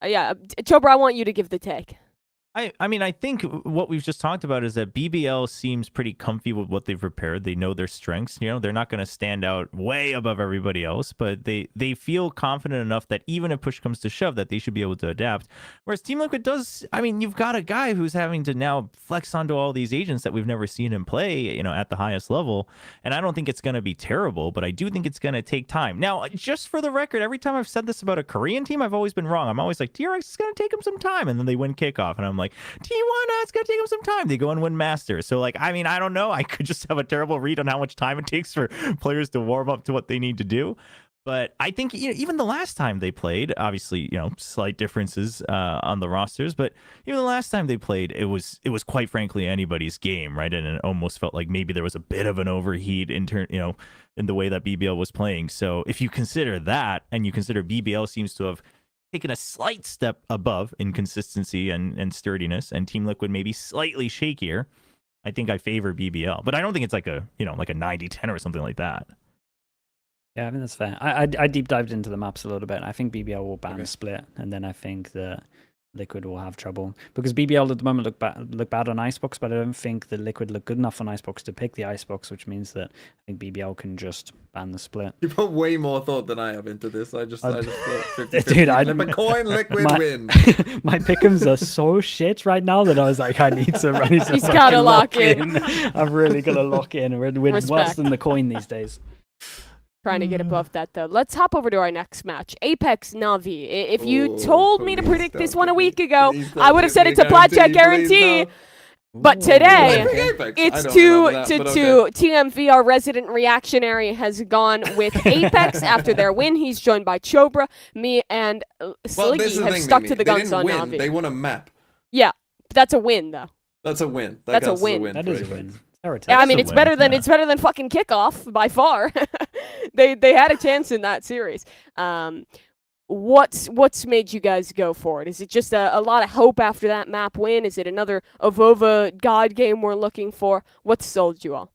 Yeah, Chobra, I want you to give the take. I mean, I think what we've just talked about is that BBL seems pretty comfy with what they've prepared. They know their strengths. You know, they're not going to stand out way above everybody else, but they feel confident enough that even if push comes to shove, that they should be able to adapt. Whereas Team Liquid does, I mean, you've got a guy who's having to now flex onto all these agents that we've never seen him play, you know, at the highest level. And I don't think it's going to be terrible, but I do think it's going to take time. Now, just for the record, every time I've said this about a Korean team, I've always been wrong. I'm always like, TRX is going to take them some time. And then they win kickoff. And I'm like, T1, it's going to take them some time. They go and win Masters. So, like, I mean, I don't know. I could just have a terrible read on how much time it takes for players to warm up to what they need to do. But I think, you know, even the last time they played, obviously, you know, slight differences on the rosters, but even the last time they played, it was quite frankly anybody's game, right? And it almost felt like maybe there was a bit of an overheat in the way that BBL was playing. So if you consider that, and you consider BBL seems to have taken a slight step above in consistency and sturdiness, and Team Liquid maybe slightly shakier, I think I favor BBL. But I don't think it's like a 90-10 or something like that. Yeah, I think that's fair. I deep dived into the maps a little bit. I think BBL will ban Okay. split, and then I think that Liquid will have trouble because BBL at the moment look bad on Icebox, but I don't think that Liquid look good enough on Icebox to pick the Icebox, which means that I think BBL can just ban the split. You put way more thought than I have into this. I just thought 50, Dude, I- flip a coin, Liquid my- win. My pickums are so shit right now that I was like, I need to He's fucking gotta lock in. I'm really gonna lock in. We're worse Respect. than the coin these days. Trying to get above that though. Let's hop over to our next match. Apeks NAVI. If you Oh, told me to please predict don't this one a pick me. week ago, Please don't I would have pick said me it's a Plat Chat please guarantee. don't. But Did today, I pick Apeks? I it's don't two remember to that, but two. okay. TMV, our resident reactionary, has gone with Apeks after their win. He's joined by Chobra, me, and Well, this Sliggy is the have thing, stuck Mimi. to the They guns didn't on win. NAVI. They won a map. Yeah, that's a win though. That's a win. That That's a counts as win. That for is a Apeks. win. Heretics. Yeah, I mean a it's win, better than yeah. it's better than fucking kickoff by far. They had a chance in that series. What's made you guys go for it? Is it just a lot of hope after that map win? Is it another Avova God game we're looking for? What sold you all?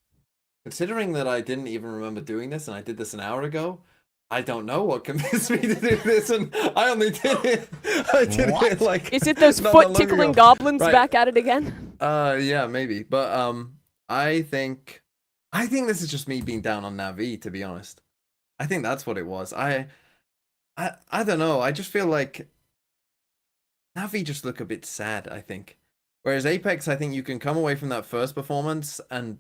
Considering that I didn't even remember doing this and I did this an hour ago, I don't know what convinced me to do this, and I only did it. I did it like. Is it those not that foot long tickling ago. goblins Right. back at it again? Yeah, maybe. But I think this is just me being down on NAVI, to be honest. I think that's what it was. I don't know. I just feel like NAVI just look a bit sad, I think. Whereas Apeks, I think you can come away from that first performance and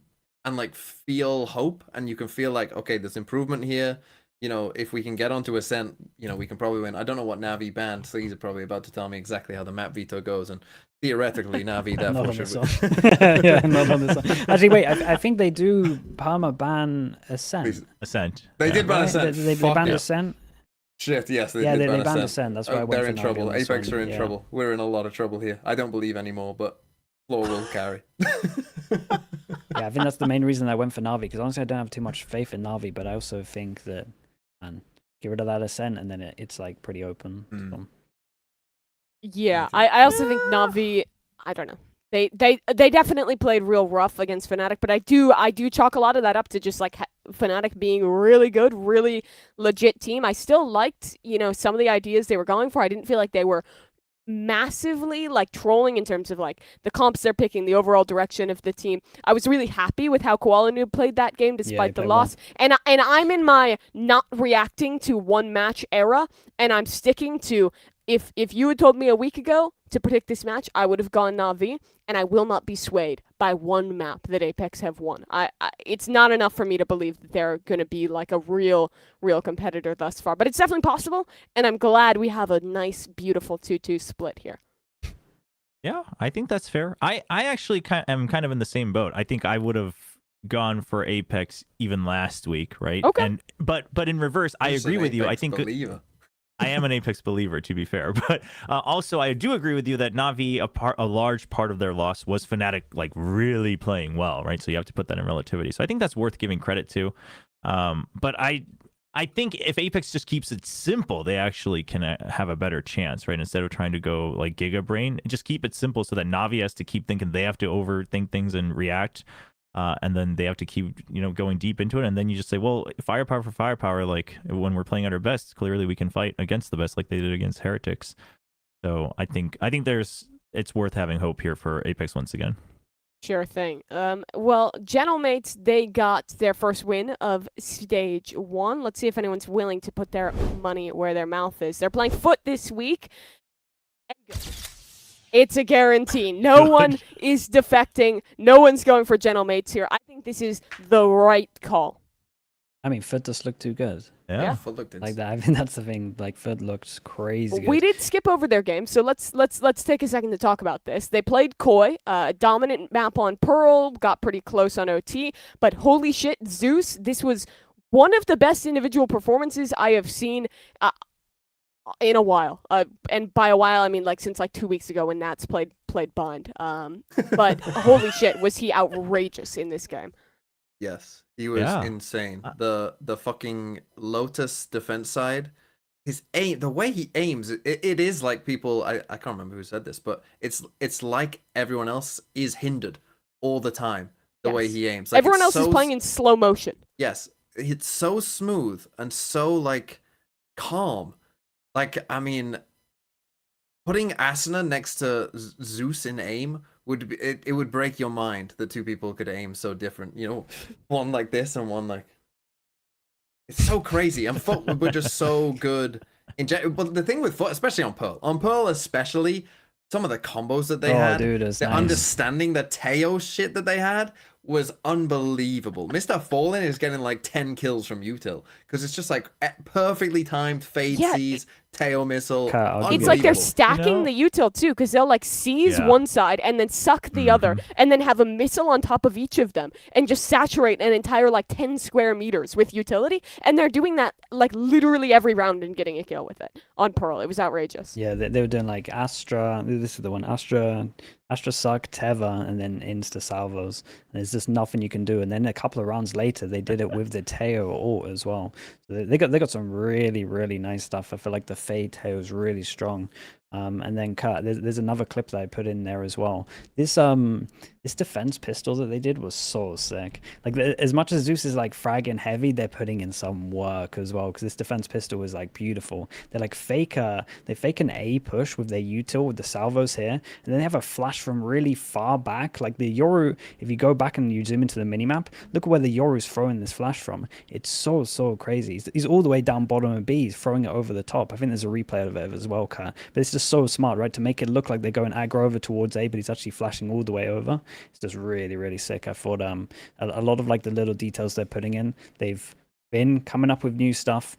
and like feel hope, and you can feel like, okay, there's improvement here. You know, if we can get onto Ascent, you know, we can probably win. I don't know what Navi banned, so he's probably about to tell me exactly how the map veto goes, and theoretically Navi Not therefore on should this win. one. Yeah, not on this one. Actually, wait. I think they do perma ban Ascent. Ascent. They yeah. did ban Right? Ascent. They Fuck banned yeah. Ascent. Shit, yes, they Yeah, did they ban banned Ascent. Ascent. That's why I went They're for in Navi trouble. on this Apeks one, are in yeah. trouble. We're in a lot of trouble here. I don't believe anymore, but Floor will carry. Yeah, I think that's the main reason I went for Navi, because honestly I don't have too much faith in Navi, but I also think that, man, get rid of that Ascent and then it's like pretty open. So. Yeah, I also think Navi, I don't know. They definitely played real rough against FNATIC, but I do chalk a lot of that up to just like FNATIC being really good, really legit team. I still liked, you know, some of the ideas they were going for. I didn't feel like they were massively like trolling in terms of like the comps they're picking, the overall direction of the team. I was really happy with how Koala Noob played that game despite the loss. Well. And I'm in my not reacting to one match era, and I'm sticking to if you had told me a week ago to predict this match, I would have gone Navi, and I will not be swayed by one map that Apeks have won. It's not enough for me to believe that they're going to be like a real competitor thus far, but it's definitely possible, and I'm glad we have a nice, beautiful 2-2 split here. Yeah, I think that's fair. I actually am kind of in the same boat. I think I would have gone for Apeks even last week, right? Okay. But in reverse, I agree with you. I think believer. I am an Apeks believer, to be fair, but also I do agree with you that Navi, a large part of their loss was FNATIC like really playing well, right? So you have to put that in relativity. So I think that's worth giving credit to. But I think if Apeks just keeps it simple, they actually can have a better chance, right? Instead of trying to go like Giga Brain, just keep it simple so that Navi has to keep thinking they have to overthink things and react. And then they have to keep, you know, going deep into it. And then you just say, well, firepower for firepower, like when we're playing at our best, clearly we can fight against the best like they did against Heretics. So I think it's worth having hope here for Apeks once again. Sure thing. Well, Gentlemates, they got their first win of Stage 1. Let's see if anyone's willing to put their money where their mouth is. They're playing Foot this week. It's a guarantee. No one is defecting. No one's going for Gentlemates here. I think this is the right call. I mean, Foot just looked too good. Yeah. Foot looked Like that. I think that's the thing. Like Foot looked crazy good. We did skip over their game, so let's take a second to talk about this. They played Koi, dominant map on Pearl, got pretty close on OT, but holy shit, Zeus, this was one of the best individual performances I have seen in a while. And by a while, I mean like since like 2 weeks ago when Nats played Bind. But holy shit, was he outrageous in this game. Yes, he was insane. The fucking Lotus defense side, his aim, the way he aims, it is like people. I can't remember who said this, but it's like everyone else is hindered all the time. The way he aims, like, everyone else is playing in slow motion. Yes, it's so smooth and so like calm. Like, I mean, putting Asuna next to Zeus in aim would be, it would break your mind that two people could aim so different. You know, one like this and one like. It's so crazy. And Foot were just so good in general. But the thing with Foot, especially on Pearl especially, some of the combos that they had, dude, understanding the Teo shit that they had was unbelievable. Mr. Fallen is getting like 10 kills from util because it's just like perfectly timed fade seize, Teo missile. It's like they're stacking the util too, because they'll like seize one side and then suck the other, and then have a missile on top of each of them and just saturate an entire like 10 square meters with utility. And they're doing that like literally every round and getting a kill with it on Pearl. It was outrageous. Yeah, they were doing like Astra. This is the one. Astra suck, Teva, and then insta salvos. And there's just nothing you can do. And then a couple of rounds later, they did it with the Teo ult as well. So they got some really, really nice stuff. I feel like the Fade Teo is really strong. And then there's another clip that I put in there as well. This defense pistol that they did was so sick. Like as much as Zeus is like fragging heavy, they're putting in some work as well, because this defense pistol was like beautiful. They like fake an A push with their util with the salvos here, and then they have a flash from really far back. Like the Yoru, if you go back and you zoom into the minimap, look at where the Yoru's throwing this flash from. It's so crazy. He's all the way down bottom of B. He's throwing it over the top. I think there's a replay of it as well, Kat. But it's just so smart, right? To make it look like they're going aggro over towards A, but he's actually flashing all the way over. It's just really, really sick. I thought a lot of like the little details they're putting in, they've been coming up with new stuff.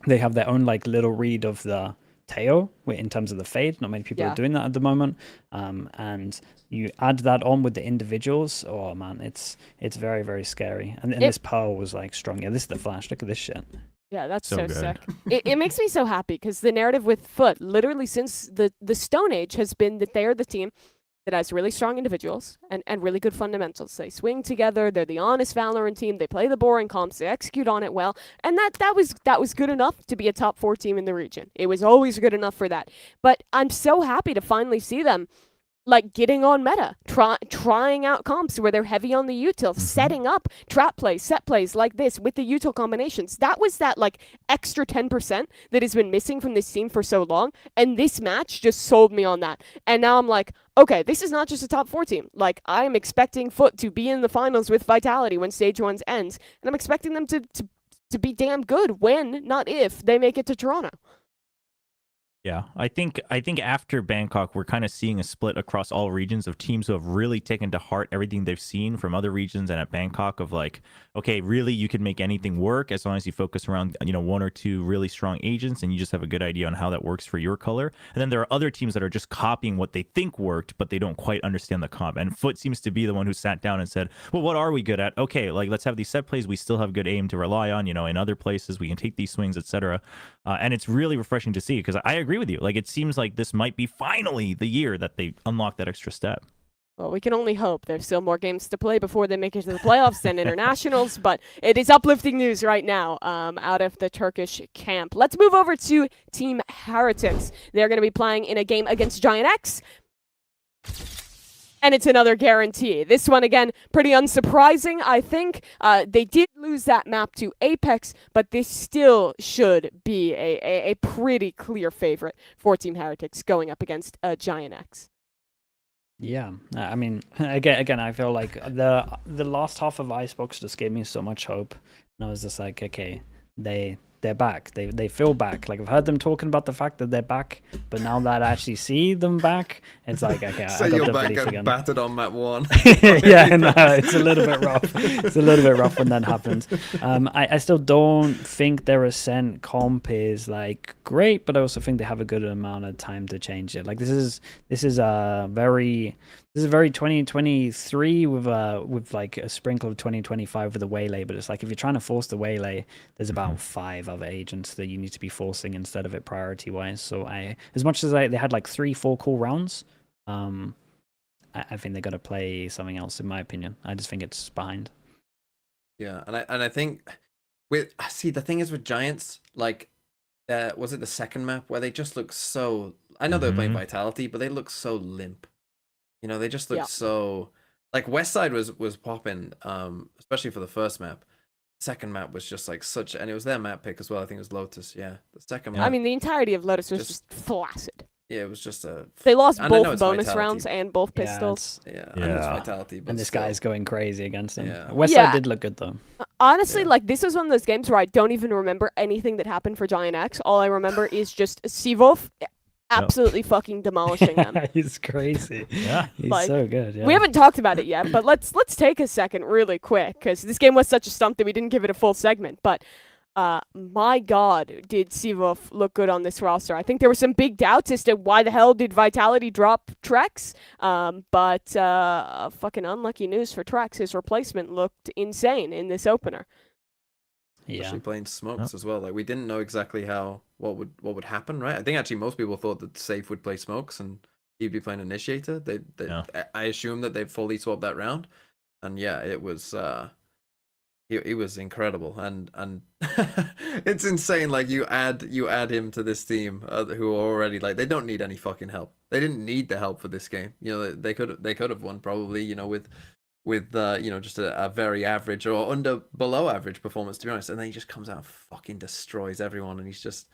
They have their own like little read of the Teo in terms of the fade. Not many people are doing that at the moment. And you add that on with the individuals. Oh man, it's very, very scary. And this Pearl was like strong. Yeah, this is the flash. Look at this shit. Yeah, that's So so good. sick. It makes me so happy because the narrative with Foot, literally since the Stone Age, has been that they are the team that has really strong individuals and really good fundamentals. They swing together. They're the honest Valorant team. They play the boring comps. They execute on it well. And that was good enough to be a top 4 team in the region. It was always good enough for that. But I'm so happy to finally see them like getting on meta, trying out comps where they're heavy on the util, setting up trap plays, set plays like this with the util combinations. That was that like extra 10% that has been missing from this team for so long, and this match just sold me on that. And now I'm like, okay, this is not just a top 4 team. Like, I am expecting Foot to be in the finals with Vitality when Stage 1 ends, and I'm expecting them to be damn good when, not if, they make it to Toronto. Yeah, I think after Bangkok, we're kind of seeing a split across all regions of teams who have really taken to heart everything they've seen from other regions and at Bangkok of like, okay, really you can make anything work as long as you focus around, 1 or 2 really strong agents and you just have a good idea on how that works for your color. And then there are other teams that are just copying what they think worked, but they don't quite understand the comp. And Foot seems to be the one who sat down and said, well, what are we good at? Okay, like let's have these set plays. We still have good aim to rely on, in other places we can take these swings, etc. And it's really refreshing to see because I agree with you. Like, it seems like this might be finally the year that they unlock that extra step. Well, we can only hope. There's still more games to play before they make it to the playoffs and internationals, but it is uplifting news right now out of the Turkish camp. Let's move over to Team Heretics. They're going to be playing in a game against Giant X. And it's another guarantee. This one, again, pretty unsurprising, I think. They did lose that map to Apeks, but this still should be a pretty clear favorite for Team Heretics going up against Giant X. Yeah, I mean, again, I feel like the last half of Icebox just gave me so much hope. And I was just like, okay, they're back. They feel back. Like, I've heard them talking about the fact that they're back, but now that I actually see them back, it's like, okay, So I got you're the back belief and again. battered on map 1. Yeah, no, it's a little bit rough. It's a little bit rough when that happens. I still don't think their Ascent comp is like great, but I also think they have a good amount of time to change it. Like, this is a very 2023 with like a sprinkle of 2025 with the waylay, but it's like if you're trying to force the waylay, there's about 5 other agents that you need to be forcing instead of it priority wise. So as much as they had like 3-4 cool rounds, I think they got to play something else in my opinion. I just think it's behind. Yeah, and I think the thing is with Giants, like, was it the second map where they just look so? I know they're playing Vitality, but they look so limp. They just look so like Westside was popping, especially for the first map. Second map was just like and it was their map pick as well. I think it was Lotus. Yeah, the second map. I mean, the entirety of Lotus was just flaccid. Yeah, it was just a. They lost and I know both it's bonus Vitality. rounds and both pistols. Yeah, I know it's Vitality, but And this still. guy's going crazy against him. Yeah. Westside did look good though. Honestly, like, this was one of those games where I don't even remember anything that happened for Giant X. All I remember is just Sivov absolutely fucking demolishing them. He's crazy. Yeah. He's Like, so good. Yeah. We haven't talked about it yet, but let's take a second really quick, because this game was such a stump that we didn't give it a full segment. But my God, did Sivov look good on this roster. I think there were some big doubts as to why the hell did Vitality drop Trex, but fucking unlucky news for Trex. His replacement looked insane in this opener. Especially playing smokes as well. Like, we didn't know exactly what would happen, right? I think actually most people thought that Safe would play smokes and he'd be playing Initiator. I assume that they fully swapped that round, and yeah, it was he was incredible, and it's insane. Like, you add him to this team who are already like, they don't need any fucking help. They didn't need the help for this game. They could have won probably. With just a very average or below average performance, to be honest, and then he just comes out and fucking destroys everyone, and he's just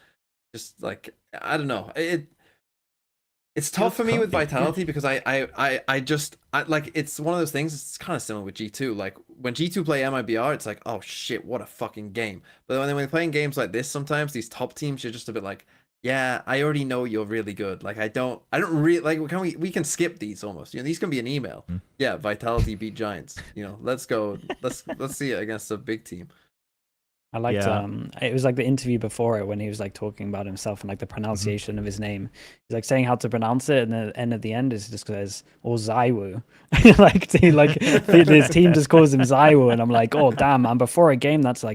like, I don't know, it's tough for me with Vitality because I just like, it's one of those things. It's kind of similar with G2. Like, when G2 play MIBR, it's like, oh shit, what a fucking game. But when they're playing games like this, sometimes these top teams, you're just a bit like, yeah, I already know you're really good. Like I don't really like. We can skip these almost. You know, these can be an email. Yeah, Vitality beat Giants. You know, let's go. Let's see it against a big team. I liked Yeah. it was like the interview before it when he was like talking about himself and like the pronunciation of his name. He's like saying how to pronounce it, and the end at the end is just says Zaiwu. His team just calls him Zaiwu, and I'm like, oh damn, man! Before a game, that's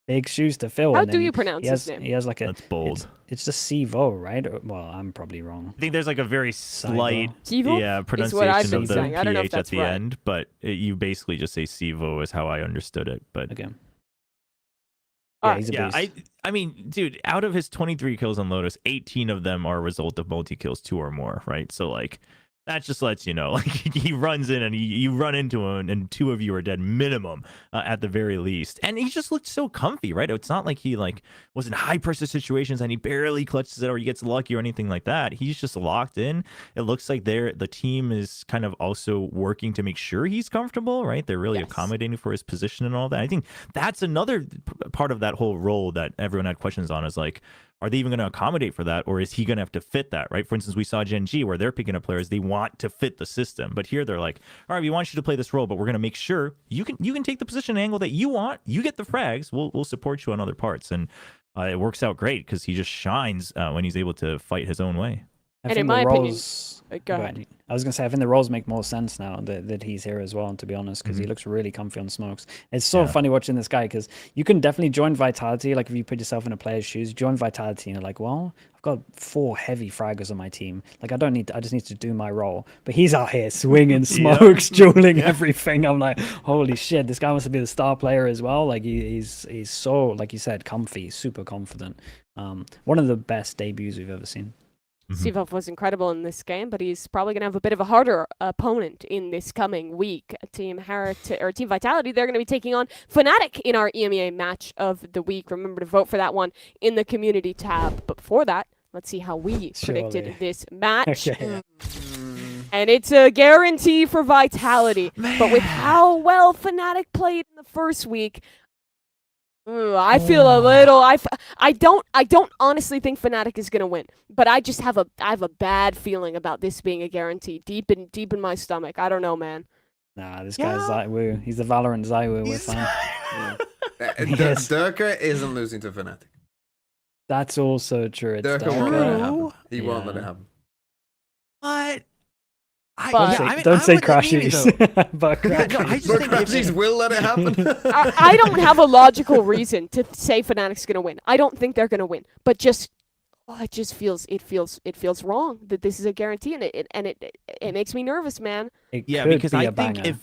big shoes to fill. How and do then you pronounce he has, his name? He has like a That's bold. It's just Sivo, right? Well, I'm probably wrong. I think there's like a very slight Sivo? yeah Is what I've pronunciation been of the saying. I don't know if PH at that's the right. end, but you basically just say Sivo is how I understood it. But Okay. All Yeah, right. he's a yeah, beast. I mean, dude, out of his 23 kills on Lotus, 18 of them are a result of multi kills, 2 or more, right? So like that just lets you know, like he runs in and you run into him, and 2 of you are dead minimum at the very least. And he just looked so comfy, right? It's not like he like was in high pressure situations and he barely clutches it or he gets lucky or anything like that. He's just locked in. It looks like the team is kind of also working to make sure he's comfortable, right? They're really Yes. accommodating for his position and all that. I think that's another part of that whole role that everyone had questions on, is like, are they even going to accommodate for that, or is he going to have to fit that, right? For instance, we saw Gen.G where they're picking up players, they want to fit the system, but here they're like, all right, we want you to play this role, but we're going to make sure you can take the position angle that you want, you get the frags, we'll support you on other parts. And it works out great because he just shines when he's able to fight his own way. I And think in the my opinion- roles. Go ahead. I was gonna say I think the roles make more sense now that he's here as well. To be honest, because he looks really comfy on smokes. It's so Yeah. funny watching this guy because you can definitely join Vitality. Like if you put yourself in a player's shoes, join Vitality, and you're like, well, I've got 4 heavy fraggers on my team. Like I just need to do my role. But he's out here swinging smokes, dueling everything. I'm like, holy shit, this guy wants to be the star player as well. Like he's so, like you said, comfy, super confident. One of the best debuts we've ever seen. Sivov was incredible in this game, but he's probably going to have a bit of a harder opponent in this coming week. Team Vitality, they're going to be taking on FNATIC in our EMEA match of the week. Remember to vote for that one in the community tab. But before that, let's see how we predicted Surely. this match. Okay. And it's a guarantee for Vitality. But with how well FNATIC played in the first week, I feel a little. I don't honestly think FNATIC is gonna win, but I just have a bad feeling about this being a guarantee deep in my stomach. I don't know, man. Nah, this guy's Zaiwu. He's the Valorant Zaiwu. We're fine. Yes. Durka isn't losing to FNATIC. That's also true. It's Durka won't let it Durka. happen. He won't let Yeah. it happen. But Don't say Crashies. But Yeah, no, I just But think Crashies will let it happen. I don't have a logical reason to say FNATIC's gonna win. I don't think they're gonna win, but it just feels wrong that this is a guarantee, and it makes me nervous, man. It Yeah, could because be I a think banger.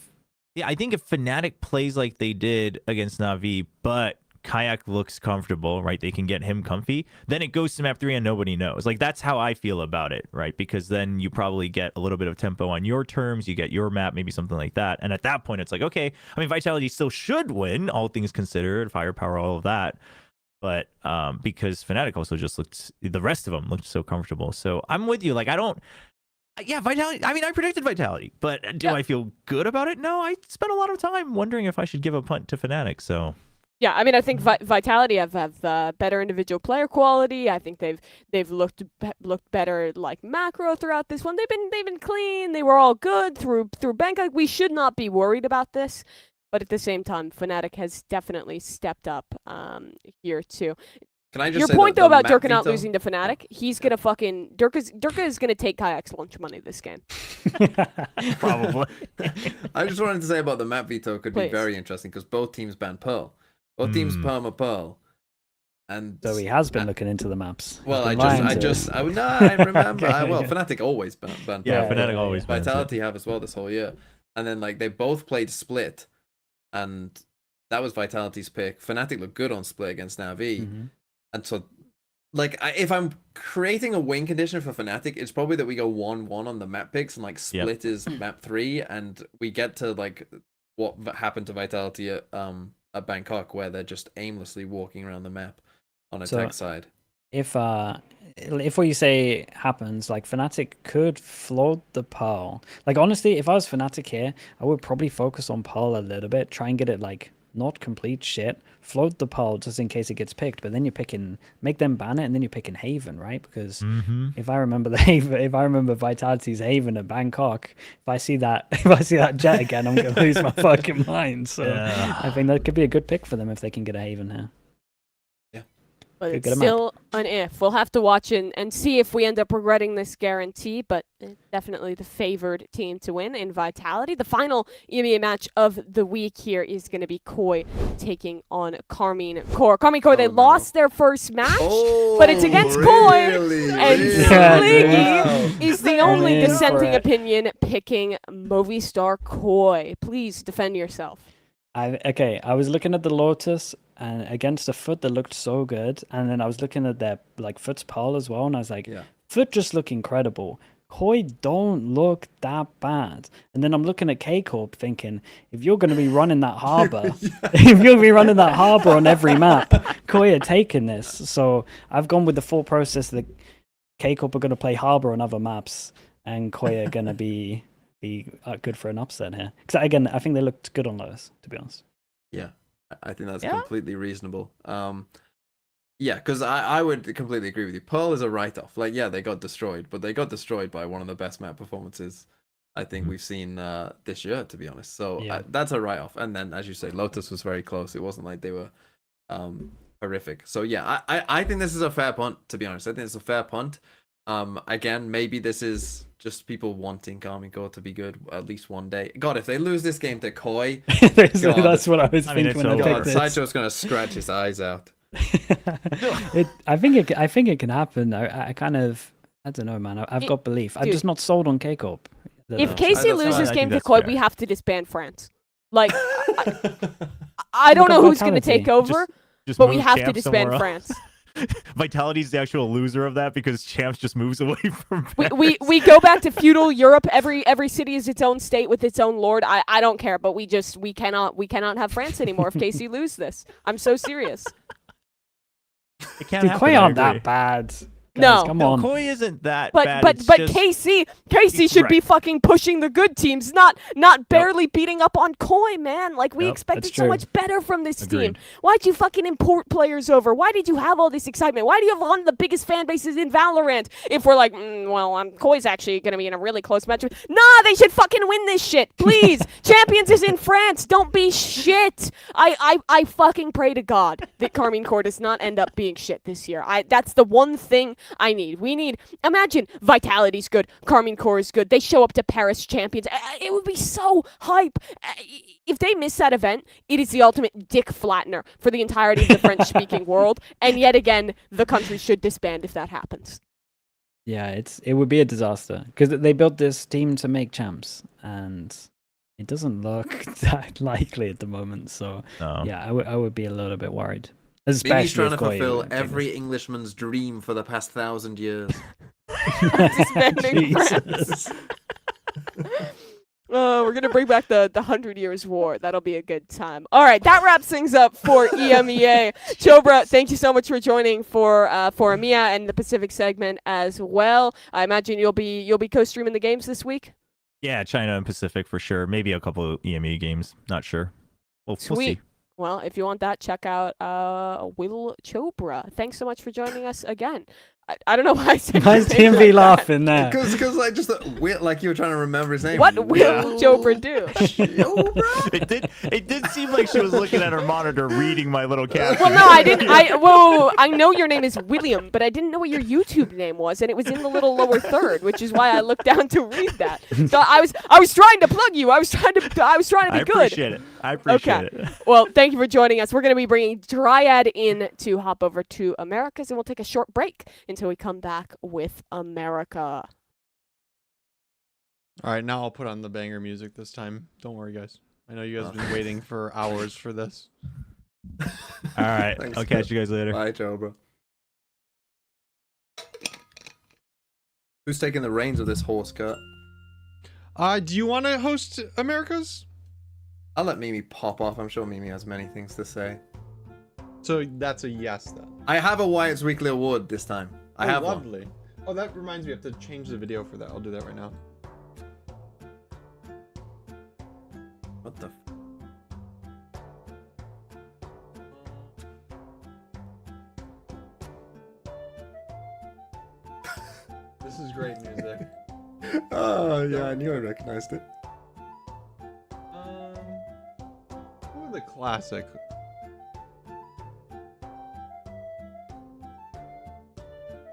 I think if FNATIC plays like they did against Navi, but Kayak looks comfortable, right? They can get him comfy. Then it goes to map 3 and nobody knows. Like that's how I feel about it, right? Because then you probably get a little bit of tempo on your terms. You get your map, maybe something like that. And at that point, it's like, okay, I mean, Vitality still should win, all things considered, firepower, all of that. But because FNATIC also just looked, the rest of them looked so comfortable. So I'm with you. Like Vitality. I mean, I predicted Vitality, but do I feel good about it? No, I spent a lot of time wondering if I should give a punt to FNATIC. So Yeah, I mean, I think Vitality have better individual player quality. I think they've looked better like macro throughout this one. They've been clean. They were all good through Bangkok. We should not be worried about this, but at the same time, FNATIC has definitely stepped up here too. Can I just Your say point that though the about map Durka not veto- losing to FNATIC, he's gonna fucking Durka is gonna take Kayak's lunch money this game. probably. I just wanted to say about the map veto could be Please. very interesting because both teams ban Pearl. Both teams perma Pearl. And So he has been looking into the maps. He's well, been I lying to us. just, I remember. Okay, Well, yeah. FNATIC always ban Yeah, Pearl. FNATIC always bans it. Vitality have as well this whole year, and then like they both played Split, and that was Vitality's pick. FNATIC looked good on Split against NAVI, Mhm. and so like if I'm creating a win condition for FNATIC, it's probably that we go 1-1 on the map picks, and like Split is map 3, and we get to like what happened to Vitality at Bangkok, where they're just aimlessly walking around the map on attack side. If what you say happens, like FNATIC could float the Pearl. Like honestly, if I was FNATIC here, I would probably focus on Pearl a little bit, try and get it like not complete shit, float the poll just in case it gets picked, but then you're picking, make them ban it, and then you're picking Haven, right? Because if I remember the Haven, if I remember Vitality's Haven at Bangkok, if I see that jet again, I'm gonna lose my fucking mind. So I think that could be a good pick for them if they can get a Haven here. But Good it's still an if. We'll have to watch and see if we end up regretting this guarantee, but definitely the favored team to win in Vitality. The final EMEA match of the week here is going to be Koi taking on Karmine Corp. Karmine Corp, they lost their first match, but it's against Koi, and Sliggy is the only dissenting opinion picking Movistar Koi. Please defend yourself. I was looking at the Lotus and against a foot that looked so good, and then I was looking at their foot's pole as well, and I was like, foot just look incredible. Koi don't look that bad. And then I'm looking at K-Corp thinking, if you're going to be running that harbor, if you're going to be running that harbor on every map, Koi are taking this. So I've gone with the full process that K-Corp are going to play harbor on other maps, and Koi are going to be good for an upset here. Because again, I think they looked good on Lotus, to be honest. Yeah, I think that's completely reasonable. Yeah, because I would completely agree with you. Pearl is a write-off. Like, yeah, they got destroyed, but they got destroyed by one of the best map performances I think we've seen this year, to be honest. So that's a write-off. And then, as you say, Lotus was very close. It wasn't like they were horrific. So yeah, I think this is a fair punt, to be honest. I think it's a fair punt. Again, maybe this is just people wanting Karmine Corp to be good at least one day. God, if they lose this game to Koi, that's what I was thinking when I picked this. Sideshow's gonna scratch his eyes out. I think it can happen. I don't know, man. I've got belief. I'm just not sold on K-Corp. If KC loses game to Koi, we have to disband France. Like, I don't know who's going to take over, but we have to disband France. Vitality's the actual loser of that because Champs just moves away from we go back to feudal Europe. Every city is its own state with its own lord. I don't care, but we cannot have France anymore if KC lose this. I'm so serious. It can't happen, Koi aren't that bad. Guys, no, come on. Koi isn't that bad. But just... KC should be fucking pushing the good teams, not barely beating up on Koi, man. Like, we expected so much better from this team. Why'd you fucking import players over? Why did you have all this excitement? Why do you have one of the biggest fan bases in Valorant? If we're like, Koi's actually gonna be in a really close match. Nah, they should fucking win this shit, please. Champions is in France. Don't be shit. I fucking pray to God that Karmine Corp does not end up being shit this year. That's the one thing I need. Imagine Vitality's good, Karmine Corp is good. They show up to Paris champions. It would be so hype. If they miss that event, it is the ultimate dick flattener for the entirety of the French-speaking world. And yet again, the country should disband if that happens. Yeah, it would be a disaster because they built this team to make champs, and it doesn't look that likely at the moment. So yeah, I would be a little bit worried. Especially Maybe he's trying to fulfill every Englishman's dream for the past 1,000 years. Disbanding France. Oh, we're going to bring back the 100 Years' War. That'll be a good time. All right, that wraps things up for EMEA. Chobra, thank you so much for joining for EMEA and the Pacific segment as well. I imagine you'll be co-streaming the games this week? Yeah, China and Pacific for sure. Maybe a couple of EMEA games. Not sure. We'll see. Well, if you want that, check out Will Chopra. Thanks so much for joining us again. I don't know why I said Why is TMV laughing there? Because I just like you were trying to remember his name. What will Chopra do? It did seem like she was looking at her monitor reading my little caption. Well, no, I didn't. I know your name is William, but I didn't know what your YouTube name was, and it was in the little lower third, which is why I looked down to read that. So I was trying to plug you. I was trying to be good. I appreciate it. Well, thank you for joining us. We're going to be bringing Dryad in to hop over to Americas, and we'll take a short break until we come back with America. All right, now I'll put on the banger music this time. Don't worry, guys. I know you guys have been waiting for hours for this. All right. Thanks, I'll catch you guys later. Bye, Joe, bro. Who's taking the reins of this horse cut? Do you want to host America's? I'll let Mimi pop off. I'm sure Mimi has many things to say. So that's a yes then. I have a Wyatt's Weekly Award this time. I have lovely. Oh, that reminds me, I have to change the video for that. I'll do that right now. What the? This is great music. Oh yeah, I knew I recognized it. What was the classic?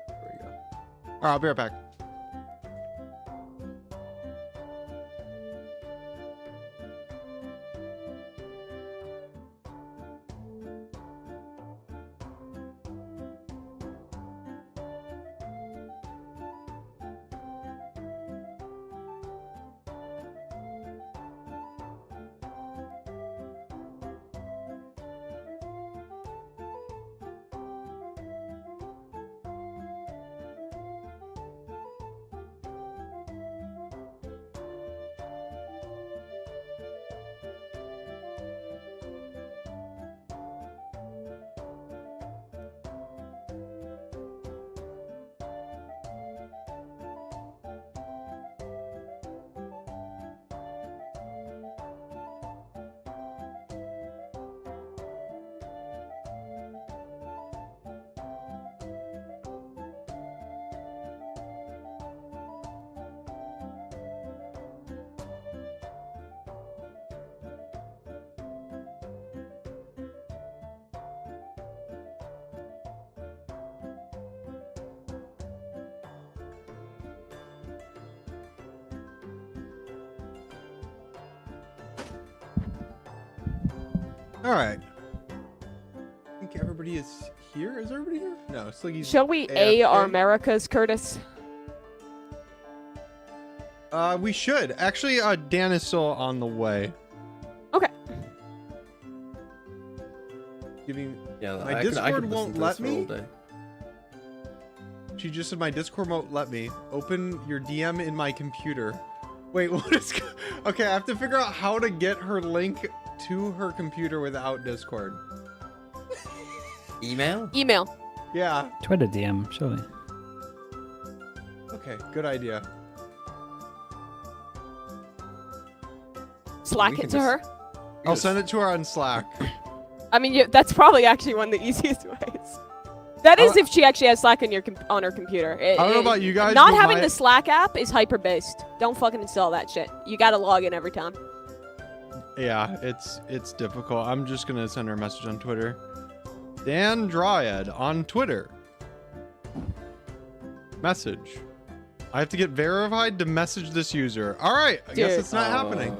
There we go. Alright, I'll be right back. All right. I think everybody is here. Is everybody here? No, Sliggy's. Shall we A our AFK. Americas, Curtis? We should. Actually, Dan is still on the way. Okay. Giving. Yeah, My I could Discord listen won't to let this for all me? day. She just said my Discord won't let me. Open your DM in my computer. Wait, what is... Okay, I have to figure out how to get her link to her computer without Discord. Email? Email. Yeah. Twitter DM, surely. Okay, good idea. Slack We it can to just- her. I'll send it to her on Slack. I mean, that's probably actually one of the easiest ways. That is if she actually has Slack on on her computer. I don't know about you guys, Not but having my- the Slack app is hyper-based. Don't fucking install that shit. You gotta log in every time. Yeah, it's difficult. I'm just gonna send her a message on Twitter. Dan Dryad on Twitter. Message. I have to get verified to message this user. All right, I guess Dude. it's not happening.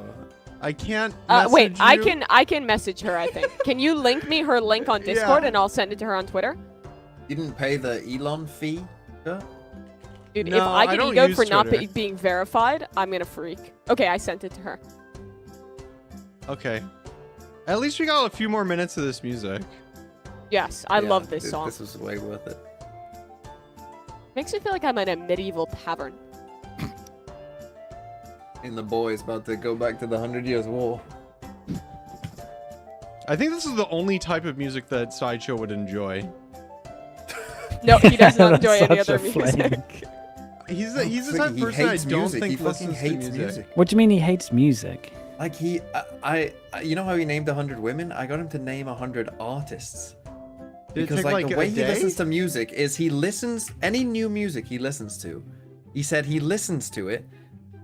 I can't. Wait, message I you. can message her. I think. Can you link me her link on Discord Yeah. and I'll send it to her on Twitter? You didn't pay the Elon fee? Huh? Dude, if No, I I get don't egoed use for not Twitter. being verified, I'm gonna freak. Okay, I sent it to her. Okay. At least we got a few more minutes of this music. Yes, I Yeah, love this dude, song. This was way worth it. Makes me feel like I'm in a medieval tavern. And the boy's about to go back to the 100 Years' War. I think this is the only type of music that Sideshow would enjoy. No, he does not That's enjoy any such other a flame. music. He's the Freaky, type of he person I hates don't music. think He fucking listens hates to music. What do you mean he hates music? Like you know how he named 100 women? I got him to name 100 artists. Did it Because take like like the a way he day? listens to music is he listens any new music he listens to. He said he listens to it,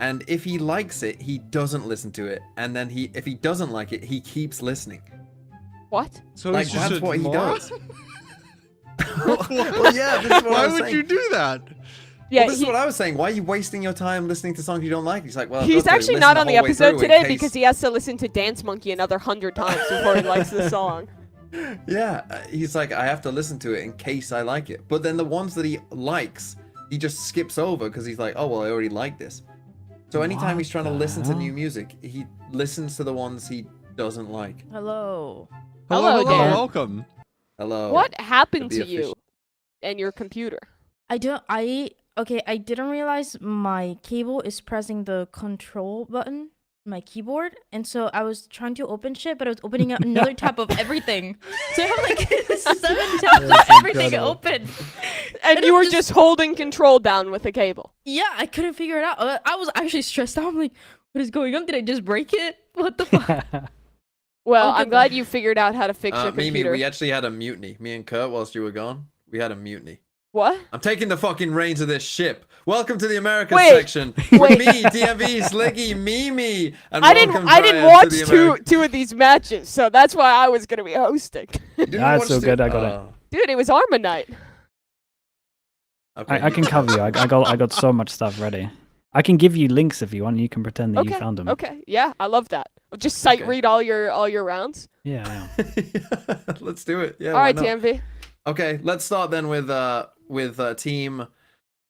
and if he likes it, he doesn't listen to it, and then if he doesn't like it, he keeps listening. What? So Like he's just that's a what he moron? does. Well, yeah, this is what I Why was would saying. you do that? Yeah, Well, this is what I was saying. Why are you wasting your time listening to songs you don't like? He's like, well, I've he's got to actually listen not on the whole way episode through in today case- because he has to listen to Dance Monkey another 100 times before he likes the song. Yeah, he's like, I have to listen to it in case I like it. But then the ones that he likes, he just skips over because he's like, oh, well, I already like this. So anytime he's trying to listen to new music, he listens to the ones he doesn't like. Hello. Hello, Dan. Welcome. Hello. What happened the to you official- and your computer? I didn't realize my cable is pressing the control button, my keyboard, and so I was trying to open shit, but I was opening up another tab of everything. So I have like 7 tabs of everything incredible. open. And And you I'm were just holding control down with a cable. Yeah, I couldn't figure it out. I was actually stressed out. I'm like, what is going on? Did I just break it? What the fuck? Well, Okay, I'm glad you figured out how to fix your Mimi, computer. we actually had a mutiny. Me and Kurt, whilst you were gone, we had a mutiny. What? I'm taking the fucking reins of this ship. Welcome to the Americas Wait, section. wait. With me, DMV, Sliggy, Mimi, and I didn't welcome, I didn't Dryad, watch to the two of these matches, so that's why I was gonna be hosting. You didn't That's watch so the- good, I got it. Oh, Dude, it was Arma Night. okay. I can cover you. I got so much stuff ready. I can give you links if you want. You can pretend that Okay. you found them. Okay. Yeah, I love that. Just sight Okay. read all your rounds. Yeah. Let's do it. Yeah. all why right, not? TMV. Okay, let's start then with team.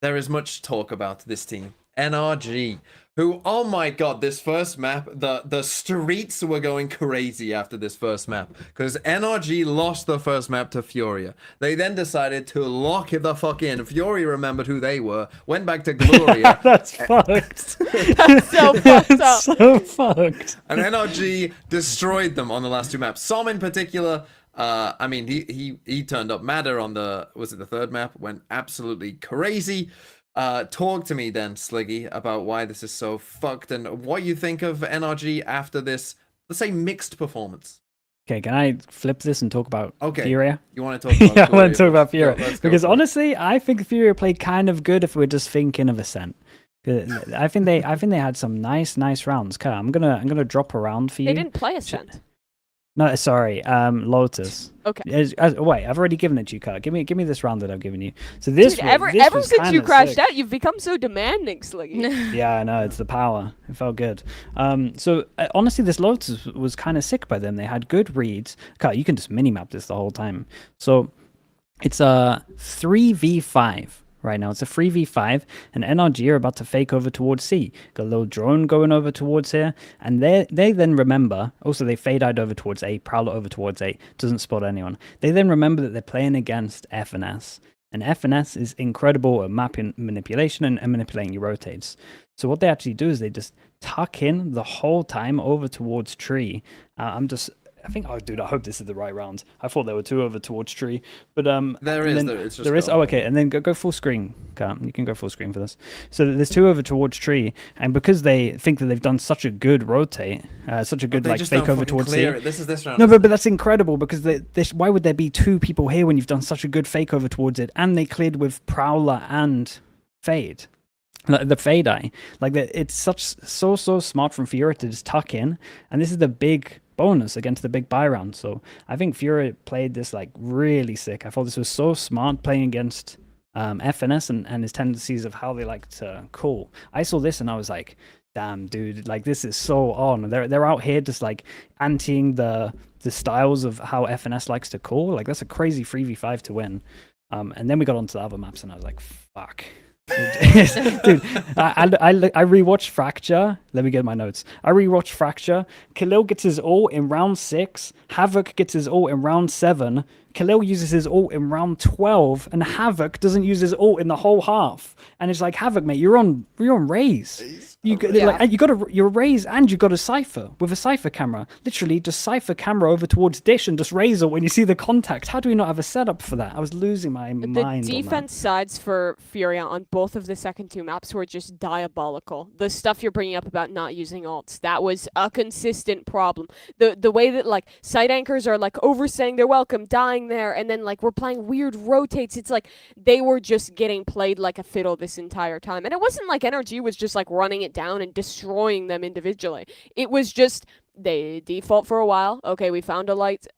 There is much talk about this team, NRG, who, oh my god, this first map, the streets were going crazy after this first map because NRG lost the first map to FURIA. They then decided to lock it the fuck in. FURIA remembered who they were, went back to Gloria, That's fucked. That's so fucked up. That's so fucked. and NRG destroyed them on the last two maps. Som in particular. I mean, he turned up madder on the third map, went absolutely crazy. Talk to me then, Sliggy, about why this is so fucked and what you think of NRG after this, let's say, mixed performance. Okay, can I flip this and talk about Okay. Furia? You want to talk about Yeah, I want to talk Furia about first? Furia. Let's go Because for it. honestly, I think Furia played kind of good if we're just thinking of Ascent. I think they had some nice rounds. Okay, I'm gonna drop a round for you. They didn't play Ascent. No, sorry, Lotus. Okay. Wait, I've already given it to you, Kurt. Give me this round that I've given you. So this, Dude, ever was since you kinda crashed sick. out, you've become so demanding, Sliggy. Yeah, I know, it's the power. It felt good. So honestly, this Lotus was kind of sick by them. They had good reads. Kurt, you can just minimap this the whole time. So it's a 3v5 right now. It's a 3v5, and NRG are about to fake over towards C. Got a little drone going over towards here, and they then remember, also they fade out over towards A, prowler over towards A, doesn't spot anyone. They then remember that they're playing against FNS, and FNS is incredible at mapping manipulation and manipulating your rotates. So what they actually do is they just tuck in the whole time over towards tree. I think, oh dude, I hope this is the right round. I thought there were two over towards tree, but There is. It's just there is. gone. Oh, okay, and then go full screen. You can go full screen for this. So there's two over towards tree, and because they think that they've done such a good rotate, such a good They like just fake don't over fucking towards clear C. it. This is this round. No, isn't but it? that's incredible because why would there be two people here when you've done such a good fake over towards it, and they cleared with prowler and fade. Like the fade eye, it's so smart from Furia to just tuck in, and this is the big bonus against the big buy round. So I think Furia played this like really sick. I thought this was so smart playing against FNS and his tendencies of how they like to call. I saw this and I was like, damn dude, like this is so on. They're out here just like anteing the styles of how FNS likes to call. Like that's a crazy 3v5 to win. And then we got onto the other maps and I was like, fuck. Dude, I rewatched Fracture. Let me get my notes. I rewatched Fracture. Khalil gets his ult in round 6. Havoc gets his ult in round 7. Khalil uses his ult in round 12, and Havoc doesn't use his ult in the whole half. And it's like, Havoc, mate, you're on raise. You're raise and you got a cipher with a cipher camera. Literally, just cipher camera over towards dish and just razor when you see the contact. How do we not have a setup for that? I was losing my mind. The defense sides for Furia on both of the second two maps were just diabolical. The stuff you're bringing up about not using ults, that was a consistent problem. The way that like site anchors are like overstaying their welcome, dying there, and then like we're playing weird rotates. It's like they were just getting played like a fiddle this entire time. And it wasn't like NRG was just like running it down and destroying them individually. It was just they default for a while. Okay, we found a light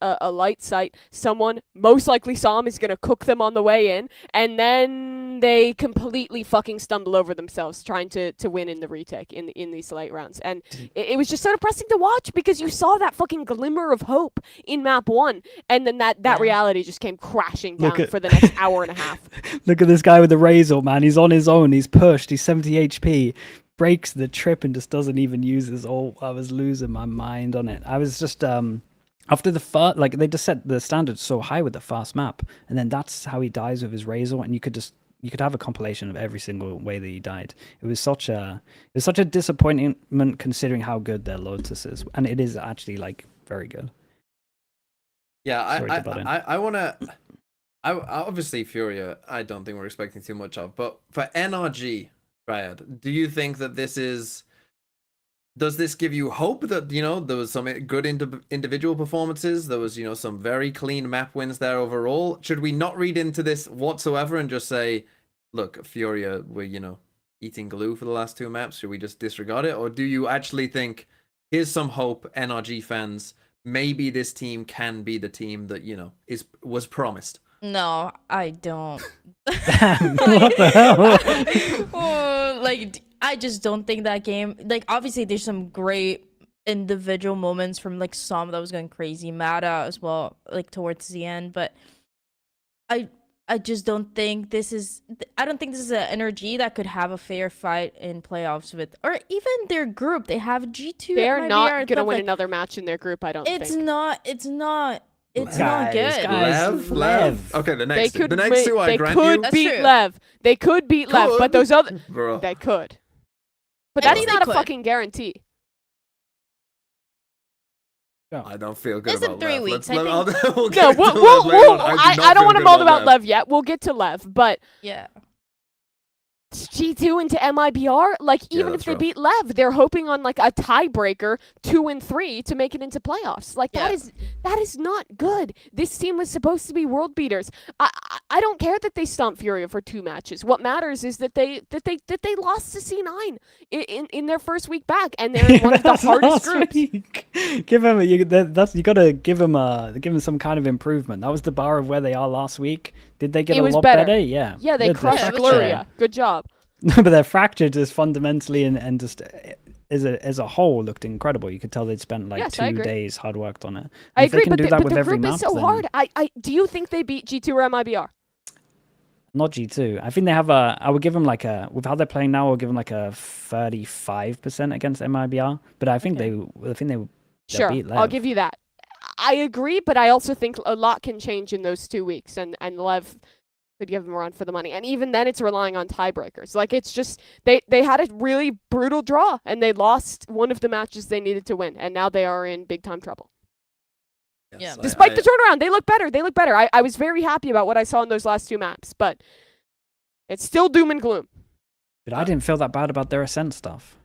site. Someone, most likely Som, is gonna cook them on the way in, and then they completely fucking stumble over themselves trying to win in the retake in these late rounds. And it was just so depressing to watch because you saw that fucking glimmer of hope in map 1, and then that reality just came crashing down for the next hour and a half. Look at this guy with the razor, man. He's on his own. He's pushed. He's 70 HP. Breaks the trip and just doesn't even use his ult. I was losing my mind on it. I was just after the first, like they just set the standards so high with the fast map, and then that's how he dies with his razor. And you could have a compilation of every single way that he died. It was such a disappointment considering how good their Lotus is, and it is actually like very good. Yeah, I want to. Obviously, Furia, I don't think we're expecting too much of, but for NRG, Dryad, do you think that does this give you hope that, there was some good individual performances? There was, some very clean map wins there overall. Should we not read into this whatsoever and just say, look, Furia, eating glue for the last 2 maps? Should we just disregard it? Or do you actually think, here's some hope, NRG fans, maybe this team can be the team that, was promised? No, I don't. What the hell? Oh, like, I just don't think that game. Like, obviously, there's some great individual moments from like Som that was going crazy, Mata as well, like towards the end. But I just don't think this is. I don't think this is an NRG that could have a fair fight in playoffs with, or even their group. They have G2. They're MIBR, not gonna but, win like, another match in their group. I don't It's think. not. It's not. It's Guys, not good. guys. Lev. Okay, the next They could. the next two I they grant could you. That's beat true. Lev. They could beat Lev, but Could? those other Bro. they could. But I that's think they not a could. fucking guarantee. I don't feel good It's in about 3 Lev. weeks, Let's, I I'll, think. we'll No, get we'll, to we'll, Lev later on. we'll, I, do not I don't feel want to good mold about Lev. Lev yet. We'll get to Lev, but Yeah. G2 into MIBR, like Yeah, even if that's they rough. beat Lev, they're hoping on like a tiebreaker 2 and 3 to make it into playoffs. Like Yeah. that is not good. This team was supposed to be world beaters. I don't care that they stomped FURIA for 2 matches. What matters is that they lost to C9 in their first week back, and they're in one of the That's hardest last groups. week. Give them you gotta give them some kind of improvement. That was the bar of where they are last week. Did they get It a was lot better. better? Yeah. Yeah, they They're crushed it was Gloria. Good job. but they're fractured just fundamentally and just as a whole looked incredible. You could tell they'd spent like Yes, I 2 agree. days hard worked on it. I And if they agree, can but, do the, that but with the every group map, is so then- hard. Do you think they beat G2 or MIBR? Not G2. I think they have I would give them like with how they're playing now, I'll give them like a 35% against MIBR. But I think Okay. they'll Sure, beat I'll Lev. give you that. I agree, but I also think a lot can change in those 2 weeks, and Lev could give them a run for the money. And even then, it's relying on tiebreakers. Like, it's just, they had a really brutal draw, and they lost one of the matches they needed to win, and now they are in big-time trouble. Yes, Yeah. Despite the turnaround, they look better. They look better. I was very happy about what I saw in those last 2 maps, but it's still doom and gloom. But I didn't feel that bad about their Ascent stuff.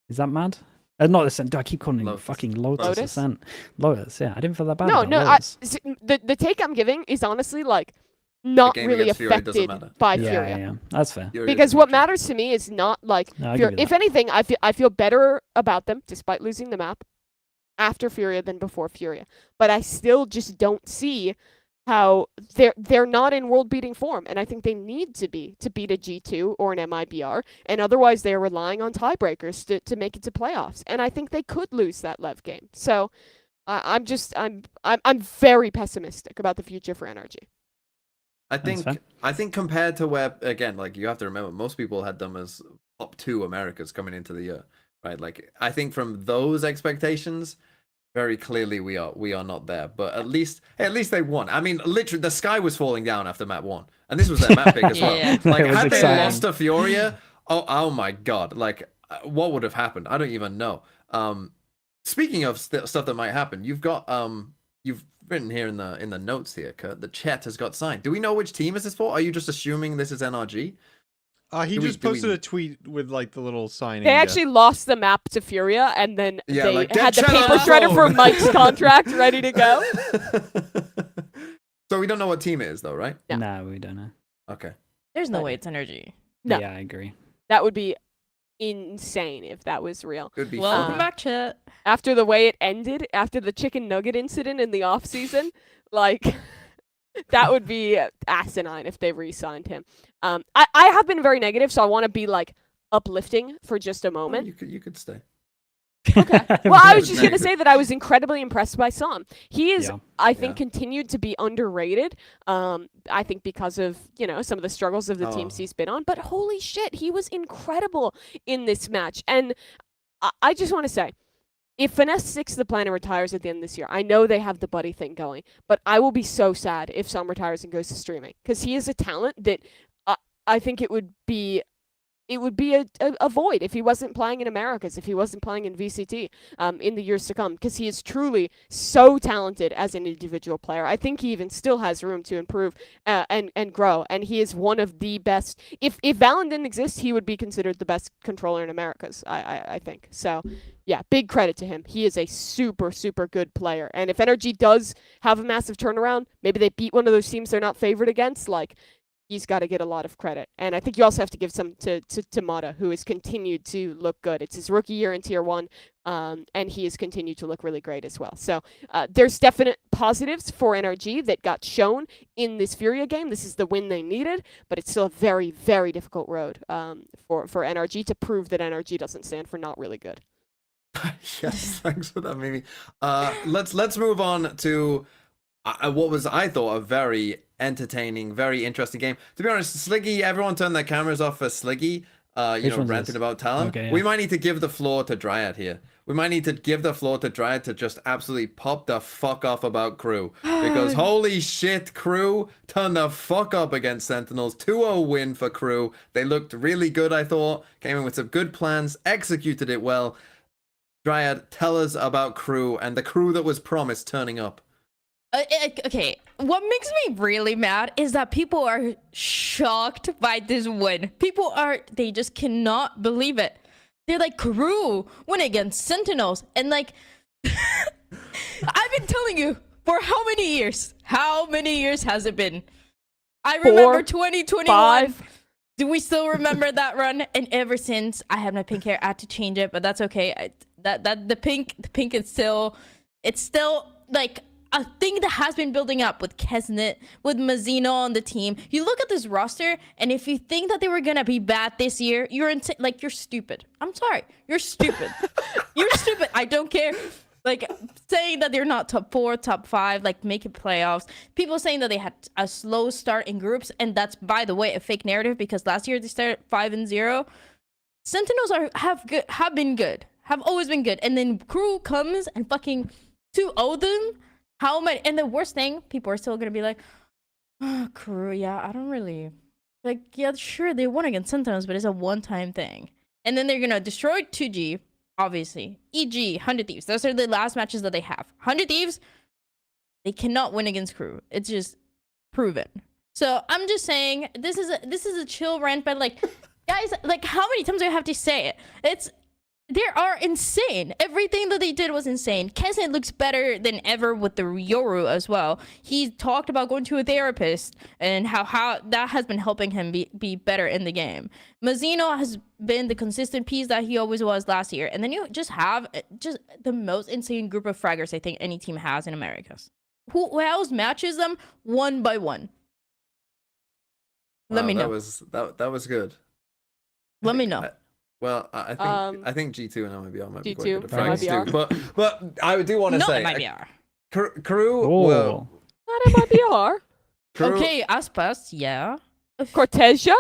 Is that mad? Not Ascent. Do I keep calling it Lotus. fucking Lotus, Lotus? Ascent? Lotus, yeah. I didn't feel that bad No, about no, Lotus. the take I'm giving is honestly, like, not game really against Furia doesn't affected matter. by yeah, Furia. yeah. That's fair. Furia Because is what neutral. matters to me is not like No, I'll Furia. give you If that. anything, I feel better about them despite losing the map after Furia than before Furia. But I still just don't see how they're not in world beating form, and I think they need to be to beat a G2 or an MIBR, and otherwise they're relying on tiebreakers to make it to playoffs. And I think they could lose that Lev game. So I'm very pessimistic about the future for NRG. I That's fair. think compared to where, again, like, you have to remember, most people had them as top 2 Americas coming into the year, right? Like, I think from those expectations, very clearly we are not there. But at least they won. I mean, literally, the sky was falling down after map 1, and this was their map pick as well. Yeah. Like, It was had they exciting. lost to Furia, oh my god, like, what would have happened? I don't even know. Speaking of stuff that might happen, you've got you've written here in the notes here, Kurt, the Chet has got signed. Do we know which team is this for? Are you just assuming this is NRG? He Do we- just do we- posted a tweet with like the little signing. They gif. actually lost the map to Furia, and then Yeah, they like, had the get Chet on paper the shredder for phone. Mike's contract ready to go. So we don't know what team it is, though, right? No. No, we don't know. Okay. There's no But- way it's energy. No. Yeah, I agree. That would be insane if that was real. It would be Welcome fun. back, chat. After the way it ended, after the chicken nugget incident in the off season, like that would be asinine if they re-signed him. I have been very negative, so I want to be like uplifting for just a Well, moment. you could stay. Okay. Well, I was just gonna Negative. say that I was incredibly impressed by Som. He is, Yeah. I think, Yeah. continued to be underrated. I think because of some of the struggles of the Oh. teams he's been on. But holy shit, he was incredible in this match. And I just want to say, if Finesse 6 the Planet retires at the end of this year, I know they have the buddy thing going, but I will be so sad if Som retires and goes to streaming, because he is a talent that I think it would be a void if he wasn't playing in Americas, if he wasn't playing in VCT in the years to come, because he is truly so talented as an individual player. I think he even still has room to improve and grow, and he is one of the best. If Valen didn't exist, he would be considered the best controller in Americas, I think. So, yeah, big credit to him. He is a super, super good player, and if NRG does have a massive turnaround, maybe they beat one of those teams they're not favored against, like, he's got to get a lot of credit. And I think you also have to give some to Mata, who has continued to look good. It's his rookie year in Tier 1, and he has continued to look really great as well. So there's definite positives for NRG that got shown in this FURIA game. This is the win they needed, but it's still a very, very difficult road for NRG to prove that NRG doesn't stand for not really good. Yes, thanks for that, Mimi. Let's move on to what was, I thought, a very entertaining, very interesting game. To be honest, Sliggy, everyone turned their cameras off for Sliggy, ranting about Talon. Okay, yeah. We might need to give the floor to Dryad here. We might need to give the floor to Dryad to just absolutely pop the fuck off about Crew. Because holy shit, Crew turned the fuck up against Sentinels. 2-0 win for Crew. They looked really good, I thought. Came in with some good plans, executed it well. Dryad, tell us about Crew and the Crew that was promised turning up. Okay, what makes me really mad is that people are shocked by this win. They just cannot believe it. They're like, Crew win against Sentinels. And like, I've been telling you for how many years? How many years has it been? I remember 2021. 5. Do we still remember that run? And ever since, I had my pink hair. I had to change it, but that's okay. The pink is still, it's still like a thing that has been building up with Kesnet, with Mazzino on the team. You look at this roster, and if you think that they were gonna be bad this year, you're stupid. I'm sorry, you're stupid. You're stupid. I don't care. Like, saying that they're not top 4, top 5, like making playoffs. People saying that they had a slow start in groups, and that's, by the way, a fake narrative because last year they started 5-0. Sentinels have been good, have always been good, and then Crew comes and fucking 2-0 them. How many? And the worst thing, people are still gonna be like, oh, Crew, yeah, I don't really like. Yeah, sure, they won against Sentinels, but it's a one-time thing. And then they're gonna destroy 2G. Obviously, EG, 100 Thieves. Those are the last matches that they have. 100 Thieves, they cannot win against Crew. It's just proven. So I'm just saying, this is a chill rant, but like, guys, like, how many times do I have to say it? They are insane. Everything that they did was insane. Kesnet looks better than ever with the Yoru as well. He talked about going to a therapist and how that has been helping him be better in the game. Mazzino has been the consistent piece that he always was last year. And then you just have just the most insane group of fraggers I think any team has in Americas. Who else matches them one by one? Let me know. That was good. Let me know. Well, I think G2 and MIBR might be quite G2 good at frags MIBR. too. But I do want to say, MIBR. Crew, Oh. well, Not MIBR. Crew, Okay, Aspas, yeah. Cortesia?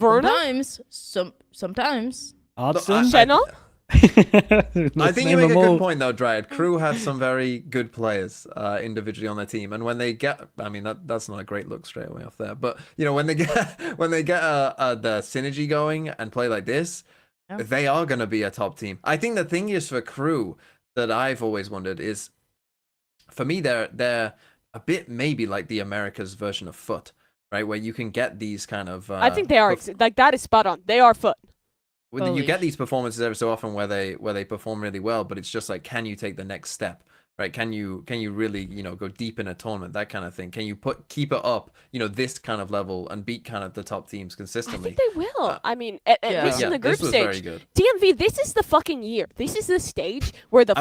Verna? Sometimes. Artson? Channel? I think you make a good point though, Dryad. Crew have some very good players individually on their team, and when they get, I mean that's not a great look straight away off there, but you know when they get the synergy going and play like this, they are going to be a top team. I think the thing is for Crew that I've always wondered is, for me they're a bit maybe like the Americas version of Foot, right, where you can get these kind of. I think they are like that is spot on. They are Foot. Well, you get these performances every so often where they perform really well, but it's just like, can you take the next step, right? Can you really, you know, go deep in a tournament, that kind of thing? Can you keep it up, you know, this kind of level and beat kind of the top teams consistently? I think they will. I mean, at least in the group this was stage. very good. DMV, this is the fucking year. This is the stage where the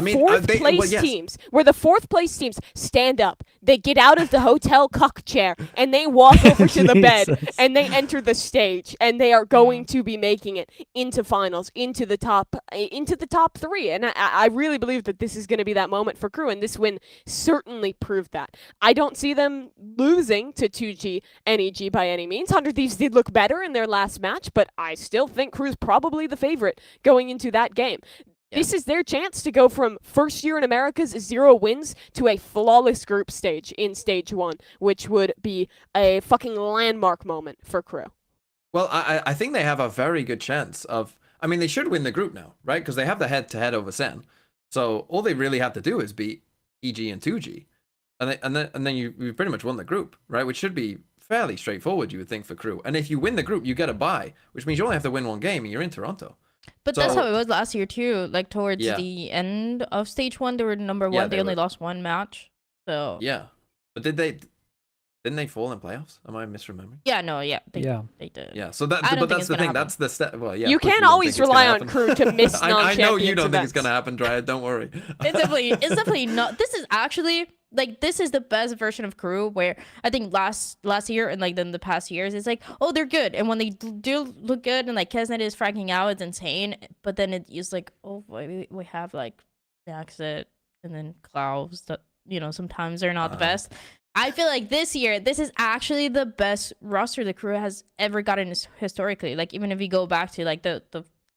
Well, fourth place teams stand up. They get out of the hotel cuck chair and they walk over to the bed Jesus. and they enter the stage and they are going to be making it into finals, into the top 3. And I really believe that this is going to be that moment for Crew, and this win certainly proved that. I don't see them losing to 2G and EG by any means. 100 Thieves did look better in their last match, but I still think Crew's probably the favorite going into that game. This is their chance to go from first year in America's 0 wins to a flawless group stage in stage 1, which would be a fucking landmark moment for Crew. Well, I think they have a very good chance of. I mean, they should win the group now, right? Because they have the head-to-head over Sen. So all they really have to do is beat EG and 2G, and then you pretty much won the group, right? Which should be fairly straightforward, you would think, for Crew. And if you win the group, you get a bye, which means you only have to win one game, and you're in Toronto. But that's how it was last year too. Like towards the end of stage 1, they were number 1. They only lost one match. So yeah, but did they Didn't they fall in playoffs? Am I misremembering? Yeah, no, yeah, they did. Yeah. So that, I don't but think that's it's the gonna thing. happen. That's the step. Well, yeah. You of course can't we don't always think it's gonna rely on happen. Crew to miss I know you non-champions don't think it's events. gonna happen, Dryad. Don't worry. It's definitely not. This is actually like this is the best version of Crew, where I think last year and like then the past years it's like, oh, they're good, and when they do look good and like Kesnet is fragging out, it's insane. But then it's like, oh, we have like Daxit and then Clouds that sometimes they're not the best. I feel like this year, this is actually the best roster the Crew has ever gotten historically. Like, even if you go back to like the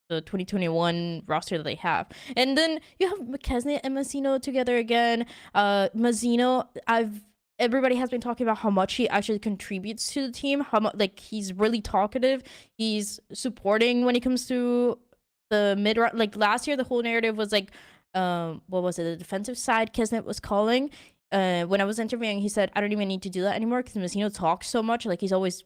2021 roster that they have. And then you have McKesney and Mazzino together again. Mazzino, everybody has been talking about how much he actually contributes to the team, how much like he's really talkative, he's supporting when it comes to the mid. Like last year, the whole narrative was like, what was it, the defensive side Kesnet was calling. When I was interviewing, he said, I don't even need to do that anymore because Mazzino talks so much. Like, he's always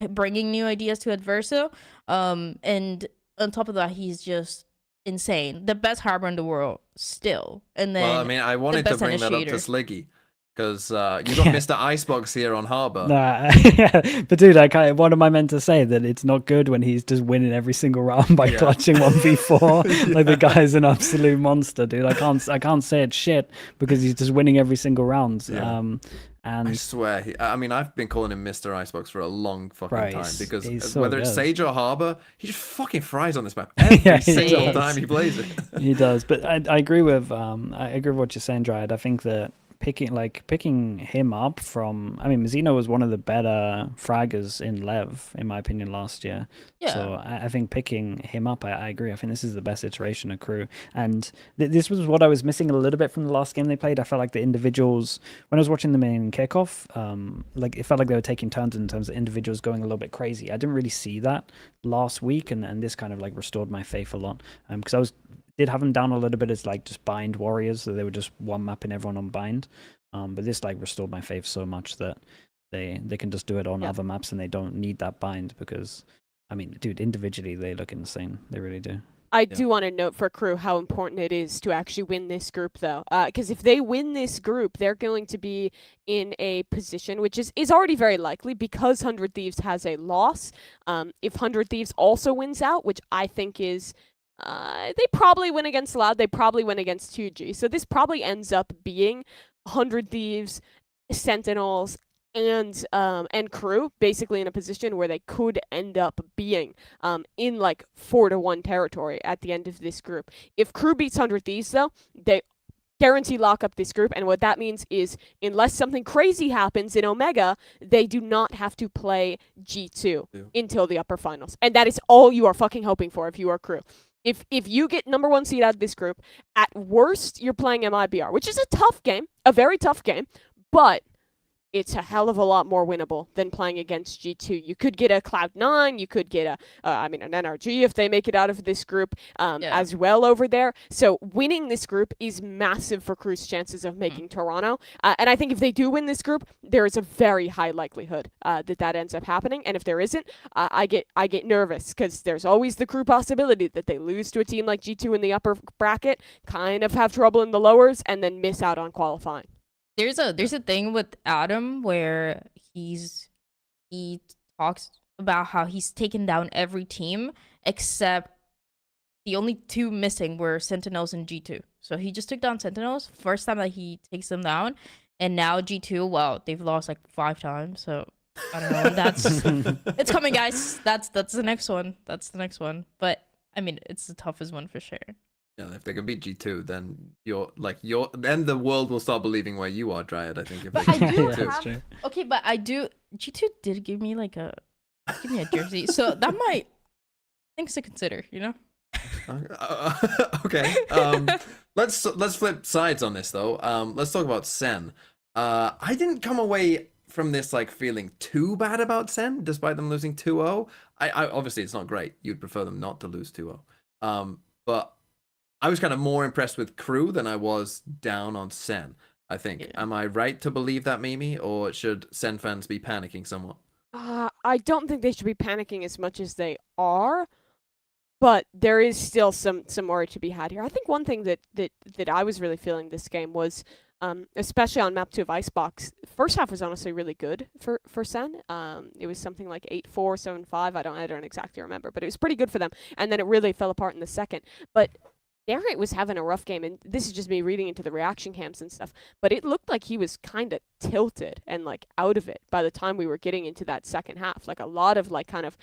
bringing new ideas to Adverso. And on top of that, he's just insane. The best harbor in the world still. And then, Well, I mean, I wanted to bring that up to Sliggy because you got Mr. Icebox here on Harbor. Nah, but dude, what am I meant to say? That it's not good when he's just winning every single round by clutching 1v4? Like, the guy's an absolute monster, dude. I can't say it's shit because he's just winning every single round. Yeah. And I swear, I mean, I've been calling him Mr. Icebox for a long fucking time because so whether it's good. Sage or Harbor, he just fucking fries on this map every single does. time he plays it. He does, but I agree with what you're saying, Dryad. I think that picking him up from, I mean, Mazzino was one of the better fraggers in Lev, in my opinion, last year. Yeah. So I think picking him up, I agree. I think this is the best iteration of Crew. And this was what I was missing a little bit from the last game they played. I felt like the individuals, when I was watching them in kickoff, like it felt like they were taking turns in terms of individuals going a little bit crazy. I didn't really see that last week, and this kind of like restored my faith a lot. Because did have them down a little bit as like just bind warriors, so they were just one mapping everyone on bind. But this like restored my faith so much that they can just do it on other maps and they don't need that bind because, I mean, dude, individually they look insane. They really do. I do want to note for Crew how important it is to actually win this group, though. Because if they win this group, they're going to be in a position which is already very likely because 100 Thieves has a loss. If 100 Thieves also wins out, which I think is... they probably win against Loud. They probably win against 2G. So this probably ends up being 100 Thieves, Sentinels, and Crew basically in a position where they could end up being in like 4-1 territory at the end of this group. If Crew beats 100 Thieves, though, they guarantee lock up this group, and what that means is unless something crazy happens in Omega, they do not have to play G2 until the upper finals. And that is all you are fucking hoping for if you are Crew. If you get number 1 seed out of this group, at worst, you're playing MIBR, which is a tough game, a very tough game, but it's a hell of a lot more winnable than playing against G2. You could get a Cloud9, you could get an NRG if they make it out of this group as well over there. So winning this group is massive for Crew's chances of making Toronto. And I think if they do win this group, there is a very high likelihood that ends up happening. And if there isn't, I get nervous because there's always the Crew possibility that they lose to a team like G2 in the upper bracket, kind of have trouble in the lowers, and then miss out on qualifying. There's a thing with Adam where he talks about how he's taken down every team except the only 2 missing were Sentinels and G2. So he just took down Sentinels, first time that he takes them down, and now G2, well, they've lost like 5 times. So I don't know. That's it's coming, guys. That's the next one. That's the next one. But I mean, it's the toughest one for sure. Yeah, if they can beat G2, then then the world will start believing where you are, Dryad. I think. If But they I can do beat G2. have, okay, but I do. G2 did give me a jersey, so that might things to consider, you know. Okay. Let's flip sides on this though. Let's talk about Sen. I didn't come away from this like feeling too bad about Sen, despite them losing 2-0. I obviously it's not great. You'd prefer them not to lose 2-0. But I was kind of more impressed with Crew than I was down on Sen, I think. Yeah. Am I right to believe that, Mimi? Or should Sen fans be panicking somewhat? I don't think they should be panicking as much as they are, but there is still some worry to be had here. I think one thing that I was really feeling this game was especially on map 2 of Icebox. First half was honestly really good for Sen. It was something like 8-4, 7-5. I don't exactly remember, but it was pretty good for them. And then it really fell apart in the second. But Garrett was having a rough game, and this is just me reading into the reaction cams and stuff, but it looked like he was kind of tilted and like out of it by the time we were getting into that second half. Like a lot of like kind of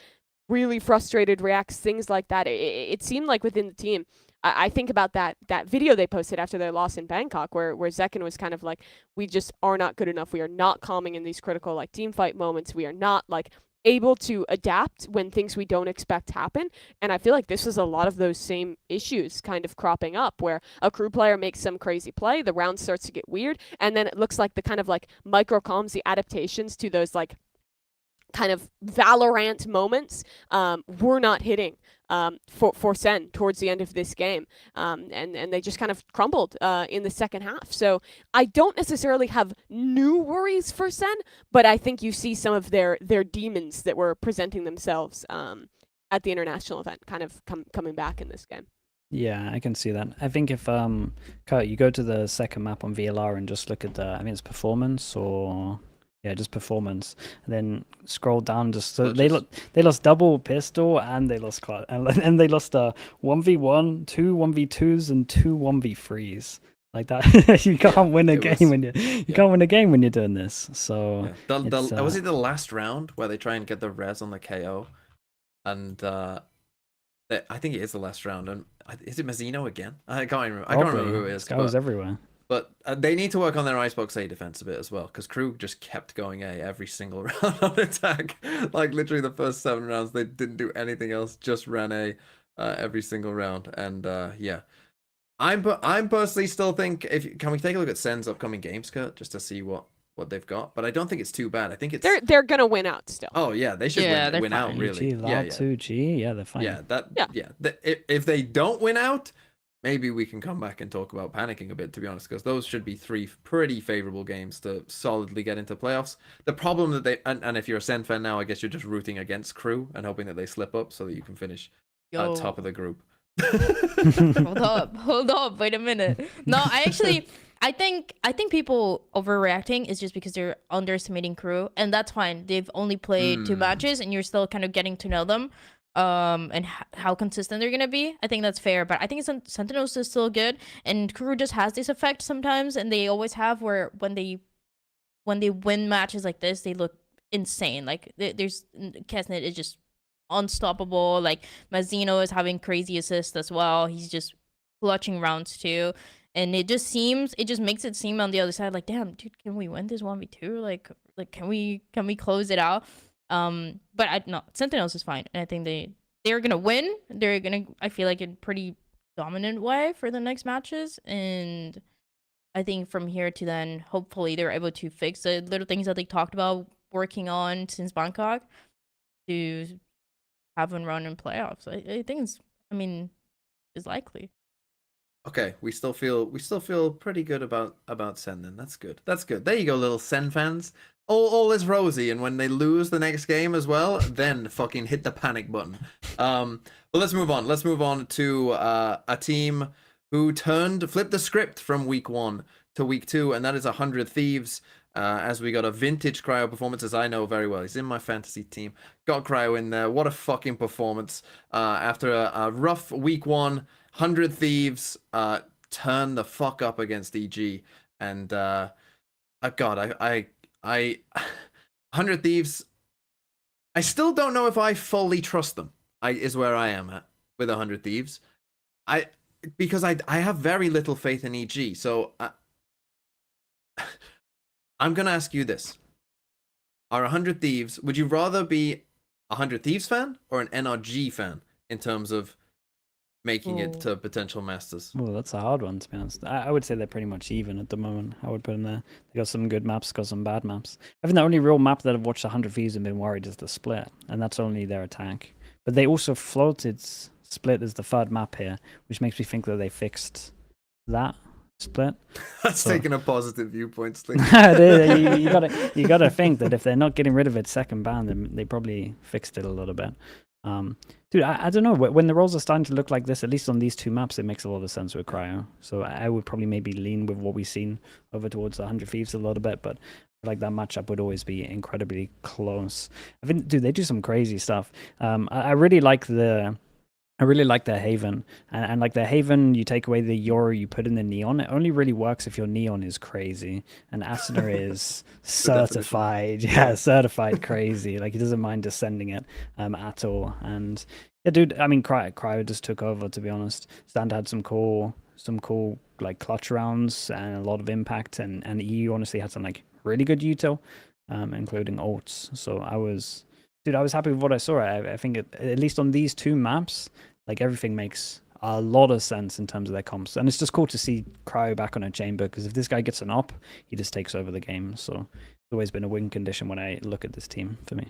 really frustrated reacts, things like that. It seemed like within the team, I think about that video they posted after their loss in Bangkok, where Zekken was kind of like, we just are not good enough. We are not calming in these critical like team fight moments. We are not like able to adapt when things we don't expect happen. And I feel like this was a lot of those same issues kind of cropping up, where a crew player makes some crazy play, the round starts to get weird, and then it looks like the kind of like micro comms, the adaptations to those like kind of Valorant moments were not hitting for Sen towards the end of this game. And they just kind of crumbled in the second half. So I don't necessarily have new worries for Sen, but I think you see some of their demons that were presenting themselves at the international event kind of coming back in this game. Yeah, I can see that. I think if Kurt, you go to the second map on VLR and just look at the, I think it's performance or yeah, just performance, and then scroll down. Just so they lost double pistol and they lost and they lost 1v1, 2 1v2s, and 2 1v3s. Like that, you can't win a game when you can't win a game when you're doing this. So was it the last round where they try and get the res on the KO, and I think it is the last round. And is it Mazzino again? I can't remember. I can't remember who it is. This guy was everywhere. But they need to work on their Icebox A defense a bit as well, because Crew just kept going A every single round on attack. Like literally the first 7 rounds, they didn't do anything else, just ran A every single round. And yeah, I'm personally still think, can we take a look at Sen's upcoming games, Kurt, just to see what they've got? But I don't think it's too bad. I think it's they're gonna win out still. Oh yeah, they should win out really. Yeah, 2G, yeah, they're fine. If they don't win out, maybe we can come back and talk about panicking a bit, to be honest, because those should be 3 pretty favorable games to solidly get into playoffs. The problem that and if you're a Sen fan now, I guess you're just rooting against Crew and hoping that they slip up so that you can finish at top of the group. Hold up, wait a minute. No, I think people overreacting is just because they're underestimating Crew, and that's fine. They've only played 2 matches, and you're still kind of getting to know them. And how consistent they're gonna be. I think that's fair, but I think Sentinels is still good, and Crew just has this effect sometimes, and they always have, where when they win matches like this, they look insane. Like there's Kesnet is just unstoppable. Like Mazzino is having crazy assists as well. He's just clutching rounds too, and it just makes it seem on the other side like, damn, dude, can we win this 1v2? Like can we close it out? But no, Sentinels is fine, and I think they're gonna win. They're gonna, I feel like, in pretty dominant way for the next matches, and I think from here to then, hopefully, they're able to fix the little things that they talked about working on since Bangkok to have one run in playoffs. I think it's likely. Okay, we still feel pretty good about Sen then. That's good. There you go, little Sen fans. All is rosy, and when they lose the next game as well, then fucking hit the panic button. But let's move on. Let's move on to a team who flipped the script from week 1 to week 2, and that is 100 Thieves. As we got a vintage Cryo performance, as I know very well. He's in my fantasy team. Got Cryo in there. What a fucking performance. After a rough week 1, 100 Thieves turned the fuck up against EG. And God, I 100 Thieves, I still don't know if I fully trust them. Is where I am at with 100 Thieves. Because I have very little faith in EG. So I'm going to ask you this. Are 100 Thieves, would you rather be a 100 Thieves fan or an NRG fan in terms of making it to potential masters? Well, that's a hard one, to be honest. I would say they're pretty much even at the moment. I would put them there. They got some good maps, got some bad maps. I think the only real map that I've watched 100 Thieves and been worried is the Split, and that's only their attack. But they also floated Split as the 3rd map here, which makes me think that they fixed that Split. That's taking a positive viewpoint, Sling. you gotta think that if they're not getting rid of its second ban, then they probably fixed it a little bit. Dude, I don't know. When the roles are starting to look like this, at least on these two maps, it makes a lot of sense with Cryo. So I would probably maybe lean with what we've seen over towards the 100 Thieves a little bit, but like that matchup would always be incredibly close. I think, dude, they do some crazy stuff. I really like their Haven, and like their Haven, you take away the Yoru, you put in the Neon. It only really works if your Neon is crazy, and Asuna is certified, certified crazy. Like he doesn't mind descending it at all. And yeah, dude, I mean, Cryo just took over. To be honest, Stand had some cool like clutch rounds and a lot of impact, and EU honestly had some like really good util, including ults. So I was happy with what I saw. I think at least on these two maps, like everything makes a lot of sense in terms of their comps. And it's just cool to see Cryo back on a chamber, because if this guy gets an op, he just takes over the game. So it's always been a win condition when I look at this team for me.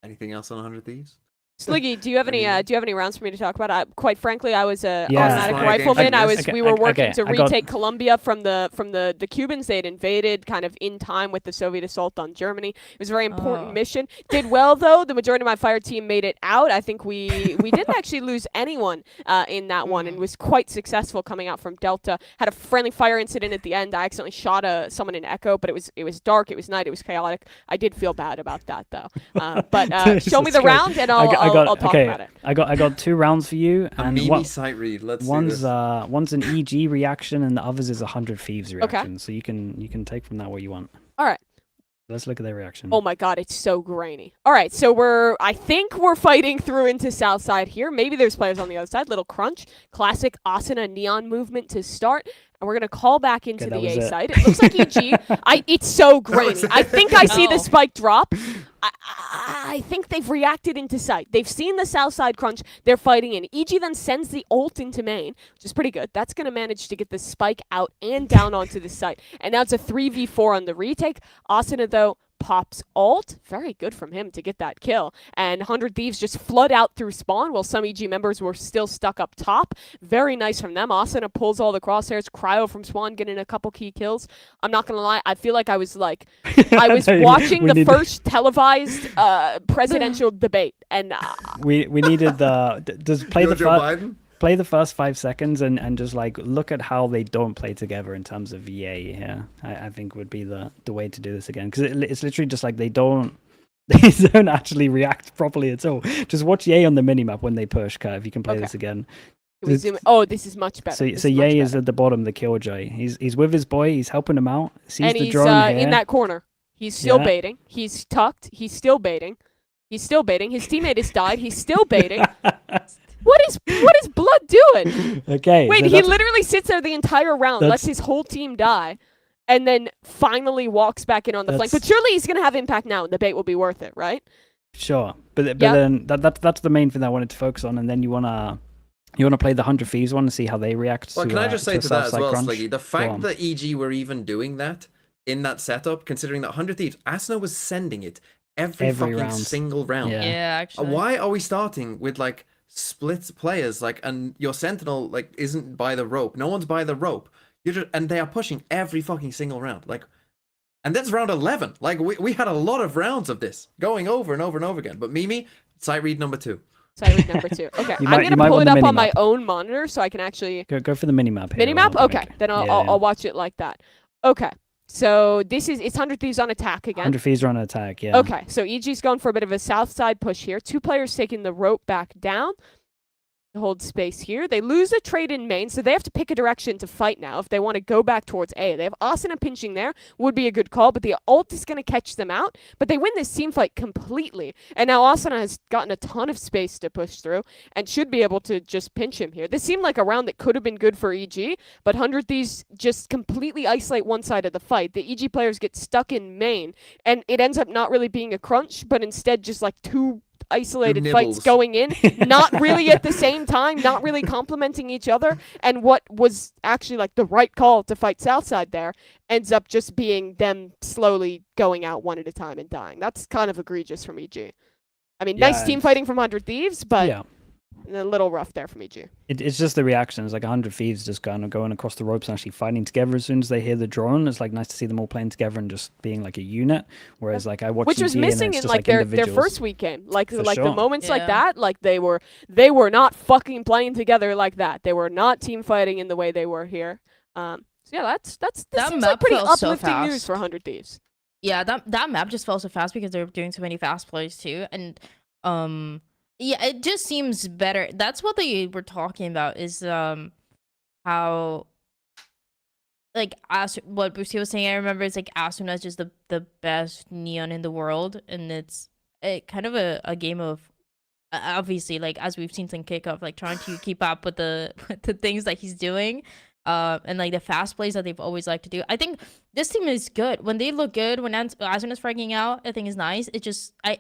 Anything else on 100 Thieves? Sliggy, do you have any rounds for me to talk about? Quite frankly, I was a Yeah. automatic Fine, rifleman. okay, We were working okay, to I got- retake Colombia from the Cubans. They'd invaded kind of in time with the Soviet assault on Germany. It was a very important Oh. mission. Did well though. The majority of my fire team made it out. I think we didn't actually lose anyone in that one, and was quite successful coming out from Delta. Had a friendly fire incident at the end. I accidentally shot someone in Echo, but it was dark, it was night, it was chaotic. I did feel bad about that though. But show me the Jesus round and I'll talk about it. I got 2 rounds for you, A and Mimi sight read. Let's do one's this. one's an EG reaction, and the other's is a 100 Thieves reaction. So you can take from that what you want. All right. Let's look at their reaction. Oh my god, it's so grainy. All right, so I think we're fighting through into south side here. Maybe there's players on the other side. Little crunch. Classic Asuna neon movement to start. And we're going to call back into Okay, the that A was it. side. It looks like EG. It's so grainy. I think I see the spike drop. I think they've reacted into sight. They've seen the south side crunch. They're fighting in. EG then sends the ult into main, which is pretty good. That's going to manage to get the spike out and down onto the site. And now it's a 3v4 on the retake. Asuna, though, pops ult. Very good from him to get that kill. And 100 Thieves just flood out through spawn while some EG members were still stuck up top. Very nice from them. Asuna pulls all the crosshairs. Cryo from spawn getting a couple key kills. I'm not going to lie. I feel like I was watching the first televised presidential debate. And we needed just play Yo, the Joe Biden? play the first 5 seconds and just like look at how they don't play together in terms of VA here. I think would be the way to do this again, because it's literally just like they don't actually react properly at all. Just watch Ye on the minimap when they push. If you can play this again. can we zoom in? Oh, this is much better. So This Ye much is better. at the bottom, the killjoy. He's with his boy. He's helping him out. Sees and the he's drone here. in that corner. He's still Yeah. baiting. He's tucked. He's still baiting. He's still baiting. His teammate has died. He's still baiting. What is Blood doing? Okay. Wait, so he that's- lets sits there the entire round, lets that's- his whole team die, and then finally walks back in on the flank. But That's- surely he's gonna have impact now, and the bait will be worth it, right? Sure, but Yeah. then that's the main thing that I wanted to focus on, and then you wanna play the 100 Thieves one and see how they react. Well, to, can I just say a to that as Southside well, crunch. Sliggy? The Go fact on. that EG were even doing that in that setup, considering that 100 Thieves, Asuna was sending it every fucking round. single round. Yeah. Yeah, actually. Why are we starting with like split players, like, and your Sentinel like isn't by the rope? No one's by the rope. And they are pushing every fucking single round, like. And that's round 11. Like, we had a lot of rounds of this going over and over and over again. But Mimi, sight read number 2. Sight read number 2. Okay, You I'm might gonna pull want it the up on my minimap. own monitor so I can actually Go for the minimap here. minimap. I'll Okay, make- then I'll, yeah, I'll yeah. I'll watch it like that. Okay, so it's 100 Thieves on attack again. 100 Thieves are on attack. Yeah. Okay, so EG's going for a bit of a south side push here. 2 players taking the rope back down. Hold space here. They lose a trade in main, so they have to pick a direction to fight now if they want to go back towards A. They have Asuna pinching there, would be a good call, but the ult is going to catch them out. But they win this team fight completely. And now Asuna has gotten a ton of space to push through and should be able to just pinch him here. This seemed like a round that could have been good for EG, but 100 Thieves just completely isolate one side of the fight. The EG players get stuck in main, and it ends up not really being a crunch, but instead just like 2 isolated fights nibbles. going in, not really at the same time, not really complementing each other, and what was actually like the right call to fight Southside there ends up just being them slowly going out one at a time and dying. That's kind of egregious from EG. I mean, nice Yeah, team fighting from 100 Thieves, but Yeah. A little rough there from EG. It's just the reactions, like 100 Thieves just kind of going across the ropes and actually fighting together as soon as they hear the drone. It's like nice to see them all playing together and just being like a unit. Whereas like I watched Which was EG missing and it's in just like their individuals. first week game. Like For the sure. moments like Yeah. that, like they were not fucking playing together like that. They were not team fighting in the way they were here. So yeah, this That seems like map pretty felt so uplifting news fast. for 100 Thieves. Yeah, that map just fell so fast because they're doing so many fast plays too, and yeah, it just seems better. That's what they were talking about is how like what Brucey was saying. I remember it's like Asuna is just the best neon in the world, and it's kind of a game of obviously like as we've seen some kickoff, like trying to keep up with the things that he's doing. And like the fast plays that they've always liked to do. I think this team is good. When they look good, when Asuna is fragging out, I think is nice. It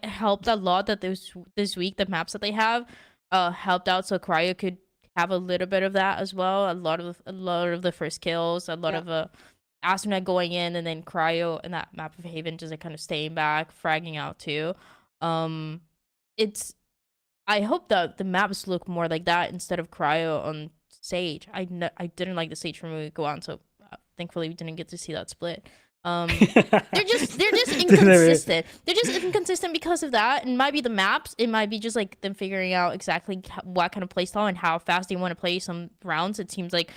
helped a lot that this week the maps that they have helped out so Cryo could have a little bit of that as well. A lot of the first kills, a lot of Asuna going in, and then Cryo and that map of Haven just like kind of staying back, fragging out too. I hope that the maps look more like that instead of Cryo on Sage. I didn't like the Sage from week one, so thankfully we didn't get to see that split. They're just inconsistent. They're just inconsistent because of that. It might be the maps. It might be just like them figuring out exactly what kind of playstyle and how fast they want to play some rounds. It seems like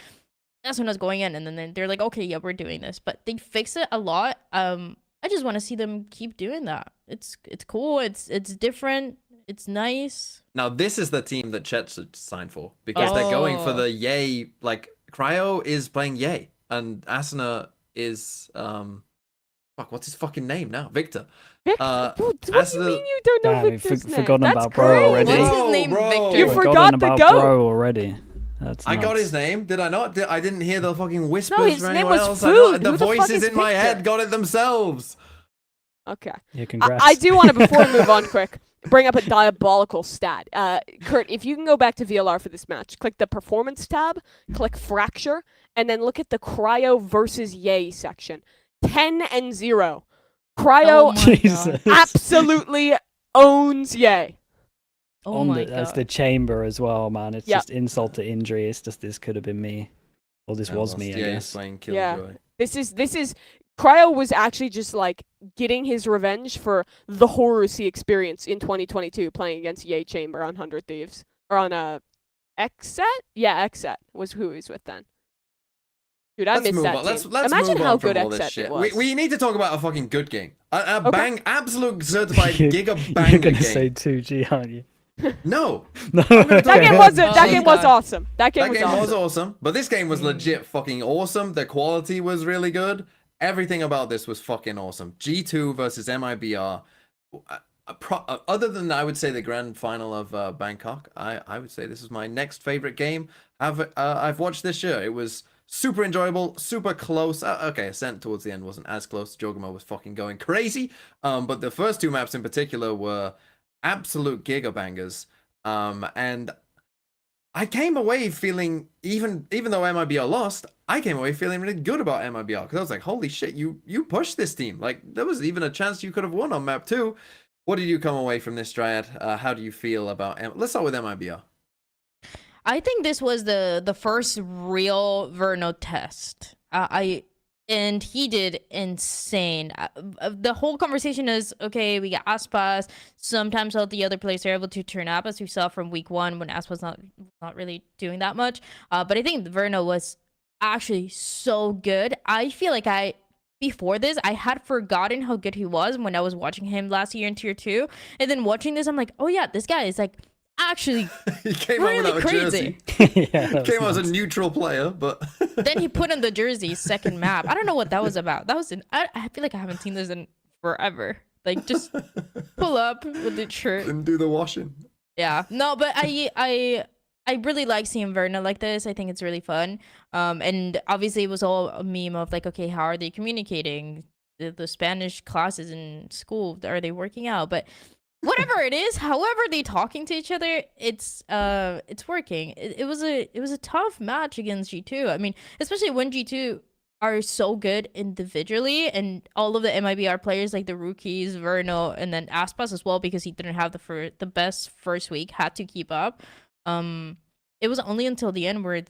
that's when I was going in, and then they're like, okay, yeah, we're doing this, but they fix it a lot. I just want to see them keep doing that. It's cool. It's different. It's nice. Now this is the team that Chet should sign for because they're going for the Yay. Like Cryo is playing Yay, and Asuna is fuck. What's his fucking name now? Victor. What do you Asuna- mean you don't know Damn, Victor's name? forgotten That's about Bro already. crazy. What's his name? Bro. Victor. You forgot the about goat. Bro already. That's I got nuts. his name. Did I not? I didn't hear the fucking whispers his from name anyone was else. Food. The Who the fuck voices is in my Victor? head got it themselves. Okay. Yeah, congrats. I do want to, before we move on quick, bring up a diabolical stat. Kurt, if you can go back to VLR for this match, click the performance tab, click fracture, and then look at the Cryo versus Yay section. 10-0. Cryo Oh my Jesus. God. absolutely owns Yay. Oh On my that's god. the chamber as well, man. It's Yep. just insult to injury. It's just this could have been me. Or this was me, I Yeah, guess. playing Yeah. Killjoy. This is Cryo was actually just like getting his revenge for the horrors he experienced in 2022 playing against Yay Chamber on 100 Thieves. Or on Xset? Yeah, Xset was who he was with then. Dude, I Let's missed move that on. team. Let's Imagine move how on from good all this Xset shit. was. We need to talk about a fucking good game. A Okay. bang, absolute certified You're giga banger You're gonna game. say 2G, aren't you? No, No. That okay. game was Oh that game my was God. awesome. That game that was game awesome. was awesome, but this game was legit fucking awesome. The quality was really good. Everything about this was fucking awesome. G2 versus MIBR. Other than I would say the grand final of Bangkok, I would say this is my next favorite game I've watched this year. It was super enjoyable, super close. Okay, Ascent towards the end wasn't as close. Jogamo was fucking going crazy. But the first two maps in particular were absolute gigabangers. And I came away feeling, even though MIBR lost, I came away feeling really good about MIBR because I was like, holy shit, you pushed this team. Like there was even a chance you could have won on map 2. What did you come away from this, Dryad? How do you feel about let's start with MIBR. I think this was the first real Verno test. And he did insane. The whole conversation is okay. We got Aspas. Sometimes all the other players are able to turn up, as we saw from week 1 when Aspas not really doing that much. But I think Verno was actually so good. I feel like before this, I had forgotten how good he was when I was watching him last year in Tier 2. And then watching this, I'm like, oh yeah, this guy is like actually He came out really without a jersey. crazy. Yeah, that Came out was as a nuts. neutral player, but Then he put on the jersey second map. I don't know what that was about. That was I feel like I haven't seen this in forever. Like just pull up with the shirt. and do the washing. Yeah. No, but I really like seeing Verna like this. I think it's really fun. And obviously it was all a meme of like, okay, how are they communicating? The Spanish classes in school, are they working out? But whatever it is, however they talking to each other, it's working. It was a tough match against G2. I mean, especially when G2 are so good individually, and all of the MIBR players like the rookies, Verno, and then Aspas as well, because he didn't have the best first week, had to keep up. It was only until the end where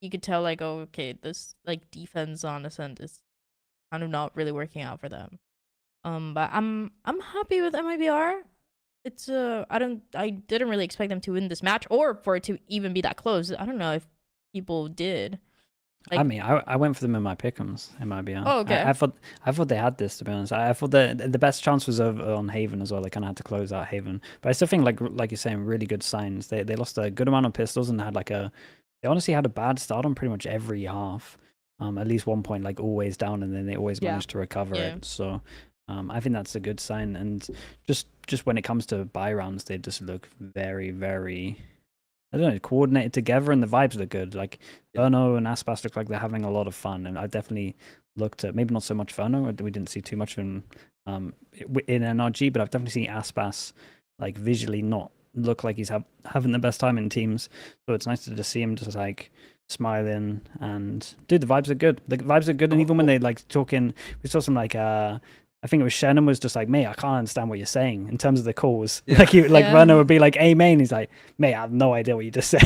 you could tell like, oh, okay, this like defense on Ascent is kind of not really working out for them. But I'm happy with MIBR. It's I didn't really expect them to win this match or for it to even be that close. I don't know if people did. I mean, I went for them in my pick'ems in my BR. Oh, okay. I thought they had this, to be honest. I thought the best chance was on Haven as well. They kind of had to close out Haven, but I still think like you're saying, really good signs. They lost a good amount of pistols and had they honestly had a bad start on pretty much every half. At least one point, like always down, and then they always managed to recover it. So I think that's a good sign. And just when it comes to buy rounds, they just look very, very, I don't know, coordinated together, and the vibes look good. Like Verno and Aspas look like they're having a lot of fun, and I definitely looked at maybe not so much Verno. We didn't see too much in NRG, but I've definitely seen Aspas like visually not look like he's having the best time in teams. So it's nice to just see him just like smiling, and dude, the vibes are good. The vibes are good, and even when they like talking, we saw some like I think it was Shannon was just like, mate, I can't understand what you're saying in terms of the calls. Yeah. Like Verno would be like, A main. He's like, mate, I have no idea what you just said.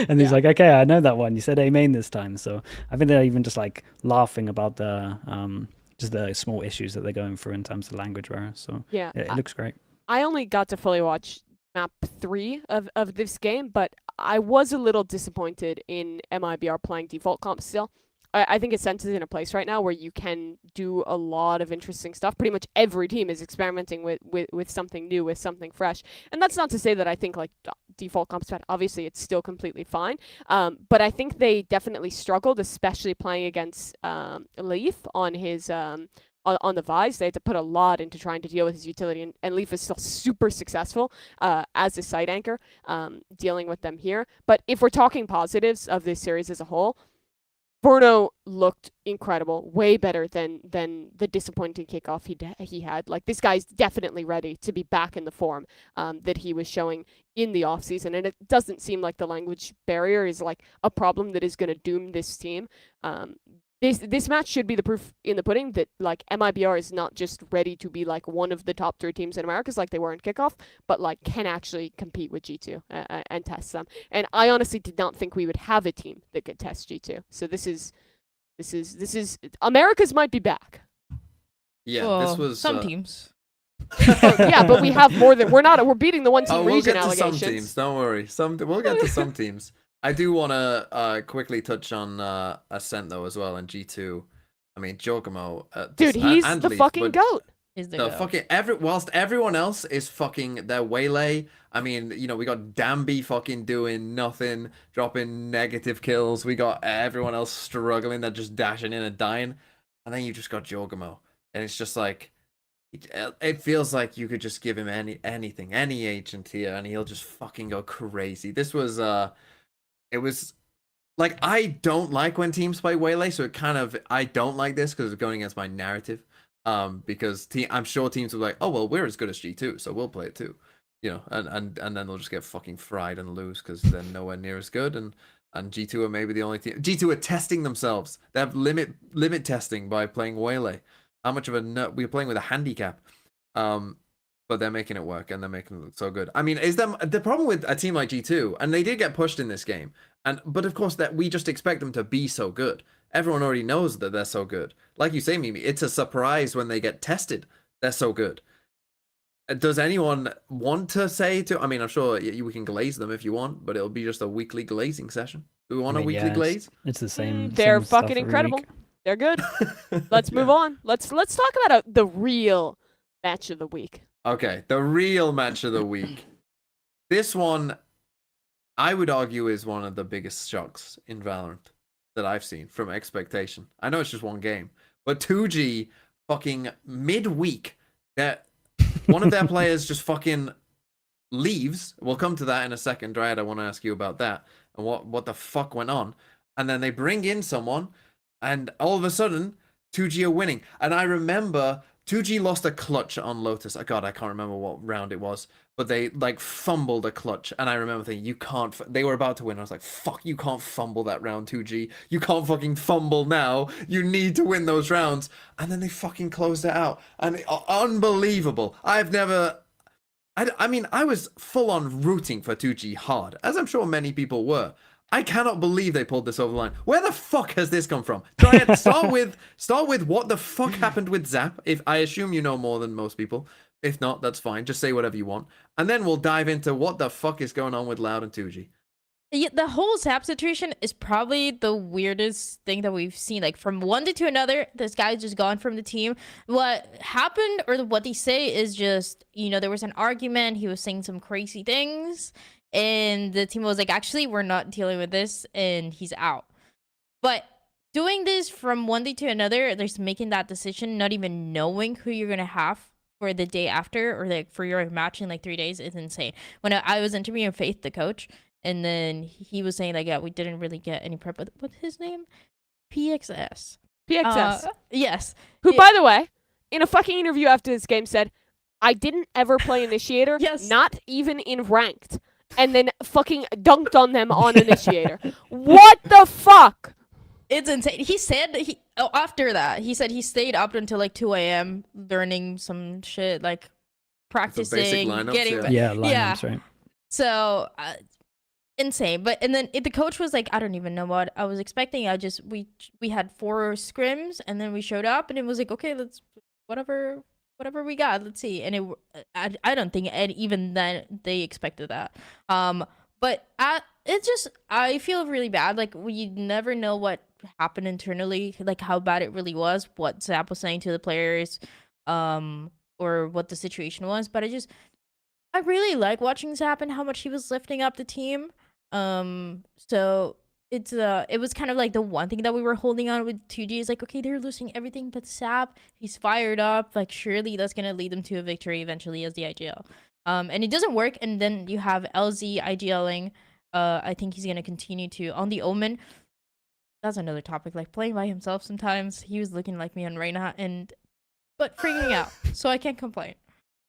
And he's like, okay, I know that one. You said A main this time. So I think they're even just like laughing about the just the small issues that they're going through in terms of language barrier. So Yeah. it looks great. I only got to fully watch map 3 of this game, but I was a little disappointed in MIBR playing default comp still. I think Ascent is in a place right now where you can do a lot of interesting stuff. Pretty much every team is experimenting with something new, with something fresh. And that's not to say that I think like default comp's bad. Obviously, it's still completely fine. But I think they definitely struggled, especially playing against Leaf on his on the Vise. They had to put a lot into trying to deal with his utility, and Leaf is still super successful as a side anchor, dealing with them here. But if we're talking positives of this series as a whole, Bruno looked incredible, way better than the disappointing kickoff he had. Like, this guy's definitely ready to be back in the form that he was showing in the offseason, and it doesn't seem like the language barrier is like a problem that is going to doom this team. This match should be the proof in the pudding that like MIBR is not just ready to be like one of the top 3 teams in America, like they were in kickoff, but like can actually compete with G2 and test them. And I honestly did not think we would have a team that could test G2. So this is America's might be back. Yeah, this was some teams. Yeah, but we have more than we're beating the one team we'll region get to allegations. some teams. Don't worry. We'll get to some teams. I do want to quickly touch on Ascent though as well, and G2. I mean, Giacomo. Dude, he's and the Leaf, fucking but goat. Is the the goat. fucking whilst everyone else is fucking their waylay. I mean, you know, we got Dambi fucking doing nothing, dropping negative kills. We got everyone else struggling. They're just dashing in and dying, and then you just got Giacomo, and it's just like. It feels like you could just give him anything, any agent here, and he'll just fucking go crazy. This was it was like, I don't like when teams play Waylay, so it kind of, I don't like this because it's going against my narrative. Because I'm sure teams will be like, oh well, we're as good as G2, so we'll play it too, you know, and then they'll just get fucking fried and lose because they're nowhere near as good, and G2 are maybe the only team. G2 are testing themselves. They have limit testing by playing Waylay. How much of a nut? We're playing with a handicap, but they're making it work, and they're making it look so good. I mean, is the problem with a team like G2, and they did get pushed in this game, but of course that we just expect them to be so good. Everyone already knows that they're so good. Like you say, Mimi, it's a surprise when they get tested. They're so good. Does anyone want to say to? I mean, I'm sure we can glaze them if you want, but it'll be just a weekly glazing session. Do we want a weekly glaze? It's the same. They're same stuff fucking every incredible. week. They're good. Let's move on. Let's talk about the real match of the week. Okay, the real match of the week. This one, I would argue, is one of the biggest shocks in Valorant that I've seen from expectation. I know it's just one game, but 2G fucking midweek, that one of their players just fucking leaves. We'll come to that in a second. Dryad, I want to ask you about that and what the fuck went on. And then they bring in someone, and all of a sudden, 2G are winning. And I remember 2G lost a clutch on Lotus. God, I can't remember what round it was, but they like fumbled a clutch. And I remember thinking, you can't. They were about to win. I was like, fuck, you can't fumble that round, 2G. You can't fucking fumble now. You need to win those rounds. And then they fucking closed it out. And unbelievable. I mean, I was full on rooting for 2G hard, as I'm sure many people were. I cannot believe they pulled this over the line. Where the fuck has this come from? Dryad, start with what the fuck happened with Zap. If I assume you know more than most people. If not, that's fine. Just say whatever you want. And then we'll dive into what the fuck is going on with Loud and 2G. Yeah, the whole Zap situation is probably the weirdest thing that we've seen. Like, from one day to another, this guy's just gone from the team. What happened, or what they say, is just, you know, there was an argument. He was saying some crazy things, and the team was like, actually, we're not dealing with this, and he's out. But doing this from one day to another, there's making that decision, not even knowing who you're gonna have for the day after, or like for your match in like 3 days, is insane. When I was interviewing Faith, the coach, and then he was saying like, yeah, we didn't really get any prep. What's his name? PXS. PXS. Yes. Who, by the way, in a fucking interview after this game said, I didn't ever play Initiator, Yes. not even in Ranked, and then fucking dunked on them on Initiator. What the fuck? It's insane. He said after that, he said he stayed up until like 2 a.m. learning some shit, like practicing, lineups, getting yeah. Yeah, lineups, right? So insane. But and then the coach was like, I don't even know what I was expecting. We had 4 scrims, and then we showed up, and it was like, okay, let's whatever we got, let's see. And I don't think even then they expected that. But it's just, I feel really bad. Like, we never know what happened internally, like how bad it really was, what Zap was saying to the players, or what the situation was. But I really like watching Zap and how much he was lifting up the team. So it was kind of like the one thing that we were holding on with 2G is like, okay, they're losing everything but Zap. He's fired up. Like, surely that's gonna lead them to a victory eventually as the IGL. And it doesn't work, and then you have LZ IGLing. I think he's gonna continue to on the Omen. That's another topic. Like, playing by himself sometimes. He was looking like me on Reyna, but freaking out. So I can't complain.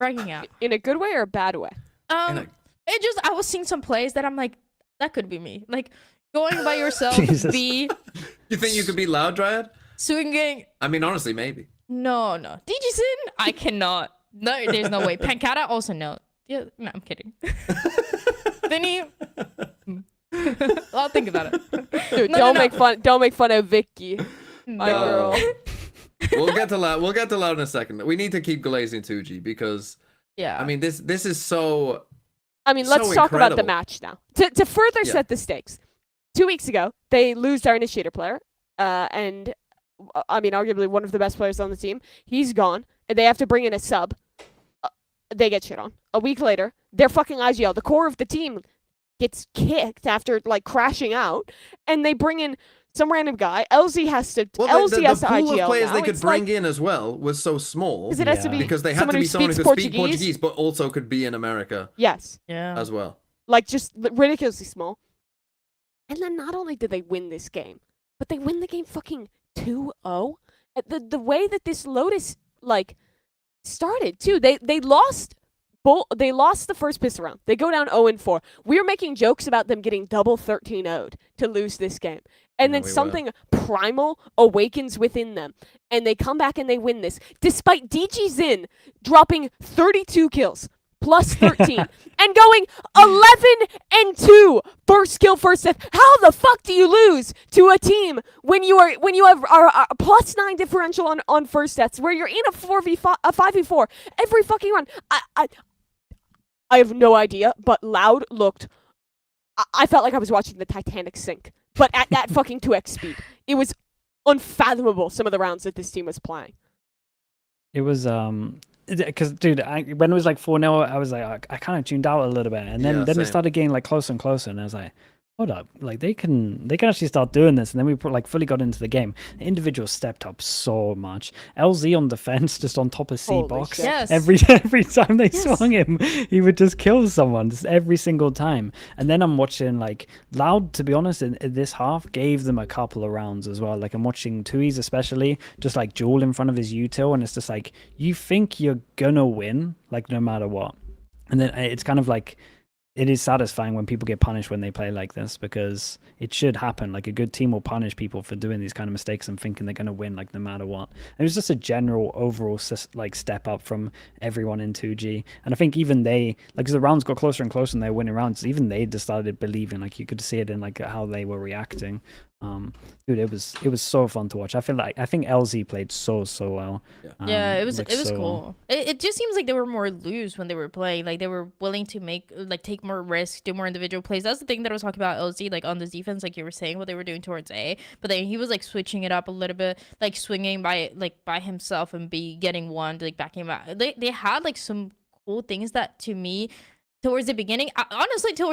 Freaking out. In a good way or a bad way? I was seeing some plays that I'm like, that could be me. Like, going by yourself, Jesus. You think you could be Loud, Dryad? swinging. I mean, honestly, maybe. No. DG Sin? I cannot. No, there's no way. Pancata also no. Yeah, no, I'm kidding. Vinny, I'll think about it. Dude, No, don't no, make fun. Don't make fun of Vicky, my No. girl. We'll get to Loud. We'll get to Loud in a second. We need to keep glazing 2G because Yeah. I mean this is so. I mean, So let's talk about the incredible. match now. To further Yeah. set the stakes, 2 weeks ago they lose our Initiator player, and I mean, arguably one of the best players on the team. He's gone, and they have to bring in a sub. They get shit on. A week later, they're fucking IGL. The core of the team gets kicked after like crashing out, and they bring in some random guy. LZ has to. Well, LZ the has to pool IGL of players now. they could It's bring like, in as well was so small because it has to Yeah. be because they had someone to who be someone who speaks could speak Portuguese. Portuguese, but also could be in America Yes, Yeah. as well. like just ridiculously small. And then not only did they win this game, but they win the game fucking 2-0. The way that this Lotus like started too, they lost. They lost the first piss round. They go down 0-4. We were making jokes about them getting double 13-0'd to lose this game. And Yeah, then we were. something primal awakens within them. And they come back and they win this. Despite DG Zin dropping 32 kills, plus 13, and going 11-2 first kill, first death. How the fuck do you lose to a team when you have a +9 differential on first deaths, where you're in a 5v4 every fucking run? I have no idea, but Loud looked. I felt like I was watching the Titanic sink, but at that fucking 2x speed. It was unfathomable, some of the rounds that this team was playing. It was because dude, when it was like 4-0, I was like, I kind of tuned out a little bit, and then Yeah, it same. started getting like closer and closer, and I was like, hold up, like they can actually start doing this, and then we like fully got into the game. The individual stepped up so much. LZ on defense, just on top of C Holy box. shit. Yes. Every time they Yes. swung him, he would just kill someone just every single time. And then I'm watching like Loud, to be honest, in this half gave them a couple of rounds as well. Like I'm watching Tui's especially just like duel in front of his util, and it's just like you think you're gonna win like no matter what, and then it's kind of like it is satisfying when people get punished when they play like this, because it should happen. Like a good team will punish people for doing these kind of mistakes and thinking they're going to win, like no matter what. And it was just a general overall like step up from everyone in 2G. And I think even they, like, as the rounds got closer and closer and they were winning rounds, even they started believing. Like you could see it in like how they were reacting. Dude, it was so fun to watch. I think LZ played so well. Yeah, it was like, so so cool. It just seems like they were more loose when they were playing. Like they were willing to take more risks, do more individual plays. That's the thing that I was talking about LZ, like on the defense, like you were saying, what they were doing towards A. But then he was like switching it up a little bit, like swinging by himself and getting one, like backing him out. They had like some cool things that to me. Towards the beginning, honestly, I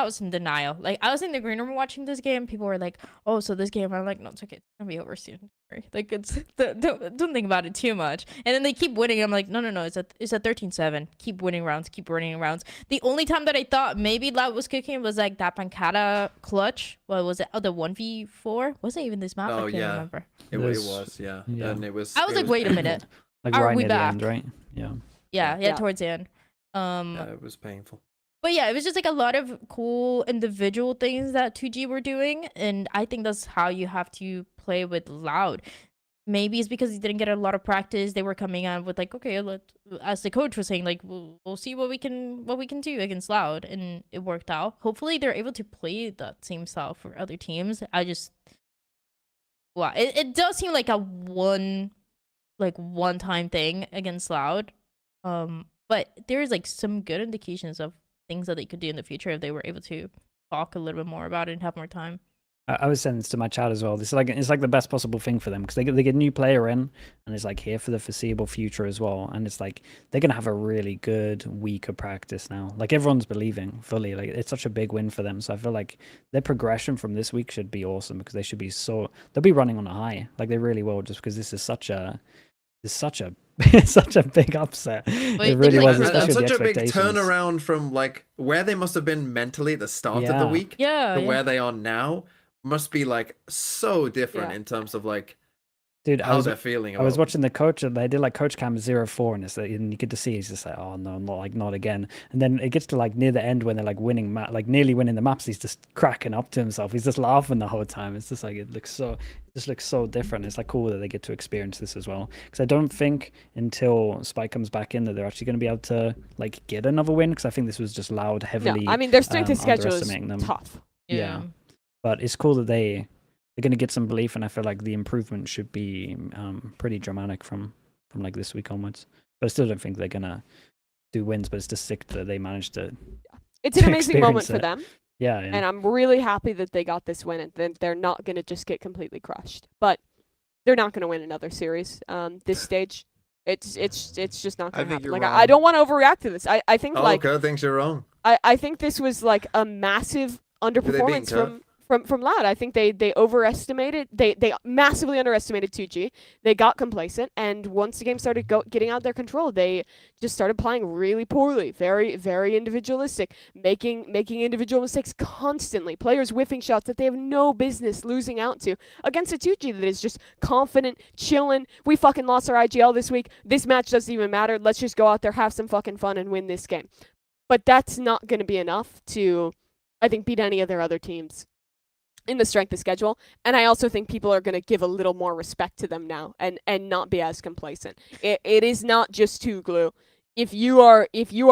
was in denial. Like, I was in the green room watching this game. People were like, "Oh, so this game?" I'm like, "No, it's okay. It's gonna be over soon. Like, it's don't think about it too much." And then they keep winning. I'm like, "No. It's a 13-7. Keep winning rounds. Keep winning rounds." The only time that I thought maybe Loud was kicking was like that Pancata clutch. What was it? Oh, the 1v4. Wasn't even this map. Oh, I can't yeah. remember. It was, yeah. Yeah. And it was. I was like, "Wait a minute." like Are right we near back? the end, right? Yeah. Yeah, towards the end. Yeah, it was painful. But yeah, it was just like a lot of cool individual things that 2G were doing, and I think that's how you have to play with Loud. Maybe it's because he didn't get a lot of practice. They were coming out with like, okay, as the coach was saying, like we'll see what we can do against Loud, and it worked out. Hopefully, they're able to play that same style for other teams. It does seem like a one-time thing against Loud, but there's like some good indications of things that they could do in the future if they were able to talk a little bit more about it and have more time. I was saying this to my chat as well. It's like the best possible thing for them, because they get a new player in, and it's like here for the foreseeable future as well. And it's like they're gonna have a really good week of practice now. Like everyone's believing fully. Like it's such a big win for them. So I feel like their progression from this week should be awesome, because they'll be running on a high. Like they really will, just because this is such a such a big upset. Wait, it really was, And especially with such the a big expectations. turnaround from like where they must have been mentally at the start of the Yeah. week Yeah, to yeah. where they are now must be like so different Yeah. in terms of like Dude, how they're feeling. I was about- watching the coach, and they did like coach cam 0-4, and it's like, and you get to see he's just like, oh no, not again. And then it gets to like near the end when they're like winning, nearly winning the maps. He's just cracking up to himself. He's just laughing the whole time. It's just like it just looks so different. It's like cool that they get to experience this as well. Because I don't think until Spike comes back in that they're actually going to be able to like get another win. Because I think this was just Loud No, heavily. I mean their strength of schedule is underestimating them. tough. Yeah. But it's cool that they're going to get some belief, and I feel like the improvement should be pretty dramatic from like this week onwards. But I still don't think they're going to do wins, but it's just sick that they managed to. It's an amazing moment experience for it. them, Yeah, and I'm really happy that they got this win, and that they're not going to just get completely crushed. But they're not going to win another series. This stage, it's just not I going to think happen. you're Like wrong. I don't want to overreact to this. I think like Kurt thinks you're wrong. I think this was like a massive underperformance Kurt? from Loud. I think they overestimated, they massively underestimated 2G. They got complacent, and once the game started getting out of their control, they just started playing really poorly, very very individualistic, making individual mistakes constantly. Players whiffing shots that they have no business losing out to against a 2G that is just confident, chilling. We fucking lost our IGL this week. This match doesn't even matter. Let's just go out there, have some fucking fun, and win this game. But that's not going to be enough to, I think, beat any of their other teams in the strength of schedule. And I also think people are going to give a little more respect to them now and not be as complacent. It is not just two glue. If you are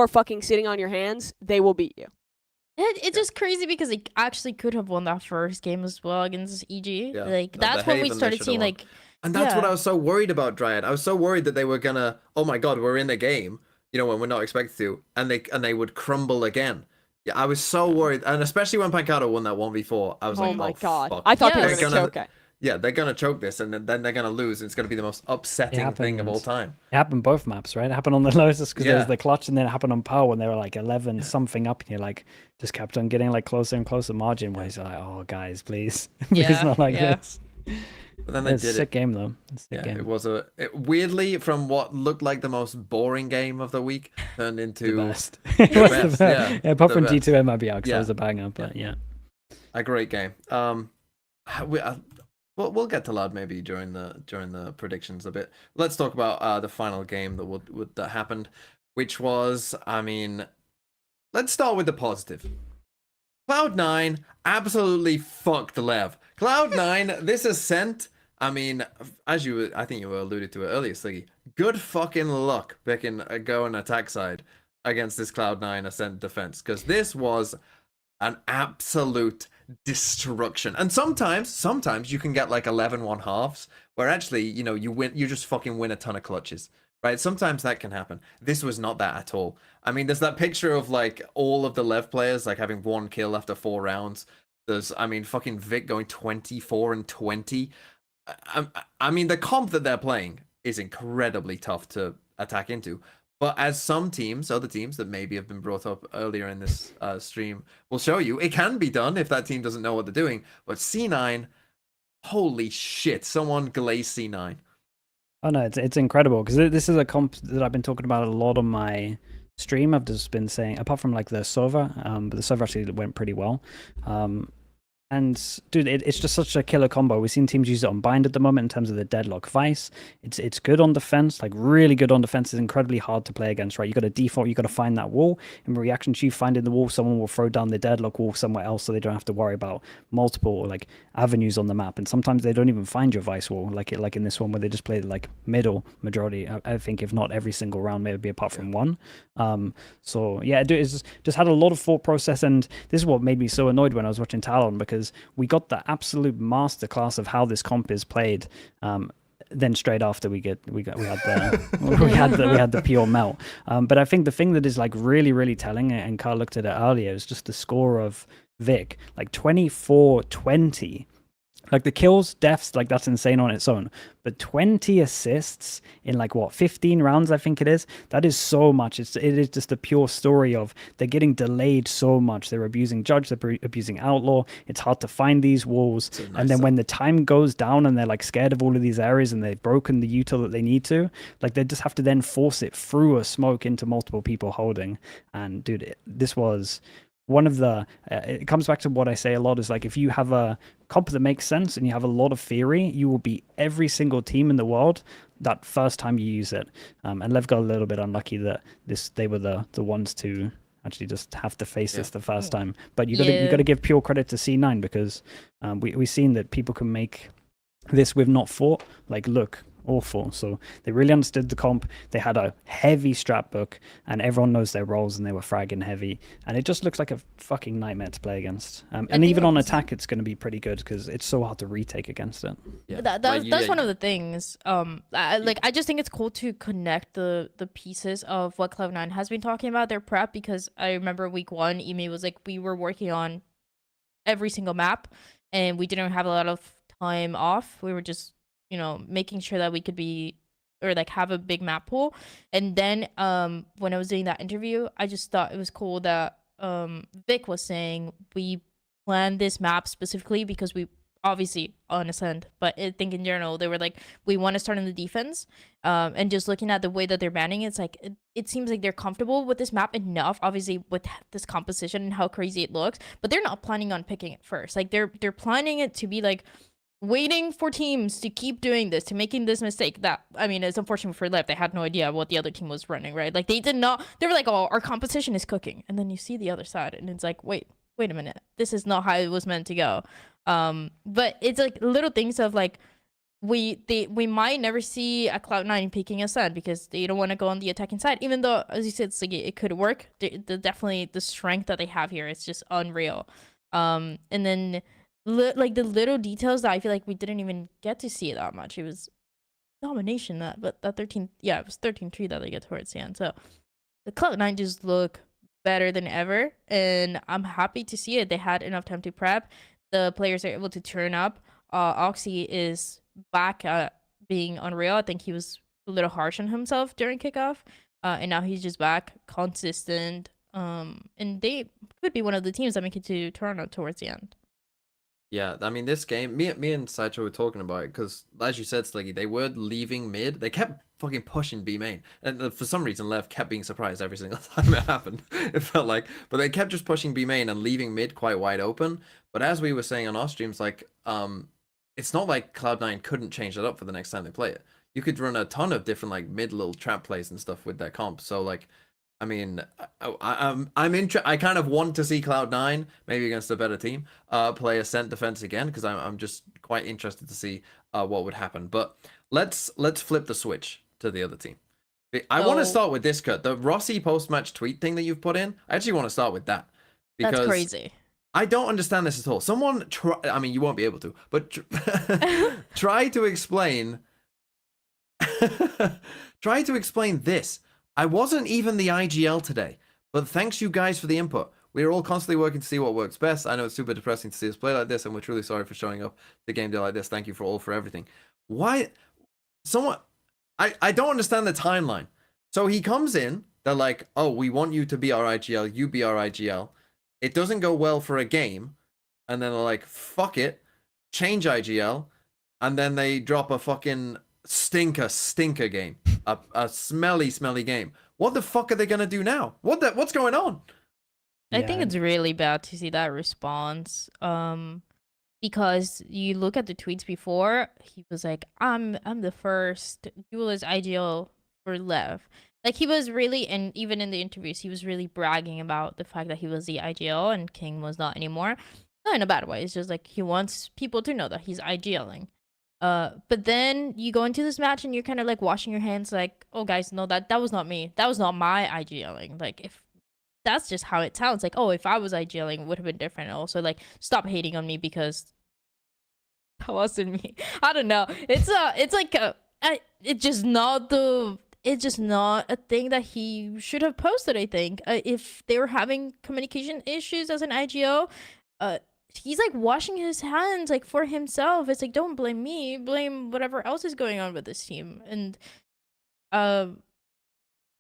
fucking sitting on your hands, they will beat you. It's just crazy because they actually could have won that first game as well against EG. Yeah. Like The that's when we Haven they started should've seeing won. like And that's what Yeah. I was so worried about Dryad. I was so worried that they were gonna, oh my god, we're in the game, you know, when we're not expected to, and they would crumble again. Yeah, I was so worried, and especially when Pancata won that 1v4, I was Oh like, my oh god. fuck. I thought they Yes. were going to They're gonna- choke it. Yeah, they're gonna choke this, and then they're gonna lose, and it's gonna be the most upsetting thing of all happens. time. It happened both maps, right? It happened on the Lotus because there Yeah. was the clutch, and then it happened on Power when they were like 11 something up, and you're like just kept on getting like closer and closer margin. Where you're like, oh guys, please, please Yeah, not like yeah. this. But then they It's a did sick it. game though. It's a sick Yeah, game. it was weirdly, from what looked like the most boring game of the week, turned The into best. It was the best, best. yeah, apart the from best. G2 MIBR, because that Yeah. was a banger. But yeah. a great game. We'll get to Loud maybe during the predictions a bit. Let's talk about the final game that happened, which was, I mean, let's start with the positive. Cloud9 absolutely fucked Lev. Cloud9, this ascent, I mean, I think you alluded to it earlier, Sliggy. Good fucking luck picking a go and attack side against this Cloud9 ascent defense, because this was an absolute destruction. And sometimes you can get like 11-1 halves where actually, you know, you just fucking win a ton of clutches. Right? Sometimes that can happen. This was not that at all. I mean, there's that picture of like all of the Lev players like having 1 kill after 4 rounds. There's, I mean, fucking Vic going 24-20. I mean, the comp that they're playing is incredibly tough to attack into. But as some teams, other teams that maybe have been brought up earlier in this stream will show you, it can be done if that team doesn't know what they're doing. But C9, holy shit, someone glaze C9. Oh no, it's incredible because this is a comp that I've been talking about a lot on my stream. I've just been saying, apart from like the server, but the server actually went pretty well. And dude, it's just such a killer combo. We've seen teams use it on Bind at the moment in terms of the Deadlock Vice. It's good on defense, like really good on defense. It's incredibly hard to play against, right? You got to default, you got to find that wall. In reaction to you finding the wall, someone will throw down the Deadlock wall somewhere else, so they don't have to worry about multiple like avenues on the map. And sometimes they don't even find your Vice wall, like in this one where they just play like middle majority. I think if not every single round, maybe apart from one. So yeah, it's just had a lot of thought process, and this is what made me so annoyed when I was watching Talon, because we got the absolute masterclass of how this comp is played. Then straight after we had the pure melt. But I think the thing that is like really telling, and Carl looked at it earlier, is just the score of Vic, like 24-20. Like the kills, deaths, like that's insane on its own. But 20 assists in like what, 15 rounds, I think it is. That is so much. It is just a pure story of they're getting delayed so much. They're abusing Judge, they're abusing Outlaw. It's hard to find these walls. And then when the time goes down and they're like scared of all of these areas and they've broken the util that they need to, like they just have to then force it through a smoke into multiple people holding. And dude, this was one of the it comes back to what I say a lot, is like if you have a comp that makes sense and you have a lot of theory, you will beat every single team in the world that first time you use it. And Lev got a little bit unlucky that they were the ones to actually just have to face this the first time. But you got to give pure credit to C9, because we've seen that people can make this with not fought like look awful. So they really understood the comp. They had a heavy strat book, and everyone knows their roles, and they were fragging heavy. And it just looks like a fucking nightmare to play against. And even on attack, it's going to be pretty good because it's so hard to retake against it. Yeah. That's one of the things. I just think it's cool to connect the pieces of what Cloud9 has been talking about their prep, because I remember week 1, EMEA was like, we were working on every single map, and we didn't have a lot of time off. We were just making sure that we could be, or like have a big map pool. And then when I was doing that interview, I just thought it was cool that Vic was saying we planned this map specifically because we obviously on Ascend, but I think in general they were like, we want to start in the defense. And just looking at the way that they're banning, it's like it seems like they're comfortable with this map enough, obviously with this composition and how crazy it looks, but they're not planning on picking it first. Like they're planning it to be like waiting for teams to keep doing this, to making this mistake. That, I mean, it's unfortunate for Lev. They had no idea what the other team was running, right? Like they did not, they were like, oh, our composition is cooking. And then you see the other side and it's like, wait a minute. This is not how it was meant to go. But it's like little things of like, we might never see a Cloud9 peeking Ascend because they don't want to go on the attacking side, even though, as you said, Sliggy, it could work. Definitely the strength that they have here, it's just unreal. And then like the little details that I feel like we didn't even get to see that much. It was domination, but that 13, yeah, it was 13-3 that they get towards the end. So the Cloud9 just look better than ever, and I'm happy to see it. They had enough time to prep. The players are able to turn up. Oxy is back at being unreal. I think he was a little harsh on himself during kickoff, and now he's just back, consistent. And they could be one of the teams that make it to Toronto towards the end. Yeah, I mean, this game, me and Sideshow were talking about it because, as you said, Sliggy, they were leaving mid. They kept fucking pushing B main. And for some reason, Lev kept being surprised every single time it happened. It felt like. But they kept just pushing B main and leaving mid quite wide open. But as we were saying on our streams, like, it's not like Cloud9 couldn't change that up for the next time they play it. You could run a ton of different, like, mid little trap plays and stuff with their comp. So, like, I mean, I kind of want to see Cloud9 maybe against a better team play Ascent defense again, because I'm just quite interested to see what would happen. But let's flip the switch to the other team. I want to start with this, Kurt. The Rossy post-match tweet thing that you've put in. I actually want to start with that. Because That's crazy. I don't understand this at all. Someone try. I mean, you won't be able to, but try to explain. Try to explain this. I wasn't even the IGL today, but thanks you guys for the input. We are all constantly working to see what works best. I know it's super depressing to see us play like this, and we're truly sorry for showing up the game day like this. Thank you for everything. Why? Someone. I don't understand the timeline. So he comes in. They're like, oh, we want you to be our IGL. You be our IGL. It doesn't go well for a game, and then they're like, fuck it, change IGL, and then they drop a fucking stinker game, a smelly game. What the fuck are they gonna do now? What's going on? I think it's really bad to see that response. Because you look at the tweets before, he was like, I'm the first duelist IGL for Lev. Like, he was really, and even in the interviews, he was really bragging about the fact that he was the IGL and King was not anymore. Not in a bad way. It's just like he wants people to know that he's IGLing. But then you go into this match and you're kind of like washing your hands, like, oh guys, no, that was not me. That was not my IGLing. Like, if that's just how it sounds, like, oh, if I was IGLing, it would have been different. Also, like, stop hating on me because that wasn't me. I don't know. It's just not a thing that he should have posted, I think. If they were having communication issues as an IGO, he's like washing his hands like for himself. It's like, don't blame me, blame whatever else is going on with this team. And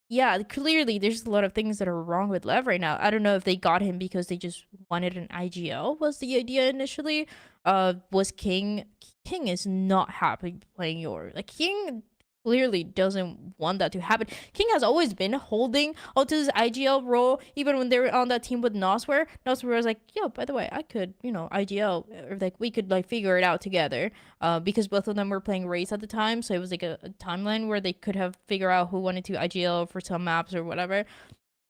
yeah, clearly there's a lot of things that are wrong with Lev right now. I don't know if they got him because they just wanted an IGL was the idea initially. Was King is not happy playing your, like, King clearly doesn't want that to happen. King has always been holding onto his IGL role, even when they were on that team with Nosware. Nosware was like, yo, by the way, I could, IGL, or like we could like figure it out together. Because both of them were playing race at the time, so it was like a timeline where they could have figured out who wanted to IGL for some maps or whatever.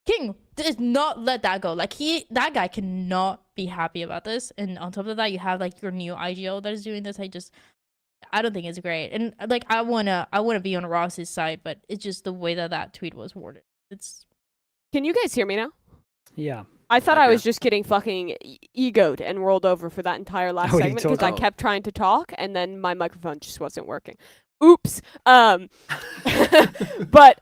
King did not let that go. Like, that guy cannot be happy about this. And on top of that, you have like your new IGL that is doing this. I don't think it's great. And like, I wanna be on Ross's side, but it's just the way that tweet was worded. Can you guys hear me now? Yeah. I thought I was just getting fucking egoed and rolled over for that entire last segment because I kept trying to talk and then my microphone just wasn't working. Oops. But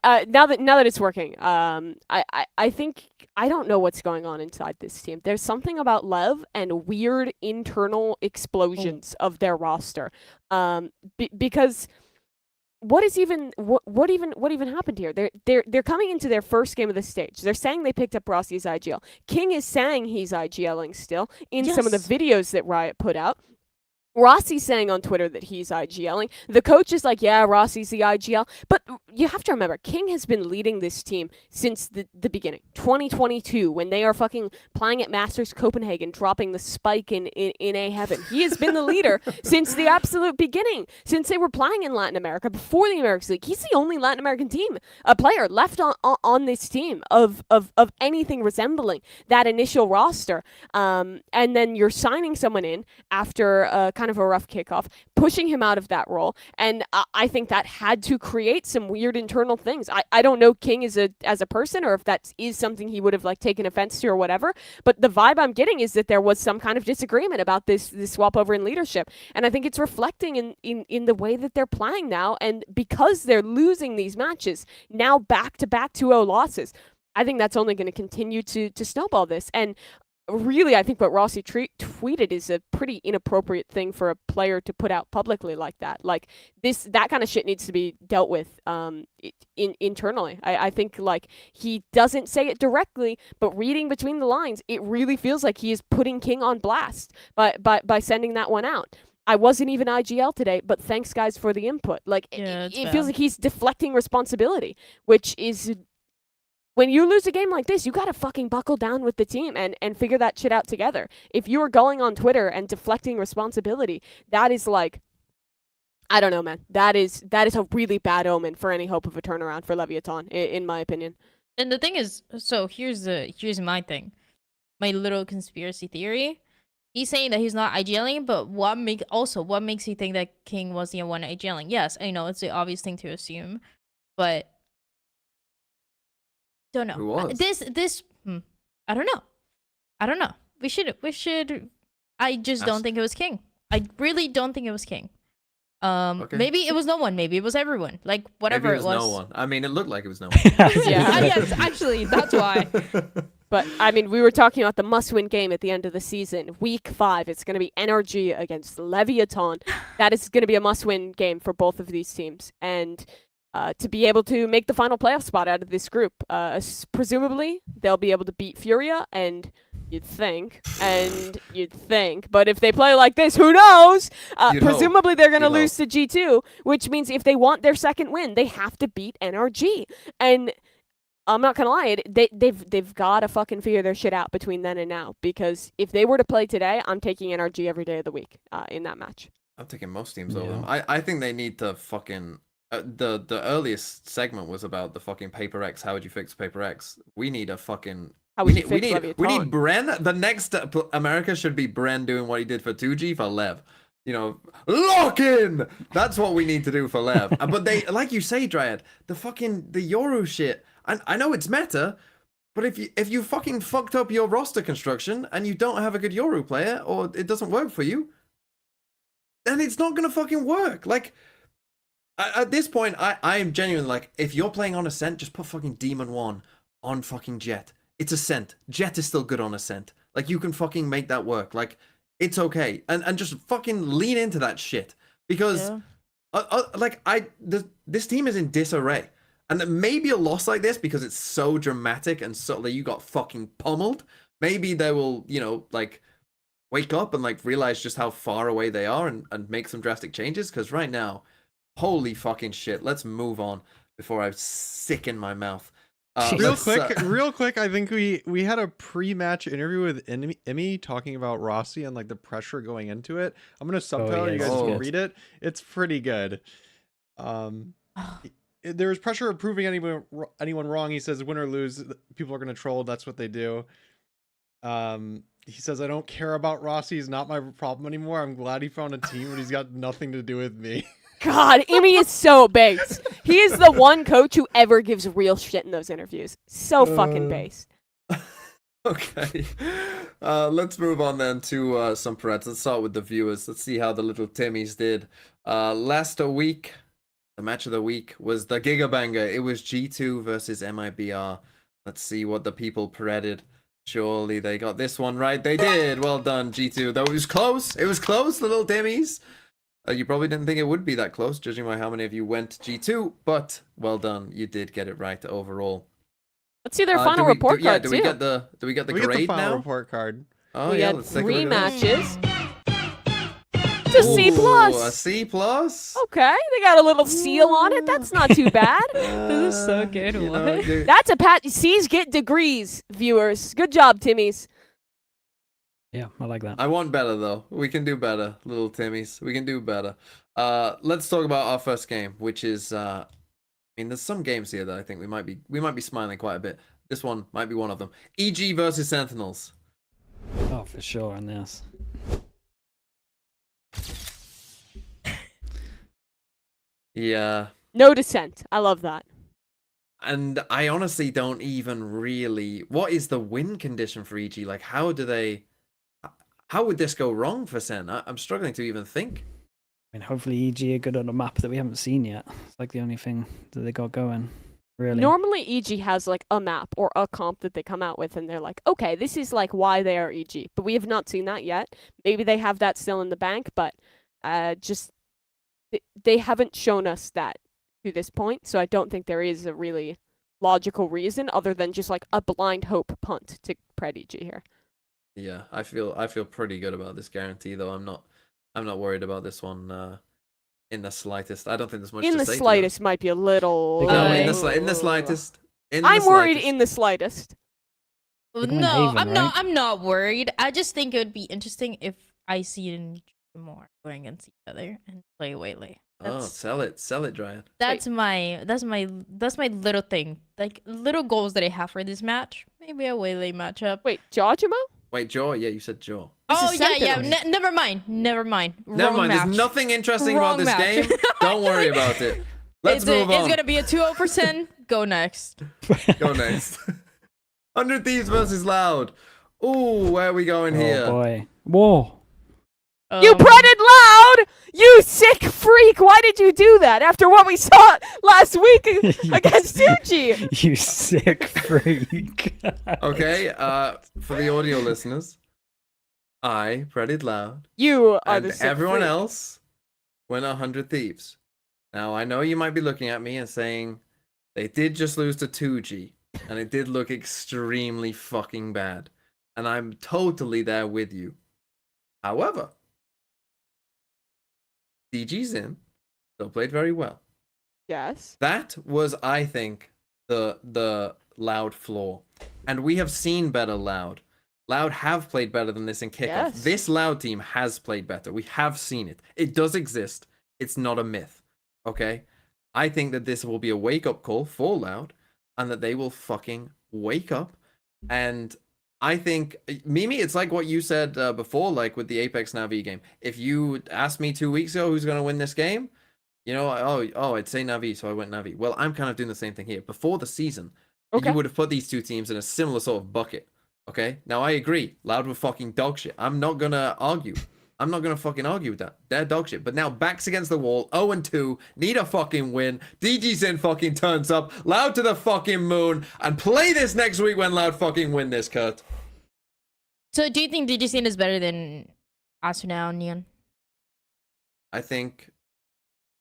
now that it's working, I think I don't know what's going on inside this team. There's something about Lev and weird internal explosions of their roster. Because what even happened here? They're coming into their first game of the stage. They're saying they picked up Rossy's IGL. King is saying he's IGLing still in some of the videos that Wyatt put out. Rossy's saying on Twitter that he's IGLing. The coach is like, yeah, Rossy's the IGL. But you have to remember, King has been leading this team since the beginning. 2022, when they are fucking playing at Masters Copenhagen, dropping the spike in A heaven. He has been the leader since the absolute beginning. Since they were playing in Latin America, before the Americas League. He's the only Latin American player left on this team of anything resembling that initial roster. And then you're signing someone in after kind of a rough kickoff, pushing him out of that role, and I think that had to create some weird internal things. I don't know King as a person, or if that is something he would have like taken offense to or whatever, but the vibe I'm getting is that there was some kind of disagreement about this swap over in leadership, and I think it's reflecting in the way that they're playing now, and because they're losing these matches now back-to-back 2-0 losses, I think that's only going to continue to snowball this. And really, I think what Rossy tweeted is a pretty inappropriate thing for a player to put out publicly like that. Like, that kind of shit needs to be dealt with internally. I think, like, he doesn't say it directly, but reading between the lines, it really feels like he is putting King on blast by sending that one out. I wasn't even IGL today, but thanks, guys, for the input. Like, it feels like he's deflecting responsibility, which is... When you lose a game like this, you gotta fucking buckle down with the team and figure that shit out together. If you are going on Twitter and deflecting responsibility, that is like, I don't know, man. That is a really bad omen for any hope of a turnaround for LEVIATAN, in my opinion. And the thing is, so here's my thing, my little conspiracy theory. He's saying that he's not IGLing, but what makes you think that King was the one IGLing? Yes, I know it's the obvious thing to assume, but don't know. Who was? I don't know. We should. I just don't think it was King. I really don't think it was King. Okay. Maybe it was no one. Maybe it was everyone. Like whatever Maybe it was was. no one. I mean, it looked like it was no one. Yeah. Yes, actually, that's why. But I mean, we were talking about the must-win game at the end of the season, week 5. It's going to be NRG against LEVIATAN. That is going to be a must-win game for both of these teams, and to be able to make the final playoff spot out of this group, presumably they'll be able to beat FURIA, and you'd think, but if they play like this, who knows? Presumably they're going to lose to G2, which means if they want their second win, they have to beat NRG, and I'm not gonna lie, they've gotta fucking figure their shit out between then and now, because if they were to play today, I'm taking NRG every day of the week in that match. I'm taking most teams over them. I think they need to fucking the earliest segment was about the fucking Paper X. How would you fix Paper X? We need a fucking How we would you need, fix we need LEVIATAN? Bren. The next America should be Bren doing what he did for 2G for Lev. You know, lock in. That's what we need to do for Lev. But they, like you say, Dryad, the Yoru shit. I know it's meta, but if you fucking fucked up your roster construction and you don't have a good Yoru player, or it doesn't work for you, then it's not gonna fucking work. Like, at this point, I am genuinely like, if you're playing on Ascent, just put fucking Demon 1 on fucking Jet. It's Ascent. Jet is still good on Ascent. Like, you can fucking make that work. Like, it's okay. And just fucking lean into that shit. Because, this team is in disarray. And maybe a loss like this, because it's so dramatic and so like, you got fucking pummeled, maybe they will, you know, like, wake up and, like, realize just how far away they are and make some drastic changes. Because right now, holy fucking shit, let's move on before I sicken my mouth. Real quick, I think we had a pre-match interview with EMEA talking about Rossy and like the pressure going into it. I'm gonna subtitle you guys can read it. It's pretty good. There was pressure of proving anyone wrong. He says, win or lose, people are gonna troll. That's what they do. He says, I don't care about Rossy. He's not my problem anymore. I'm glad he found a team, but he's got nothing to do with me. God, EMEA is so based. He is the one coach who ever gives real shit in those interviews. So fucking based. Okay. Let's move on then to some Preds. Let's start with the viewers. Let's see how the little Timmies did. Last week, the match of the week was the Gigabanger. It was G2 versus MIBR. Let's see what the people predicted. Surely they got this one right. They did. Well done, G2. Though it was close. It was close, little Timmies. You probably didn't think it would be that close, judging by how many of you went G2, but well done. You did get it right overall. Let's see their final report card, do too. we get the grade final now? report card. Oh, we yeah, had let's take a 3 look at this. matches. It's a C+. Ooh, a C+. Okay, they got a little seal on it. That's not too bad. This is so good. You What? know, That's a pat. C's get degrees, viewers. Good job, Timmies. Yeah, I like that. I want better though. We can do better, little Timmies. We can do better. Let's talk about our first game, which is I mean, there's some games here that I think we might be smiling quite a bit. This one might be one of them. EG versus Sentinels. Oh, for sure on this. Yeah. No dissent. I love that. And I honestly don't even really. What is the win condition for EG? Like, how would this go wrong for Sen? I'm struggling to even think. I mean, hopefully EG are good on a map that we haven't seen yet. It's like the only thing that they got going, really. Normally, EG has like a map or a comp that they come out with, and they're like, okay, this is like why they are EG. But we have not seen that yet. Maybe they have that still in the bank, but just they haven't shown us that to this point. So I don't think there is a really logical reason other than just like a blind hope punt to Pred EG here. Yeah, I feel pretty good about this guarantee though. I'm not worried about this one in the slightest. I don't think there's much In to the say. slightest might be a little. No, in Like- the slightest. I'm worried in the slightest. They're going No, Haven, I'm not. right? I'm not worried. I just think it would be interesting if I see and more going against each other and play Whaley. Oh, sell it, Dryad. That's my little thing. Like little goals that I have for this match. Maybe a waylay matchup. Wait, Jawjimo? Wait, Jaw? Yeah, you said Jaw. Oh is yeah. Sentinels. Never mind. Never mind. Never mind. Match. There's nothing interesting Wrong about this match. game. Don't worry about it. Let's move on. It's gonna be a 2-0%. Go next. Go next. 100 Thieves versus Loud. Ooh, where are we going here? Oh boy. Whoa. You pretted Loud! You sick freak! Why did you do that after what we saw last week against 2G? You sick freak. Okay, for the audio listeners, I pretted Loud, You are and the sick everyone freak. else went 100 Thieves. Now, I know you might be looking at me and saying, they did just lose to 2G, and it did look extremely fucking bad. And I'm totally there with you. However, DG's in, still played very well. Yes. That was, I think, the Loud flaw. And we have seen better Loud. Loud have played better than this in kickoff. Yes. This Loud team has played better. We have seen it. It does exist. It's not a myth. Okay? I think that this will be a wake-up call for Loud, and that they will fucking wake up. And I think, Mimi, it's like what you said before, like with the Apeks NAVI game. If you asked me 2 weeks ago who's going to win this game, you know, I'd say NAVI, so I went NAVI. Well, I'm kind of doing the same thing here. Before the season, Okay. you would have put these two teams in a similar sort of bucket. Okay? Now, I agree. Loud were fucking dog shit. I'm not going to argue. I'm not going to fucking argue with that. They're dog shit. But now, backs against the wall, 0-2, need a fucking win. DG's in fucking turns up, Loud to the fucking moon, and play this next week when Loud fucking win this, Kurt. So do you think DGCN is better than Asuna and Neon? I think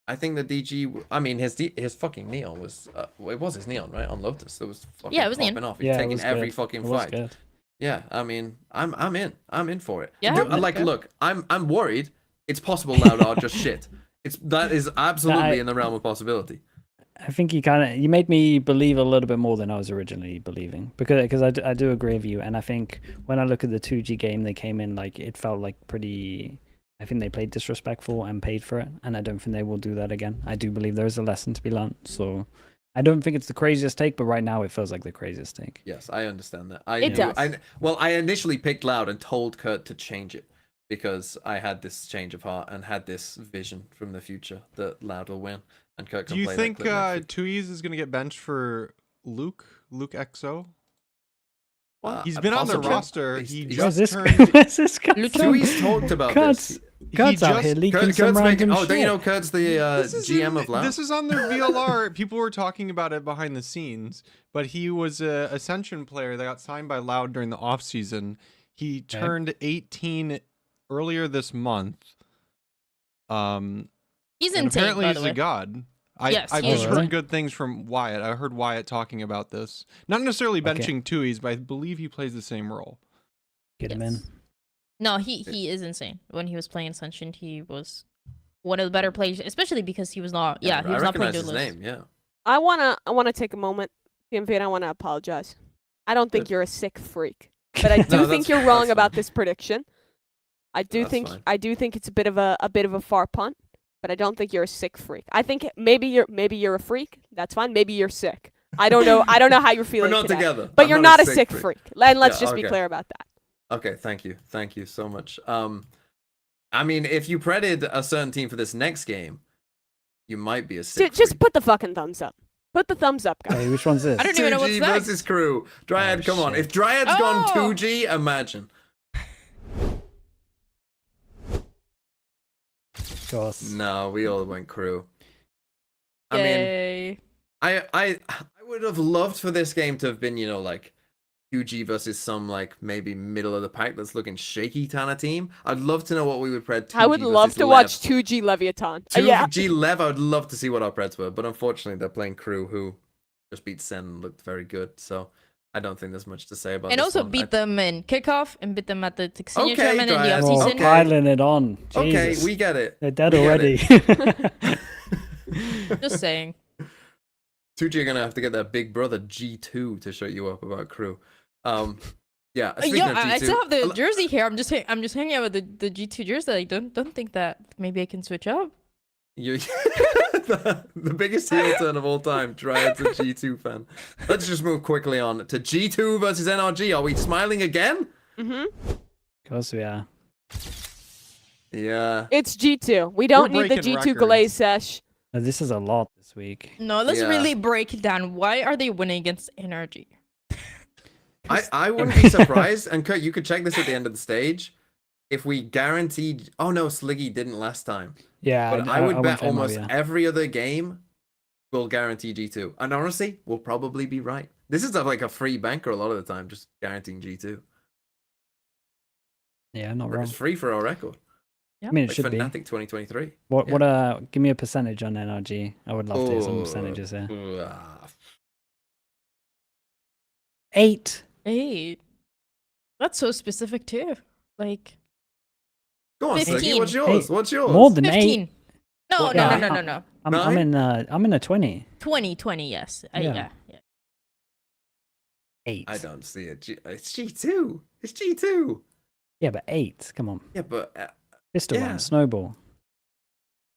the DG. I mean, his fucking Neon was. It was his Neon, right? On Lotus, it was fucking Yeah, it was popping Neon. off. He's Yeah, it taking was every good. fucking It was fight. good. Yeah, I mean, I'm in. I'm in for it. Yeah, Dude, like, okay. look, I'm worried. It's possible Loud are just shit. That is absolutely in the realm of possibility. I think you made me believe a little bit more than I was originally believing, because I do agree with you, and I think when I look at the 2G game, they came in like it felt like pretty. I think they played disrespectful and paid for it, and I don't think they will do that again. I do believe there is a lesson to be learned, so I don't think it's the craziest take, but right now it feels like the craziest take. Yes, I understand that. It does. I initially picked Loud and told Kurt to change it because I had this change of heart and had this vision from the future that Loud will win. And Kurt can Do you play that think clip next week. Tuiz is going to get benched for Luke XO? He's Uh, been on the possibly. roster. He's- He he's- just Where's turned. this guy? Tui's talked about Kurt's, this. Kurt's out just- here leaking Kurt's some making. random Oh, don't you shit. know Kurt's the GM of Loud? This is on their VLR. People were talking about it behind the scenes, but he was a Ascension player that got signed by Loud during the off season. He turned 18 earlier this month. He's And insane, apparently by he's the way. a god. Yes, I've he just is. heard good things from Wyatt. I heard Wyatt talking about this. Not necessarily benching Tui's, but I believe he plays the same role. Get him Yes. in. No, he is insane. When he was playing Ascension, he was one of the better players, especially because he was not. Yeah, he I was not playing recognize his Duelist. name. Yeah. I wanna take a moment, PMV, and I wanna apologize. I don't think Good. you're a sick freak, but I do No, think that's- you're wrong that's about fine. this prediction. I do That's think fine. it's a bit of a far punt, but I don't think you're a sick freak. I think maybe you're a freak. That's fine. Maybe you're sick. I don't know. I don't know how you're We're feeling not today. together. But I'm you're not a sick freak. And let's just be okay. clear about that. Okay, thank you so much. I mean, if you predicted a certain team for this next game, you might be a sick Just freak. put the fucking thumbs up. Put the thumbs up, guys. Hey, which one's this? I don't even know what's 2G next. versus Crew. Dryad, Oh, come on. shit. If Dryad's gone Oh! 2G, imagine. Of course. No, we all went Crew. I mean, Yay. I would have loved for this game to have been, you know, like 2G versus some like maybe middle of the pack that's looking shaky kind of team. I'd love to know what we would pred 2G I would love versus to Lev. watch 2G Leviathan. 2G Yeah. Lev, I would love to see what our preds were, but unfortunately they're playing Crew, who just beat Sen and looked very good. So I don't think there's much to say about And this also one. beat them in kickoff and beat them at the senior Okay, tournament and the Dryad. Oh, offseason. Okay. piling it on. Okay, Jesus. we get it. They're dead we get already. Just saying. 2G are gonna have to get their big brother G2 to shut you up about Crew. Yeah. Speaking Yeah, of I G2, still have the jersey here. I'm just hanging out with the G2 jersey. I don't think that maybe I can switch up. You, the biggest heel turn of all time. Dryad's a G2 fan. Let's just move quickly on to G2 versus NRG. Are we smiling again? Mm-hmm. Of course we are. Yeah. It's G2. We don't need the breaking G2 glaze sesh. This is a lot this week. No, let's Yeah. really break it down. Why are they winning against NRG? I wouldn't be surprised, and Kurt, you could check this at the end of the stage. If we guaranteed, oh no, Sliggy didn't last time. Yeah, But I would went bet for almost MIBR. every other game will guarantee G2. And honestly, we'll probably be right. This is like a free banker a lot of the time, just guaranteeing G2. Yeah, not wrong. It's free for our record. I mean, it Like should be. FNATIC 2023. What? yeah. Give me a percentage on NRG. I would love to hear some percentages here. 8. Hey, that's so specific too. Like Go on, Sliggy, 15. what's yours? Hey, What's yours? More than 15. 8. No, What- no, yeah, no, no, no, no. I'm in a 20. 20, yes. Yeah. Yeah. 8. I don't see it. It's G2. It's G2. Yeah, but 8. Come on. Yeah, but Pistol yeah. Run, Snowball,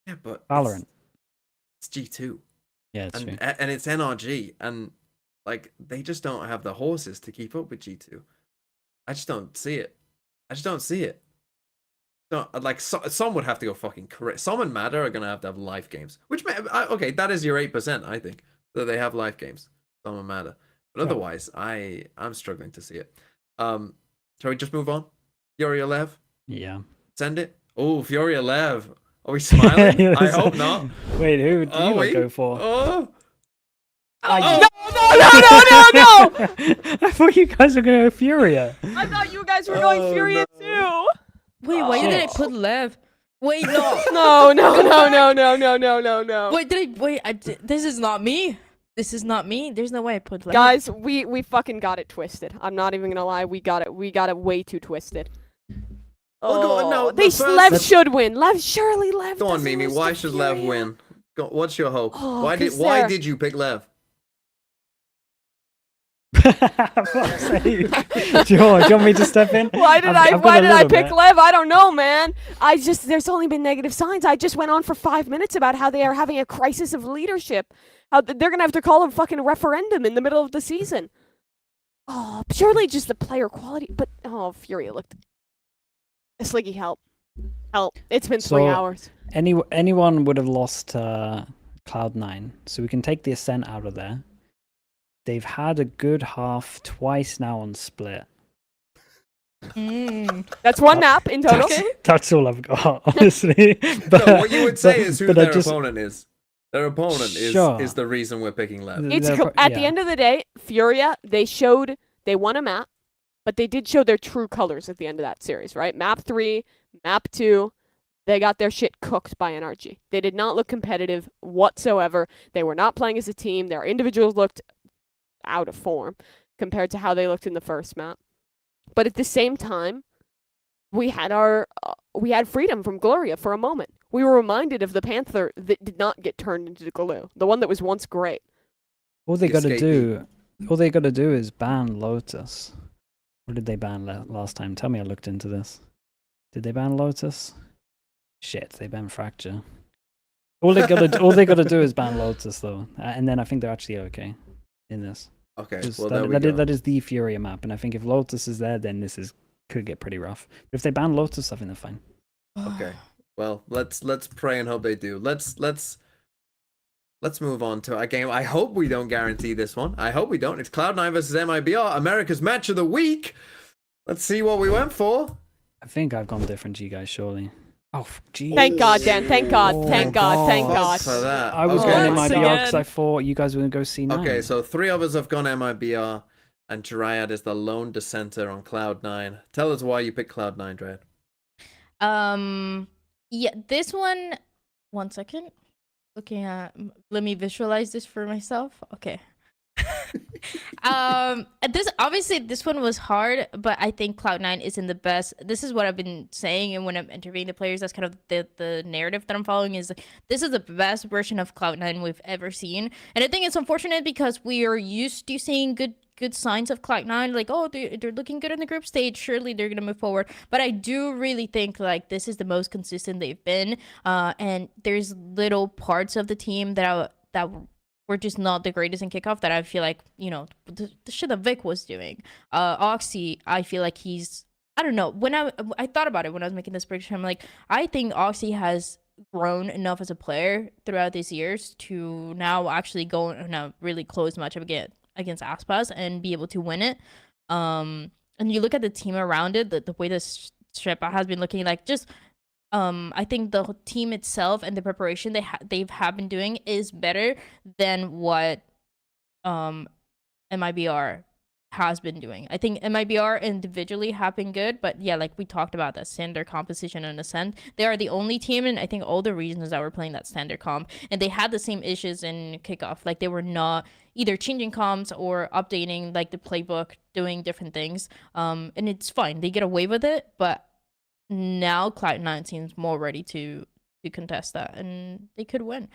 yeah, but Valorant. It's G2. Yeah, it's true. And it's NRG, and like they just don't have the horses to keep up with G2. I just don't see it. I just don't see it. No, like some would have to go fucking correct. Some and Matter are gonna have to have life games, which okay, that is your 8%. I think that they have life games. Some and Matter, but Yeah. otherwise, I'm struggling to see it. Shall we just move on? Furia Lev, Yeah. send it. Oh, Furia Lev. Are we smiling? Yes. I hope not. Wait, who do Oh, you wait. go for? Oh. No, no, no, no, no, no! I thought you guys were going to go Furia. I thought you guys were going Oh, Furia too. Wait, why did I Shit. put Lev? Wait, no. No, no, no, no, no, no, no, no, no. Wait, this is not me. This is not me. There's no way I put Lev. Guys, we fucking got it twisted. I'm not even gonna lie. We got it way too twisted. Oh, go on, no, they the first- Lev should win. Surely Lev. Go on, doesn't Mimi. lose Why to should Lev Furia. win? What's your hope? Oh, why 'cause why they're- did you pick Lev? Fuck's sake. Do you want me to step in? Why did I've got why a did I little pick bit. Lev? I don't know, man. There's only been negative signs. I just went on for 5 minutes about how they are having a crisis of leadership. How they're gonna have to call a fucking referendum in the middle of the season. Oh, purely just the player quality. But oh, Furia looked. Sliggy, help. It's been 3 So- hours. Anyone would have lost Cloud9, so we can take the Ascent out of there. They've had a good half twice now on Split. That's one map in total. That's all I've got, honestly. But, No, what you would say is who but I their just- opponent is. Their opponent Sure. is the reason we're picking Lev. It's they're at the yeah. end of the day, Furia, they won a map, but they did show their true colors at the end of that series, right? Map 3, map 2, they got their shit cooked by NRG. They did not look competitive whatsoever. They were not playing as a team. Their individuals looked out of form compared to how they looked in the first map. But at the same time, we had freedom from Gloria for a moment. We were reminded of the Panther that did not get turned into the glue, the one that was once great. All they got to Escape do is ban Lotus. What did they ban last time? Tell me I looked into this. Did they ban Lotus? Shit, they banned Fracture. All they gotta do is ban Lotus though, and then I think they're actually okay in this. Okay, 'Cause well, that- there we that go. is- that is the Furia map, and I think if Lotus is there, then could get pretty rough. But if they ban Lotus, I think they're fine. Okay. Well, let's pray and hope they do. Let's move on to a game. I hope we don't guarantee this one. I hope we don't. It's Cloud9 versus MIBR, America's match of the week. Let's see what we went for. I think I've gone different, G guys. Surely. Oh, gee. Thank God, Dan. Thank God. Oh, Thank God. Thank God. God. For that. I was okay. going Once MIBR because again. I thought you guys were going to go C9. Okay, so 3 of us have gone MIBR, and Dryad is the lone dissenter on Cloud9. Tell us why you picked Cloud9, Dryad. Yeah, this one second. Looking at, let me visualize this for myself. Okay. This one was hard, but I think Cloud9 is in the best. This is what I've been saying, and when I'm interviewing the players, that's kind of the narrative that I'm following, is this is the best version of Cloud9 we've ever seen. And I think it's unfortunate because we are used to seeing good good signs of Cloud9. Like, oh, they're looking good in the group stage. Surely they're gonna move forward. But I do really think like this is the most consistent they've been. And there's little parts of the team that were just not the greatest in kickoff that I feel like, you know, the shit that Vic was doing. Oxy, I feel like I don't know. When I thought about it when I was making this prediction, I'm like, I think Oxy has grown enough as a player throughout these years to now actually go in a really close matchup against Aspas and be able to win it. And you look at the team around it, the way this strip has been looking like, just I think the team itself and the preparation they have been doing is better than what MIBR has been doing. I think MIBR individually have been good, but yeah, like we talked about that standard composition and Ascent, they are the only team in I think all the regions that were playing that standard comp, and they had the same issues in kickoff. Like they were not either changing comps or updating like the playbook, doing different things. And it's fine. They get away with it, but now Cloud9 seems more ready to contest that, and they could win.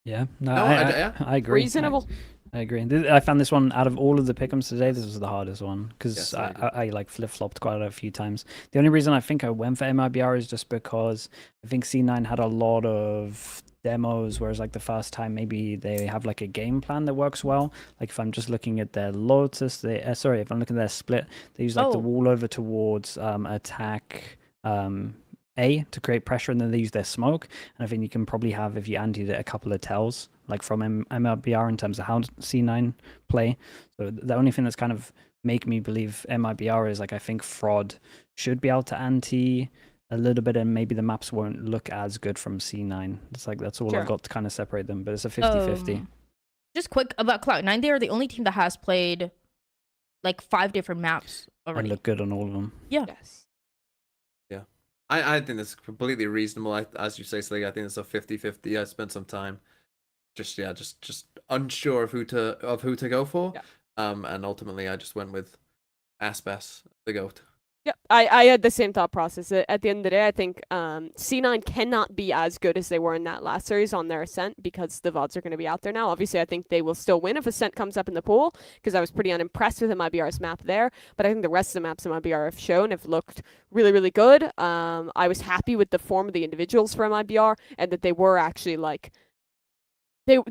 Yeah, no, yeah. I agree. Reasonable. I agree. I found this one out of all of the pick'ems today. This was the hardest one because Yes, I like flip flopped quite a few times. The only reason I think I went for MIBR is just because I think C9 had a lot of demos, whereas like the first time maybe they have like a game plan that works well. Like if I'm just looking at their Lotus, if I'm looking at their split, they use like the wall over towards attack A to create pressure, and then they use their smoke. And I think you can probably have, if you antied it, a couple of tells like from MIBR in terms of how C9 play. So the only thing that's kind of make me believe MIBR is like I think Fraud should be able to anti a little bit, and maybe the maps won't look as good from C9. It's like that's all Sure. I've got to kind of separate them, but it's a 50-50. Just quick about Cloud9, they are the only team that has played like 5 different maps And already. look good on all of them. Yeah. Yes. I think that's completely reasonable. As you say, Sliggy, I think it's a 50-50. I spent some time just unsure of who to go for. Yeah. And ultimately I just went with Aspas, the GOAT. Yep, I had the same thought process. At the end of the day, I think C9 cannot be as good as they were in that last series on their Ascent because the VODs are going to be out there now. Obviously, I think they will still win if Ascent comes up in the pool because I was pretty unimpressed with MIBR's map there. But I think the rest of the maps MIBR have shown have looked really, really good. I was happy with the form of the individuals for MIBR and that they were actually like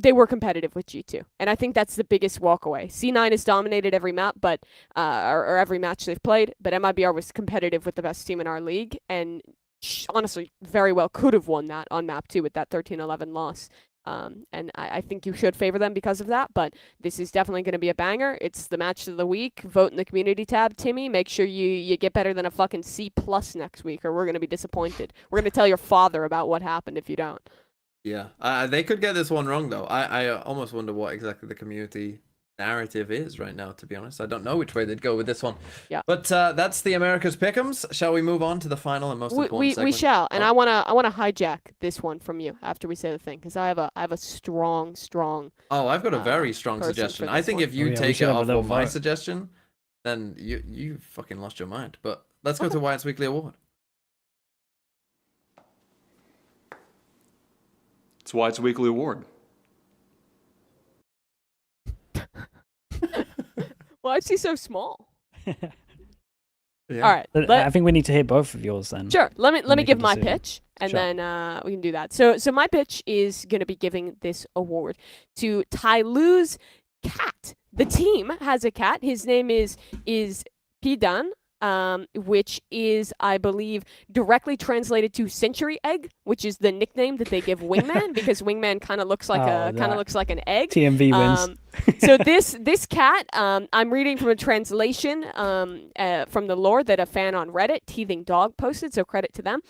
they were competitive with G2. And I think that's the biggest walkaway. C9 has dominated every map, but or every match they've played, but MIBR was competitive with the best team in our league, and honestly, very well could have won that on map 2 with that 13-11 loss. And I think you should favor them because of that, but this is definitely going to be a banger. It's the match of the week. Vote in the community tab, Timmy. Make sure you get better than a fucking C+ next week, or we're going to be disappointed. We're going to tell your father about what happened if you don't. Yeah, they could get this one wrong though. I almost wonder what exactly the community narrative is right now, to be honest. I don't know which way they'd go with this one. Yeah. But that's the America's Pick'ems. Shall we move on to the final and most important segment? We shall, and I wanna hijack this one from you after we say the thing, because I have a strong. Oh, I've got a very strong person suggestion. for I this think one. if you Oh, yeah, we take should it have a off little of my vote. suggestion, then you fucking lost your mind. But let's go Okay. to Wyatt's weekly award. It's Wyatt's weekly award. Why is he so small? Yeah. All right, I think we need to hear both of yours then. sure. Let me Make a give my decision. pitch, and Sure. then we can do that. So my pitch is going to be giving this award to Tyloo's cat. The team has a cat. His name is Pidan, which is, I believe, directly translated to century egg, which is the nickname that they give Wingman because Wingman kind of looks like an egg. TMV wins. So this cat, I'm reading from a translation from the lore that a fan on Reddit, Teething Dog, posted, so credit to them.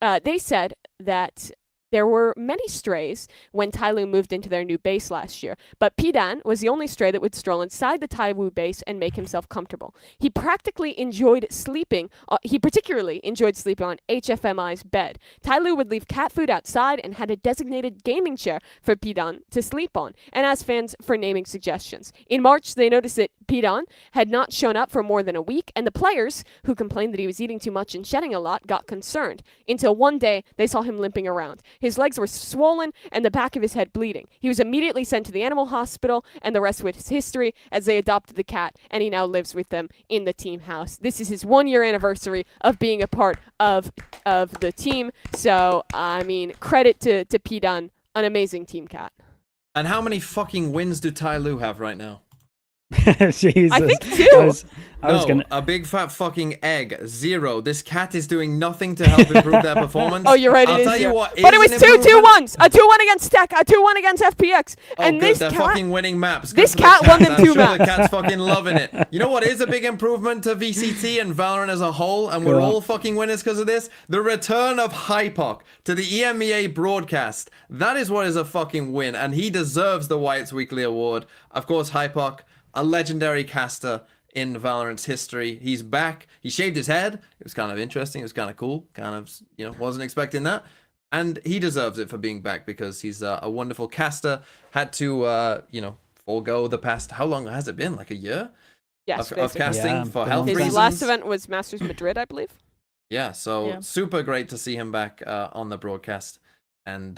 They said that there were many strays when Tyloo moved into their new base last year, but Pidan was the only stray that would stroll inside the Tyloo base and make himself comfortable. He particularly enjoyed sleeping on HFMI's bed. Tyloo would leave cat food outside and had a designated gaming chair for Pidan to sleep on, and asked fans for naming suggestions. In March, they noticed that Pidan had not shown up for more than a week, and the players, who complained that he was eating too much and shedding a lot, got concerned, until one day they saw him limping around. His legs were swollen and the back of his head bleeding. He was immediately sent to the animal hospital, and the rest was history as they adopted the cat, and he now lives with them in the team house. This is his 1-year anniversary of being a part of the team. So, I mean, credit to P-Dun, an amazing team cat. And how many fucking wins do Tai Lu have right now? Jesus. I think 2. I was gonna. A big fat fucking egg. 0. This cat is doing nothing to help improve their performance. Oh, you're right. I'll It is tell you zero. what. But it was is 2 an improvement. 2-1s. A 2-1 against Tech. A 2-1 against FPX. Oh, And good. this They're cat. fucking winning maps. this Good for cat the won them I'm 2 sure the maps. cat's fucking loving it. You know what is a big improvement to VCT and Valorant as a whole, and we're Go on. all fucking winners because of this? The return of Hypoc to the EMEA broadcast. That is what is a fucking win, and he deserves the Wyatt's Weekly Award. Of course, Hypoc, a legendary caster in Valorant's history. He's back. He shaved his head. It was kind of interesting. It was kind of cool. Kind of, wasn't expecting that. And he deserves it for being back because he's a wonderful caster. Had to, forego the past. How long has it been? Like a year? Yes, Of basically. casting Yeah, for been health on His reasons. last event was Masters Madrid, I believe. Yeah, so Yeah. super great to see him back on the broadcast. And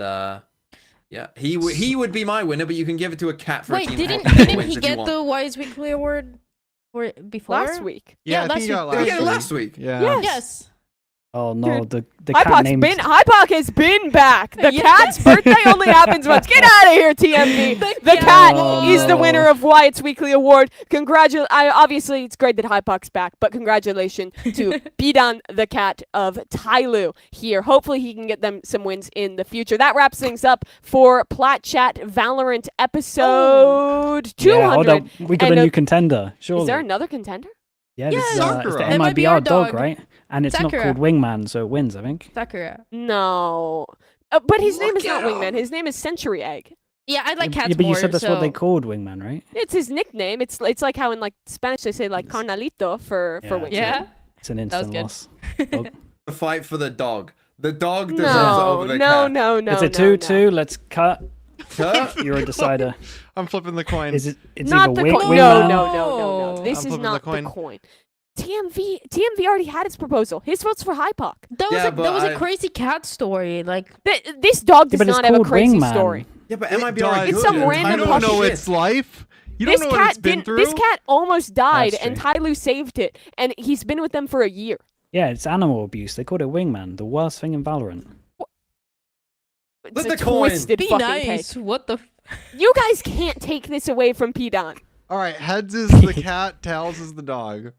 yeah, he would be my winner, but you can give it to a cat for a Wait, team. didn't wins he if you get want. the Wise Weekly Award for it before? Last week. Yeah, I think last he got week. Did he get it last last week? Yeah. Yes. Yes. Oh no, Dude, the cat Hypoc named. has been back. The Yeah. cat's birthday only happens once. Get out of here, TMV. The cat is the winner of Wyatt's Weekly Award. Obviously, it's great that Hypoc's back, but congratulations to P-Dun, the cat of Tai Lu here. Hopefully, he can get them some wins in the future. That wraps things up for Plat Chat Valorant episode 200. Yeah, hold up. We got And a new contender. Surely. Is there another contender? Yeah, this is Yes. it's the Sakura. MIBR dog, dog. right? And it's Sakura. not called Wingman, so it wins, I think. Sakura. No. But his name Look is not it Wingman. up. His name is Century Egg. Yeah, I like Yeah, cats but more. you said that's what they so- called Wingman, right? It's his nickname. It's like how in like Spanish they say like carnalito for Yeah. Wingman. Yeah. It's an was instant good. loss. Dog. The fight for the dog. The dog deserves it No, over the no, cat. no, no. Oh, It's a no, 2-2. Let's cut. Cut. You're a decider. I'm flipping the coin. Is it? It's Not either the coin. Wingman. No, no, no, no. This I'm is flipping not the the coin. coin. TMV already had its proposal. His vote's for Hypoc. That was Yeah, a but that was I- a crazy cat story. Like This dog Yeah, does but it's not have a called crazy Wingman. story. Yeah, but It MIBR does. It's some good. random I don't puppy know shit. its life. You This don't know what cat it's been didn't. through. This cat almost died, That's and true. Tai Lu saved it, and he's been with them for a year. Yeah, it's animal abuse. They called it Wingman, the worst thing in Valorant. It's Flip a the coin. twisted be fucking nice. take. What the You guys can't take this away from P-Don. All right, heads is the cat, tails is the dog.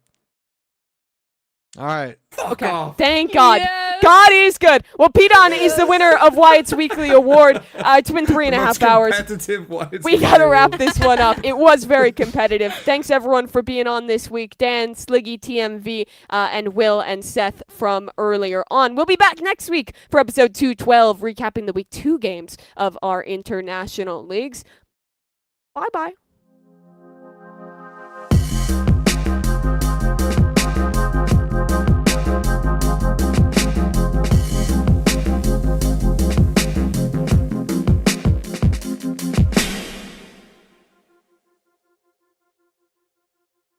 All right. Fuck off. Thank God. Yes. God is good. Well, P-Don is the winner of Wyatt's Weekly Award. It's been 3.5 hours. Competitive Wyatt's We Weekly gotta wrap Award. this one up. It was very competitive. Thanks everyone for being on this week. Dan, Sliggy, TMV, and Will and Seth from earlier on. We'll be back next week for episode 212, recapping the week 2 games of our international leagues. Bye bye.